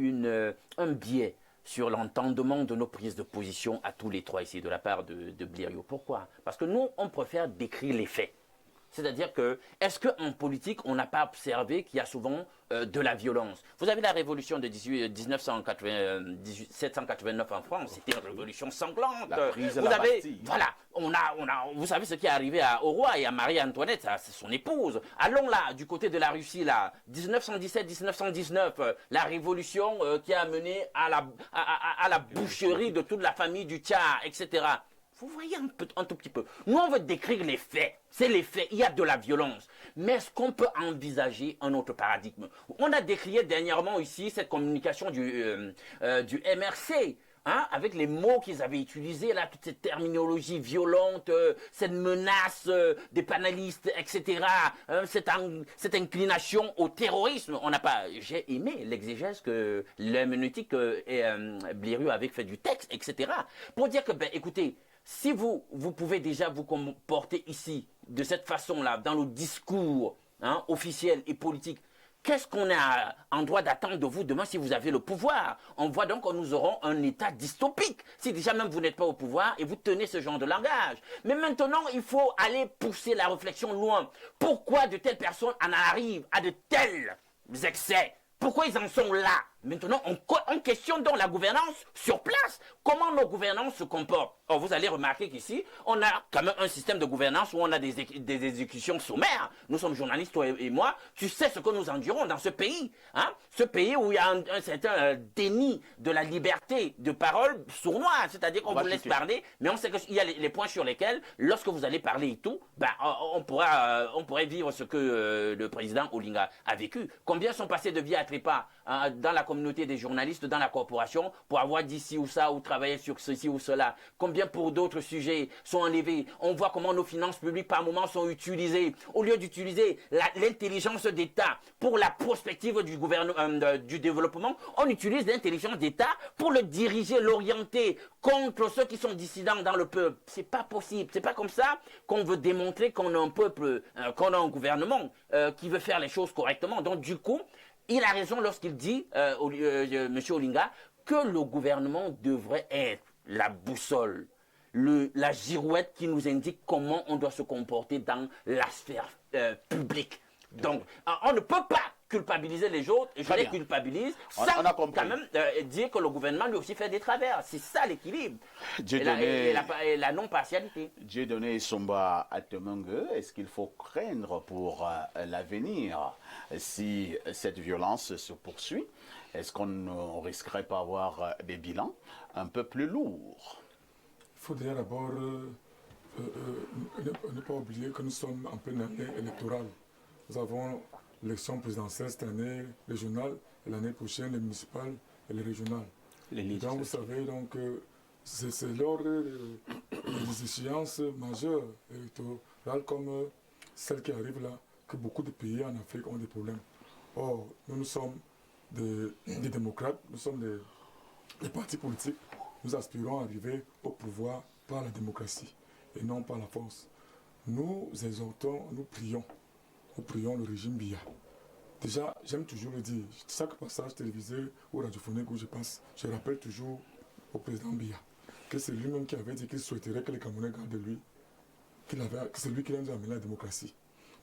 un biais sur l'entendement de nos prises de position à tous les trois ici, de la part de Blériot. Pourquoi? Parce que nous, on préfère décrire les faits. C'est-à-dire que, est-ce qu'en politique, on n'a pas observé qu'il y a souvent de la violence? Vous avez la révolution de 1789 en France, c'était une révolution sanglante. La prise de la Bastille. Voilà, vous savez ce qui est arrivé au roi et à Marie-Antoinette, c'est son épouse. Allons là, du côté de la Russie, là, 1917-1919, la révolution qui a mené à la boucherie de toute la famille du Tsar, etc. Vous voyez un tout petit peu. Nous, on veut décrire les faits. C'est les faits. Il y a de la violence. Mais est-ce qu'on peut envisager un autre paradigme? On a décrié dernièrement ici cette communication du MRC, hein, avec les mots qu'ils avaient utilisés, là, toute cette terminologie violente, cette menace des panélistes, etc., cette inclination au terrorisme. J'ai aimé l'exégèse que l'herméneutique et Blériot avait fait du texte, etc., pour dire que, écoutez, si vous pouvez déjà vous comporter ici de cette façon-là, dans le discours officiel et politique, qu'est-ce qu'on a en droit d'attendre de vous demain si vous avez le pouvoir? On voit donc que nous aurons un État dystopique. Si déjà même vous n'êtes pas au pouvoir et vous tenez ce genre de langage. Mais maintenant, il faut aller pousser la réflexion loin. Pourquoi de telles personnes en arrivent à de tels excès? Pourquoi ils en sont là? Maintenant, on questionne donc la gouvernance sur place. Comment nos gouvernances se comportent? Or, vous allez remarquer qu'ici, on a quand même un système de gouvernance où on a des exécutions sommaires. Nous sommes journalistes, toi et moi. Tu sais ce que nous endurons dans ce pays. Hein? Ce pays où il y a un certain déni de la liberté de parole sournoise. C'est-à-dire qu'on vous laisse parler, mais on sait qu'il y a les points sur lesquels, lorsque vous allez parler et tout, on pourrait vivre ce que le président Olinga a vécu. Combien sont passés de vie à trépas dans la communauté des journalistes, dans la corporation, pour avoir dit ci ou ça, ou travailler sur ceci ou cela. Combien pour d'autres sujets sont enlevés. On voit comment nos finances publiques par moments sont utilisées. Au lieu d'utiliser l'intelligence d'État pour la prospective du gouvernement, du développement, on utilise l'intelligence d'État pour le diriger, l'orienter contre ceux qui sont dissidents dans le peuple. C'est pas possible. C'est pas comme ça qu'on veut démontrer qu'on a un peuple, qu'on a un gouvernement qui veut faire les choses correctement. Donc du coup, il a raison lorsqu'il dit, M. Olinga, que le gouvernement devrait être la boussole, la girouette qui nous indique comment on doit se comporter dans la sphère publique. Donc, on ne peut pas culpabiliser les autres, et je les culpabilise, sans quand même dire que le gouvernement lui aussi fait des travers. C'est ça l'équilibre et la non-partialité. Dieudonné Somba Atemengue, est-ce qu'il faut craindre pour l'avenir si cette violence se poursuit? Est-ce qu'on ne risquerait pas avoir des bilans un peu plus lourds? Il faudrait d'abord ne pas oublier que nous sommes en pleine année électorale. Nous avons l'élection présidentielle cette année régionale et l'année prochaine les municipales et les régionales. Donc vous savez, c'est lors des échéances majeures électorales comme celle qui arrive là que beaucoup de pays en Afrique ont des problèmes. Or, nous sommes des démocrates, nous sommes des partis politiques. Nous aspirons à arriver au pouvoir par la démocratie et non par la force. Nous exhortons, nous prions le régime Biya. Déjà, j'aime toujours le dire, chaque passage télévisé ou radiophonique où je passe, je rappelle toujours au président Biya que c'est lui-même qui avait dit qu'il souhaiterait que les Camerounais gardent de lui, que c'est lui qui nous a amené la démocratie.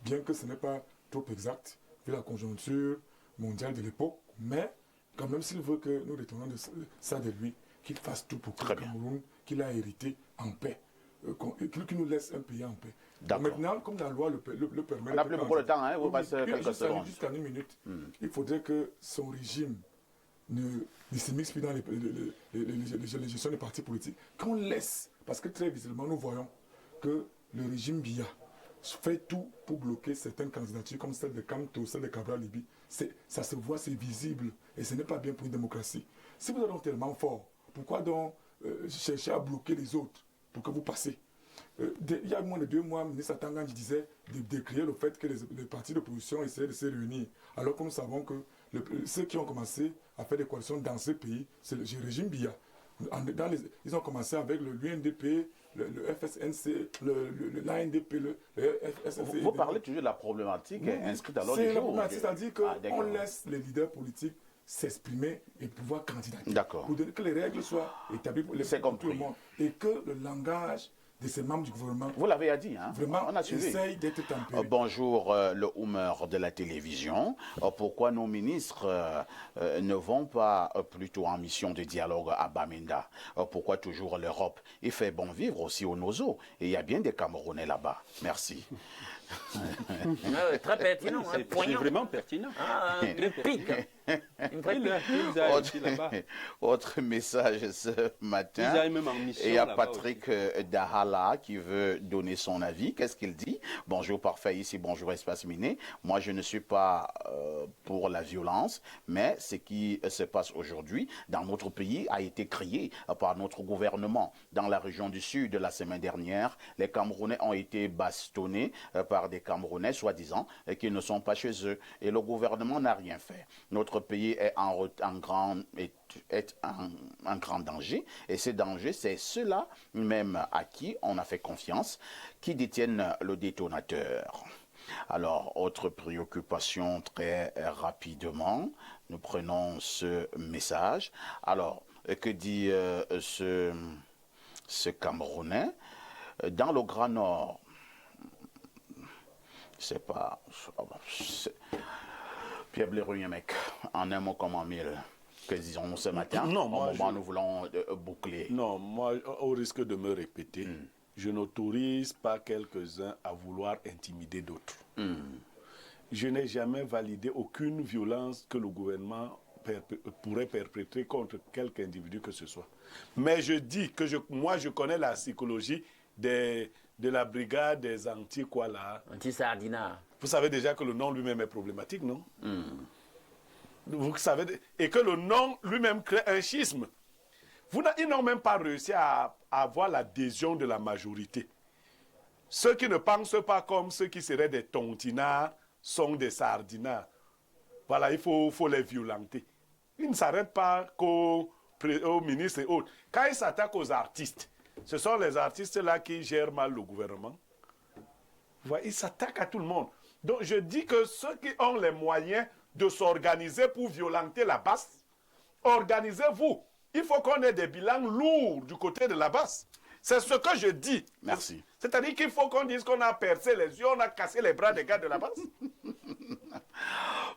Bien que ce n'est pas trop exact, vu la conjoncture mondial de l'époque, mais quand même s'il veut que nous retournions de ça de lui, qu'il fasse tout pour que le Cameroun, qu'il a hérité en paix, qu'il nous laisse un pays en paix. Maintenant, comme la loi le permet... On n'a plus beaucoup de temps, hein, vous passez quelques secondes. Jusqu'à une minute, il faudrait que son régime ne s'immisce plus dans les gestions des partis politiques. Qu'on laisse, parce que très visiblement, nous voyons que le régime Biya fait tout pour bloquer certaines candidatures, comme celle de Kamto, celle de Cabral Libi. Ça se voit, c'est visible, et ce n'est pas bien pour une démocratie. Si vous êtes donc tellement fort, pourquoi donc chercher à bloquer les autres pour que vous passez? Il y a moins de 2 mois, le ministre Atangandji disait de décrier le fait que les partis d'opposition essaient de se réunir, alors que nous savons que ceux qui ont commencé à faire des coalitions dans ce pays, c'est le régime Biya. Ils ont commencé avec l'UNDP, le FSNC, l'ANDP, le FSNC. Vous parlez toujours de la problématique inscrite à l'ordre du jour. C'est la problématique, c'est-à-dire qu'on laisse les leaders politiques s'exprimer et pouvoir candidater. D'accord. Pour que les règles soient établies pour tout le monde. Et que le langage de ces membres du gouvernement... Vous l'avez dit, hein? Vraiment, on a suivi. Essaye d'être tempéré. Bonjour, le Humeur de la télévision. Pourquoi nos ministres ne vont pas plutôt en mission de dialogue à Bamenda? Pourquoi toujours l'Europe? Il fait bon vivre aussi au Nozo. Et il y a bien des Camerounais là-bas. Merci. Très pertinent. C'est vraiment pertinent. Pique. Autre message ce matin. Et il y a Patrick Dahala qui veut donner son avis. Qu'est-ce qu'il dit? Bonjour Parfait ici, bonjour Espace Miné. Moi je ne suis pas pour la violence, mais ce qui se passe aujourd'hui dans notre pays a été créé par notre gouvernement. Dans la région du Sud, la semaine dernière, les Camerounais ont été bastonnés par des Camerounais soi-disant qui ne sont pas chez eux. Et le gouvernement n'a rien fait. Notre pays est en grand danger. Et ce danger, c'est ceux-là même à qui on a fait confiance, qui détiennent le détonateur. Alors, autre préoccupation très rapidement, nous prenons ce message. Alors, que dit ce Camerounais? Dans le Grand Nord, c'est pas... Pierre Blaireau, mec, en un mot comme en mille, que disons ce matin, non, moi, nous voulons boucler. Non, moi, au risque de me répéter, je n'autorise pas quelques-uns à vouloir intimider d'autres. Je n'ai jamais validé aucune violence que le gouvernement pourrait perpétrer contre quelque individu que ce soit. Mais je dis que moi, je connais la psychologie de la brigade des anti-quoi là. Anti-Sardina. Vous savez déjà que le nom lui-même est problématique, non? Vous savez, et que le nom lui-même crée un schisme. Ils n'ont même pas réussi à avoir l'adhésion de la majorité. Ceux qui ne pensent pas comme ceux qui seraient des tontinards sont des sardinards. Voilà, il faut les violenter. Ils ne s'arrêtent pas qu'aux ministres et autres. Quand ils s'attaquent aux artistes, ce sont les artistes-là qui gèrent mal le gouvernement. Voilà, ils s'attaquent à tout le monde. Donc je dis que ceux qui ont les moyens de s'organiser pour violenter la base, organisez-vous. Il faut qu'on ait des bilans lourds du côté de la base. C'est ce que je dis. Merci. C'est-à-dire qu'il faut qu'on dise qu'on a percé les yeux, on a cassé les bras des gars de la base.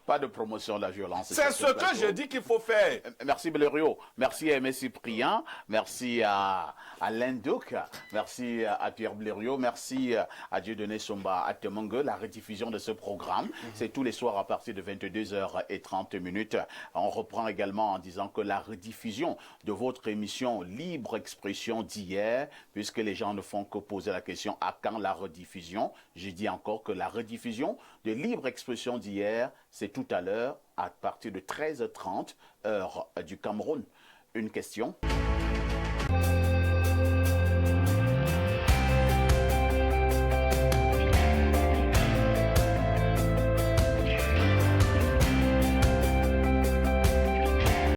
Pas de promotion de la violence. C'est ce que je dis qu'il faut faire. Merci Blériot, merci à M. Cyprien, merci à Lindouk, merci à Pierre Blériot, merci à Dieudonné Somba à Temongue. La rediffusion de ce programme, c'est tous les soirs à partir de 22h30. On reprend également en disant que la rediffusion de votre émission Libre Expression d'hier, puisque les gens ne font que poser la question à quand la rediffusion, je dis encore que la rediffusion de Libre Expression d'hier, c'est tout à l'heure à partir de 13h30, heure du Cameroun. Une question.